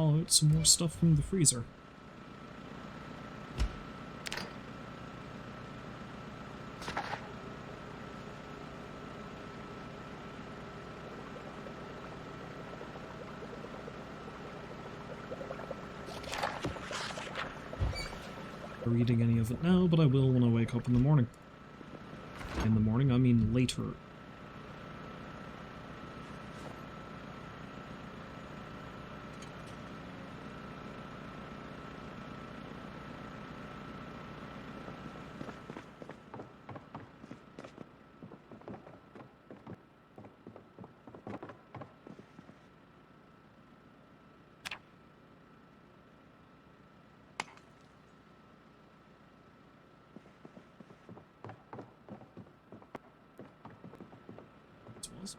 haul out some more stuff from the freezer. Not eating any of it now, but I will when I wake up in the morning. In the morning, I mean later. Was.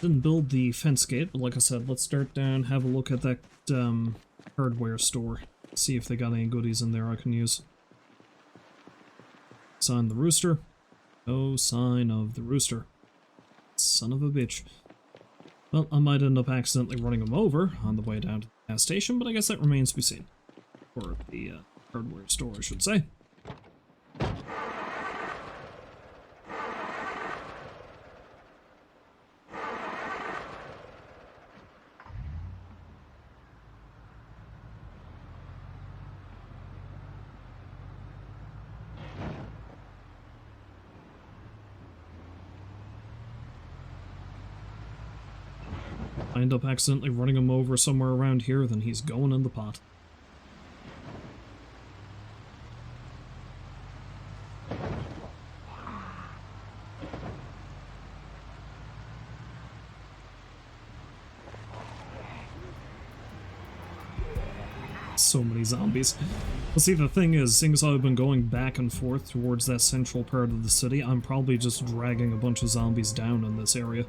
Didn't build the fence gate, but like I said, let's start down, have a look at that hardware store. See if they got any goodies in there I can use. Sign the rooster. No sign of the rooster. Son of a bitch. Well, I might end up accidentally running him over on the way down to the gas station, but I guess that remains to be seen. Or the hardware store, I should say. I end up accidentally running him over somewhere around here, then he's going in the pot. So many zombies. Well, see, the thing is, seeing as I've been going back and forth towards that central part of the city, I'm probably just dragging a bunch of zombies down in this area.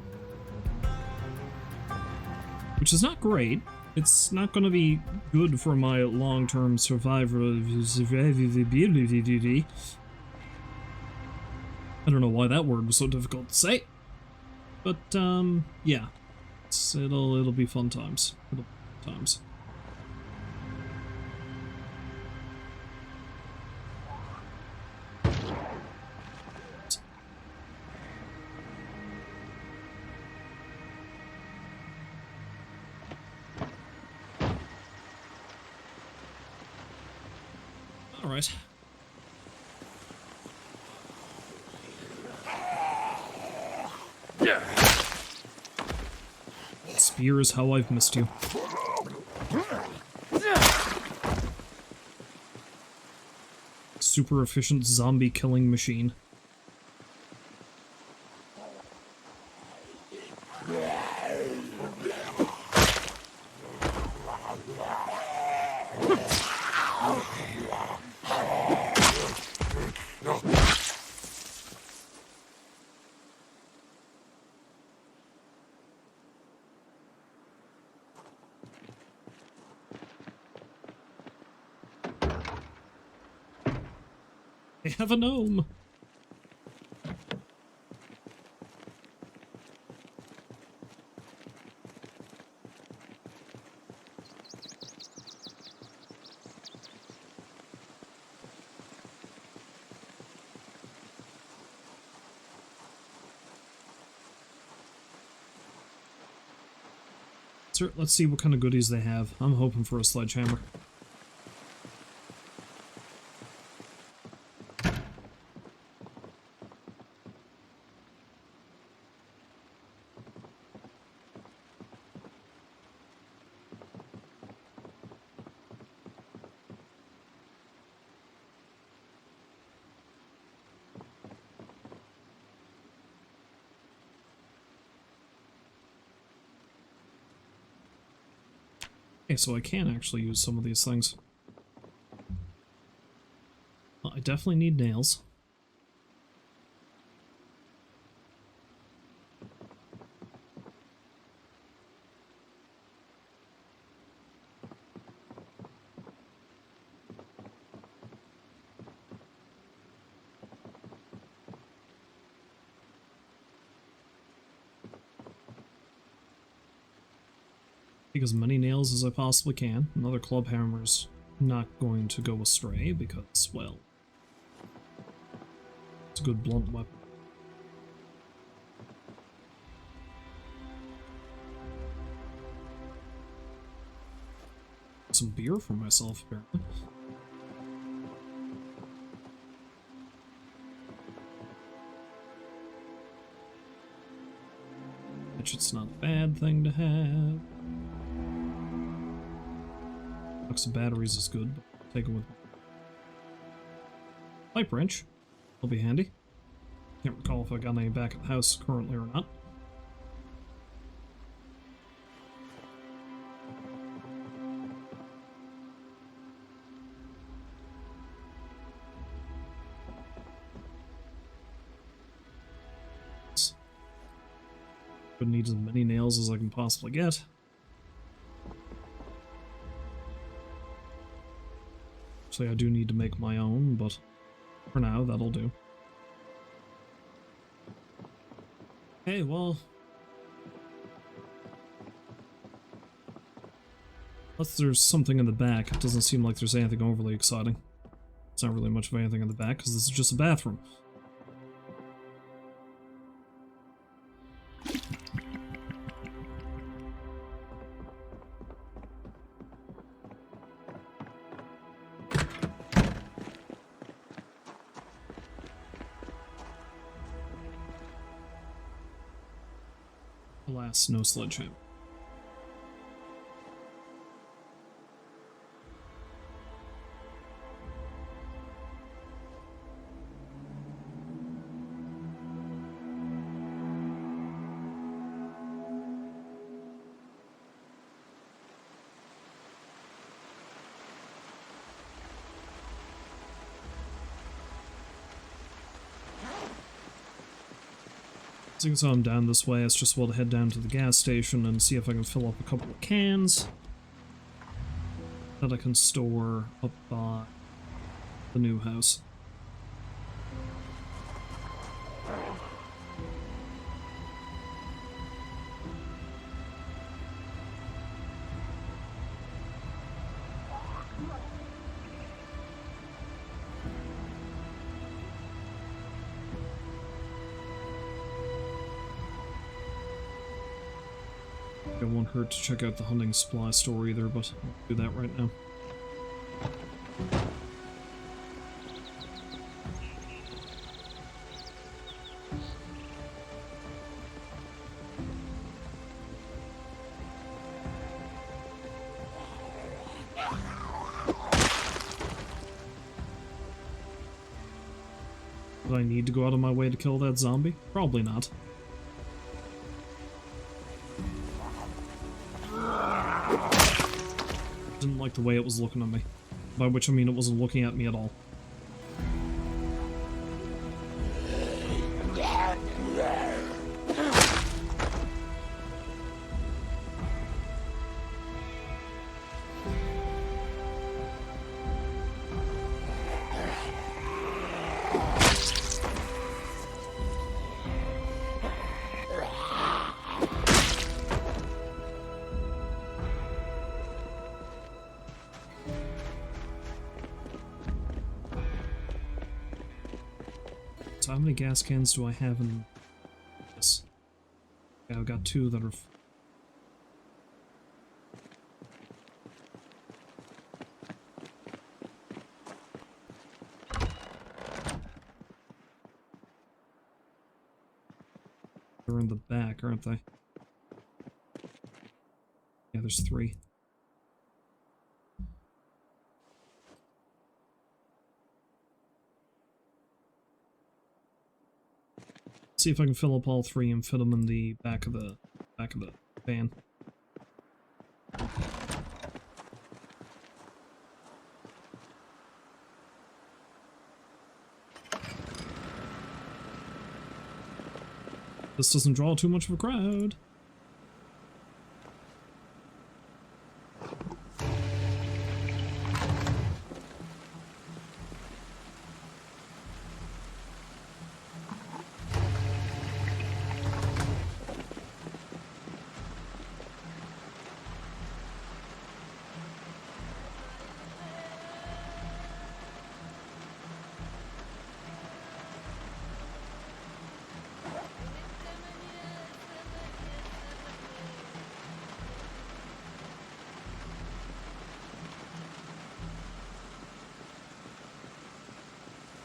Which is not great. It's not going to be good for my long-term survivability. I don't know why that word was so difficult to say. But, yeah. It'll be fun times. It'll be fun times. Alright. Spear is how I've missed you. Super efficient zombie killing machine. They have a gnome. Sir, let's see what kind of goodies they have. I'm hoping for a sledgehammer. Okay, so I can actually use some of these things. Well, I definitely need nails. Take as many nails as I possibly can. Another club hammer's not going to go astray because, well, it's a good blunt weapon. Some beer for myself, apparently. Which it's not a bad thing to have. Box of batteries is good, but I'll take it with me. Pipe wrench. Will be handy. Can't recall if I got any back at the house currently or not. Would need as many nails as I can possibly get. Actually, I do need to make my own, but for now, that'll do. Hey, well... unless there's something in the back, it doesn't seem like there's anything overly exciting. It's not really much of anything in the back, because this is just a bathroom. Alas, no sledgehammer. Seeing as I'm down this way, it's just well to head down to the gas station and see if I can fill up a couple of cans that I can store up by the new house. It won't hurt to check out the hunting supply store either, but I'll do that right now. Do I need to go out of my way to kill that zombie? Probably not. Didn't like the way it was looking at me. By which I mean it wasn't looking at me at all. So how many gas cans do I have in this? Yeah, I've got two that are... they're in the back, aren't they? Yeah, there's three. See if I can fill up all three and fit them in the back of the van. This doesn't draw too much of a crowd.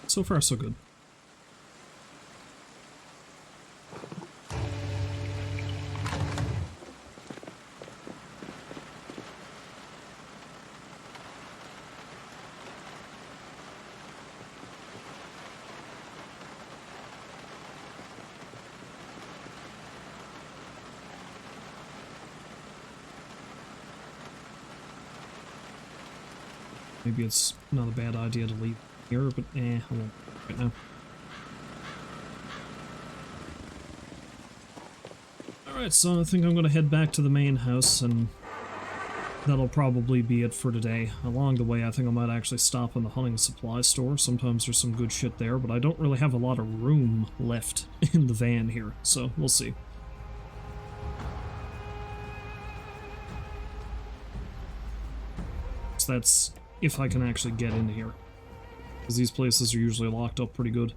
So far, so good. Maybe it's not a bad idea to leave here, but I won't right now. Alright, so I think I'm gonna head back to the main house, and that'll probably be it for today. Along the way, I think I might actually stop in the hunting supply store. Sometimes there's some good shit there, but I don't really have a lot of room left in the van here, so we'll see. So that's if I can actually get in here, because these places are usually locked up pretty good.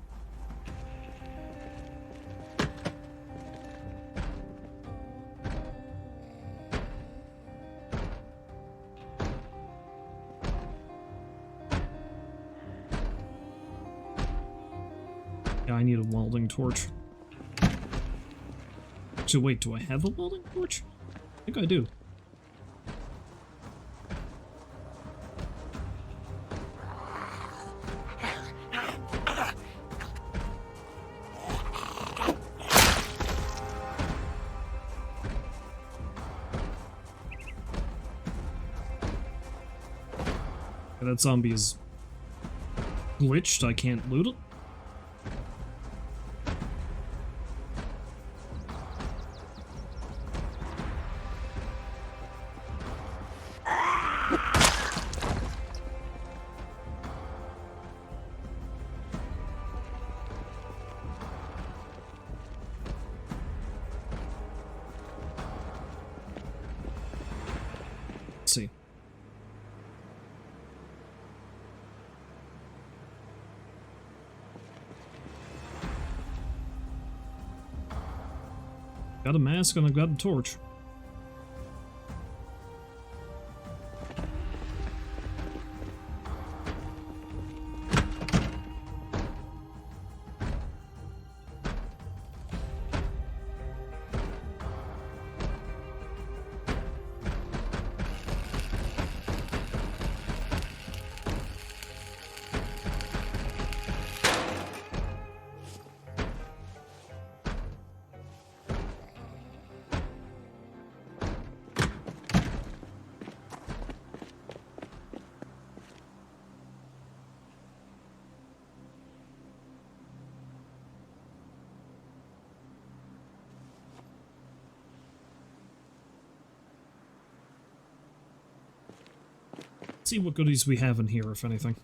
Yeah, I need a welding torch. Actually, wait, do I have a welding torch? I think I do. That zombie is glitched, I can't loot it. Let's see. Got a mask and I've got a torch. See what goodies we have in here, if anything.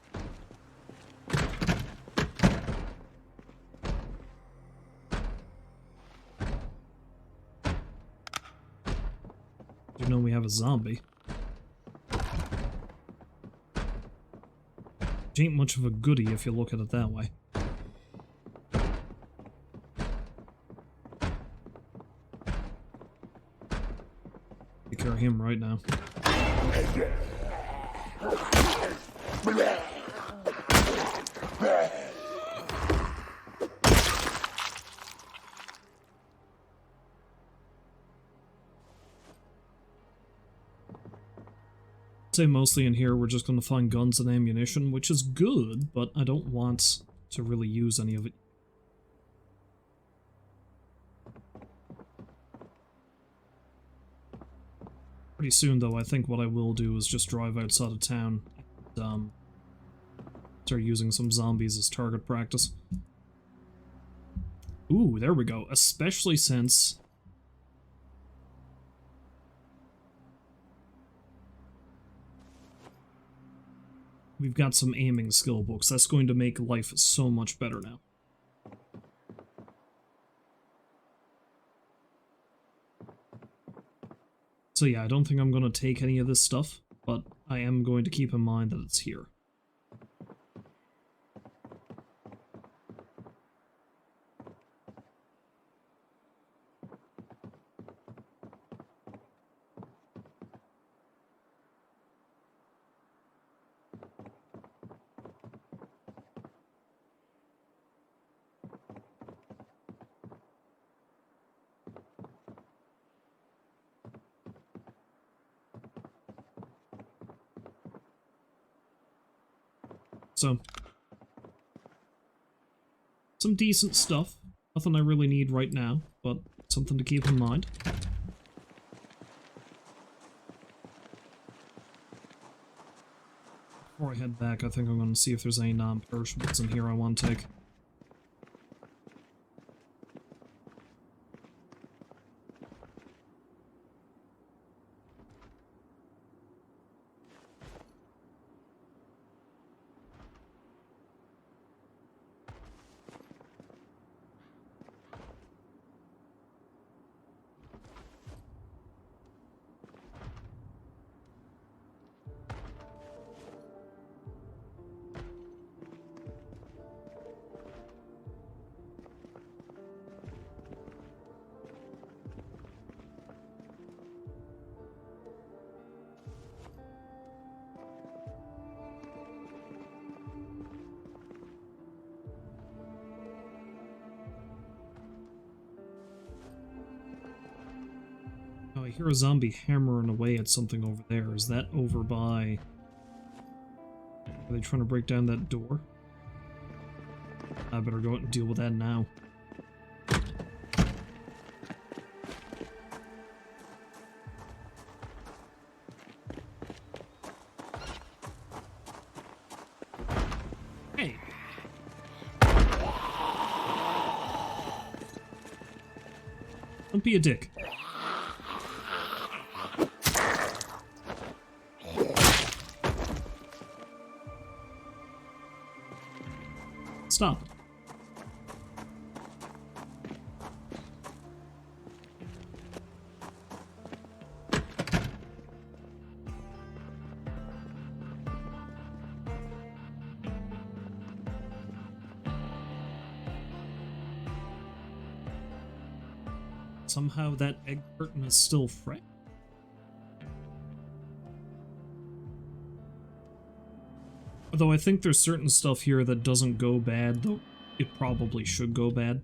You know we have a zombie. Which ain't much of a goodie if you look at it that way. Take care of him right now. Say mostly in here we're just going to find guns and ammunition, which is good, but I don't want to really use any of it. Pretty soon, though, I think what I will do is just drive outside of town and start using some zombies as target practice. Ooh, there we go. Especially since we've got some aiming skill books. That's going to make life so much better now. So yeah, I don't think I'm going to take any of this stuff, but I am going to keep in mind that it's here. So, some decent stuff. Nothing I really need right now, but something to keep in mind. Before I head back, I think I'm going to see if there's any non-perishables in here I want to take. Oh, I hear a zombie hammering away at something over there. Is that over by... Are they trying to break down that door? I better go out and deal with that now. Hey! Don't be a dick. Stop. Somehow that egg curtain is still fresh. Although I think there's certain stuff here that doesn't go bad, though it probably should go bad.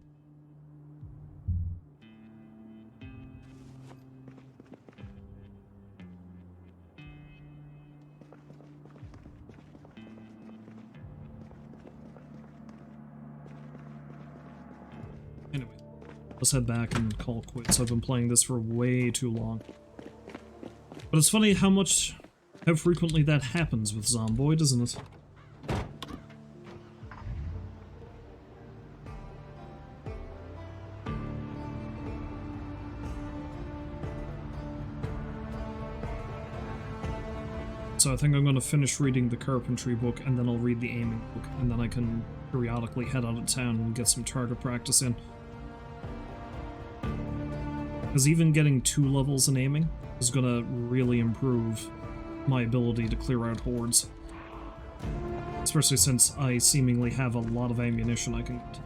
Anyway, let's head back and call it quits. I've been playing this for way too long. But it's funny how frequently that happens with Zomboid, isn't it? So I think I'm going to finish reading the carpentry book, and then I'll read the aiming book, and then I can periodically head out of town and get some target practice in. Because even getting 2 levels in aiming is going to really improve my ability to clear out hordes. Especially since I seemingly have a lot of ammunition I can get.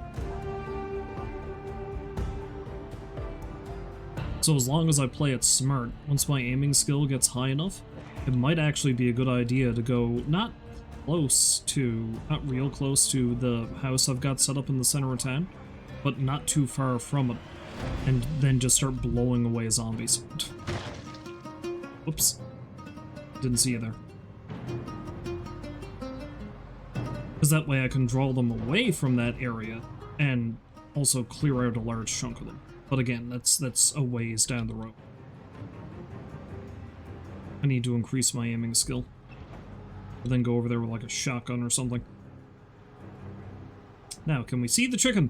So as long as I play it smart, once my aiming skill gets high enough, it might actually be a good idea to go not real close to the house I've got set up in the center of town, but not too far from it, and then just start blowing away zombies. Whoops. Didn't see you there. Because that way I can draw them away from that area, and also clear out a large chunk of them. But again, that's a ways down the road. I need to increase my aiming skill. And then go over there with like a shotgun or something. Now, can we see the chicken?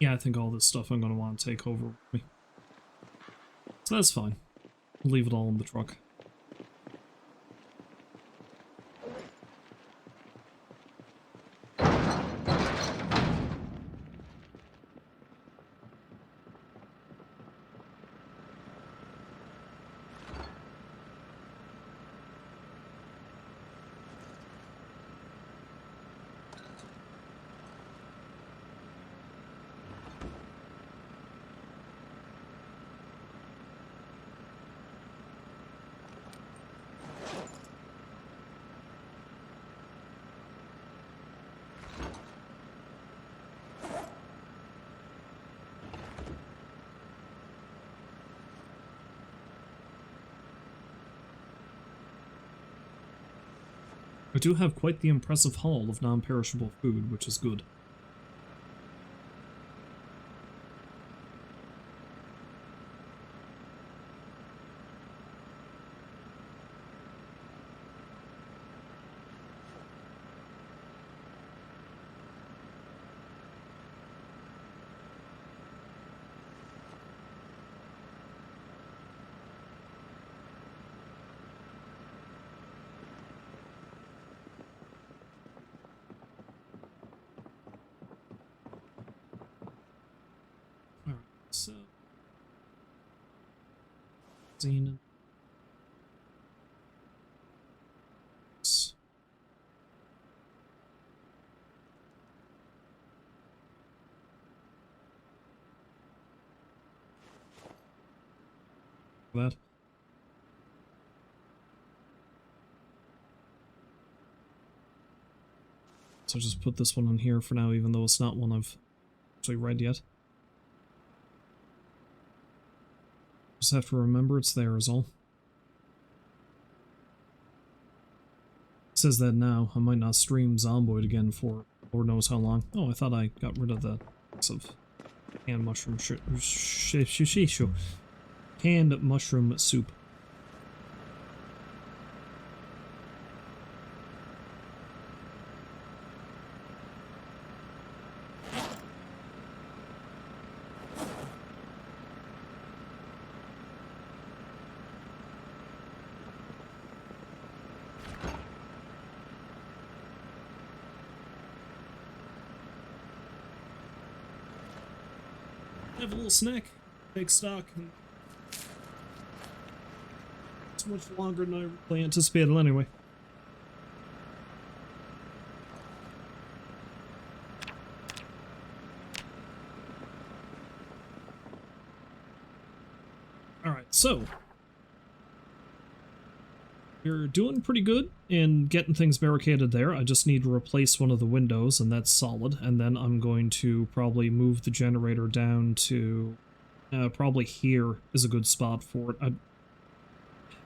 Yeah, I think all this stuff I'm going to want to take over with me. So that's fine. I'll leave it all in the truck. I do have quite the impressive haul of non-perishable food, which is good. Alright, so... Xenon. That. So just put this one on here for now, even though it's not one I've actually read yet. Just have to remember it's there is all. It says that now. I might not stream Zomboid again for Lord knows how long. Oh, I thought I got rid of the box of canned mushroom canned mushroom soup. Have a little snack, take stock, and it's much longer than I really anticipated anyway. Alright, so you're doing pretty good in getting things barricaded there. I just need to replace one of the windows, and that's solid. And then I'm going to probably move the generator down to... probably here is a good spot for it.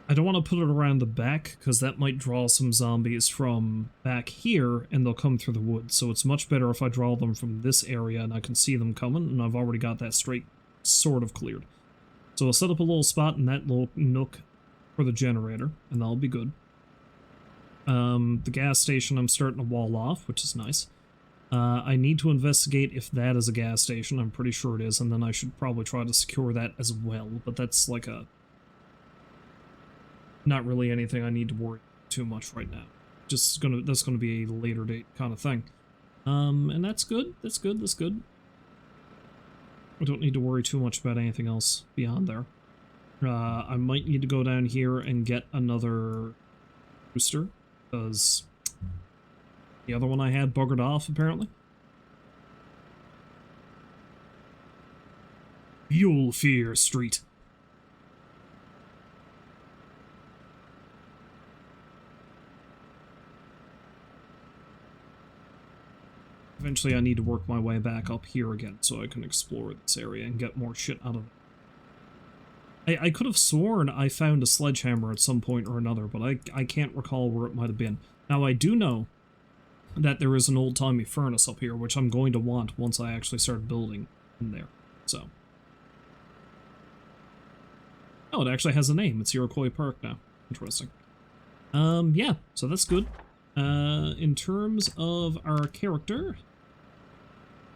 I don't want to put it around the back, because that might draw some zombies from back here, and they'll come through the woods. So it's much better if I draw them from this area, and I can see them coming, and I've already got that straight sort of cleared. So I'll set up a little spot in that little nook for the generator, and that'll be good. The gas station I'm starting to wall off, which is nice. I need to investigate if that is a gas station. I'm pretty sure it is, and then I should probably try to secure that as well, but that's like a... not really anything I need to worry too much right now. That's gonna be a later date kind of thing. And that's good, that's good, that's good. I don't need to worry too much about anything else beyond there. I might need to go down here and get another booster, because the other one I had buggered off, apparently. Fear Street. Eventually I need to work my way back up here again so I can explore this area and get more shit out of it. I could have sworn I found a sledgehammer at some point or another, but I can't recall where it might have been. Now, I do know that there is an old-timey furnace up here, which I'm going to want once I actually start building in there, so. Oh, it actually has a name. It's Iroquois Park now. Interesting. Yeah, so that's good. In terms of our character,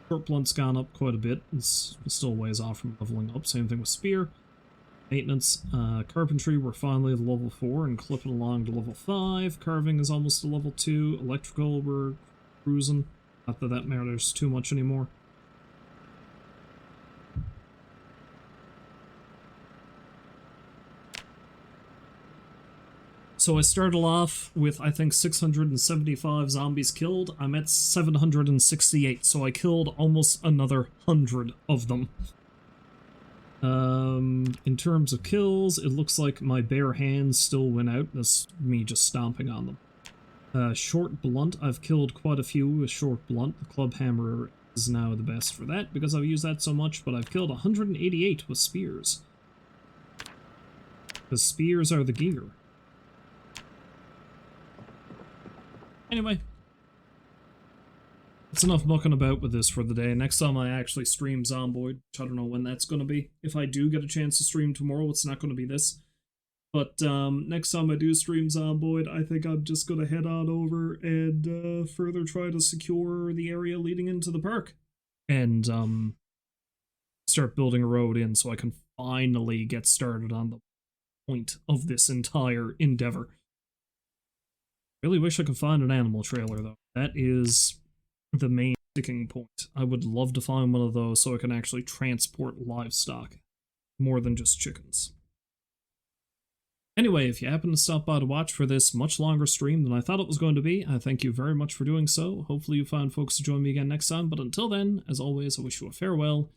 Short blunt's gone up quite a bit. It's still ways off from leveling up. Same thing with spear. Maintenance. Carpentry, we're finally at level 4 and clipping along to level 5. Carving is almost to level 2. Electrical, we're cruising. Not that that matters too much anymore. So I started off with, I think, 675 zombies killed. I'm at 768, so I killed almost another 100 of them. In terms of kills, it looks like my bare hands still went out. That's me just stomping on them. Short blunt, I've killed quite a few with short blunt. The club hammer is now the best for that because I've used that so much, but I've killed 188 with spears. The spears are the gear. Anyway, that's enough mucking about with this for the day. Next time I actually stream Zomboid, which I don't know when that's going to be. If I do get a chance to stream tomorrow, it's not going to be this. But next time I do stream Zomboid, I think I'm just going to head on over and further try to secure the area leading into the park. And start building a road in so I can finally get started on the point of this entire endeavor. Really wish I could find an animal trailer, though. That is the main sticking point. I would love to find one of those so I can actually transport livestock, more than just chickens. Anyway, if you happen to stop by to watch for this much longer stream than I thought it was going to be, I thank you very much for doing so. Hopefully you find folks to join me again next time, but until then, as always, I wish you a farewell.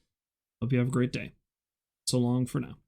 Hope you have a great day. So long for now.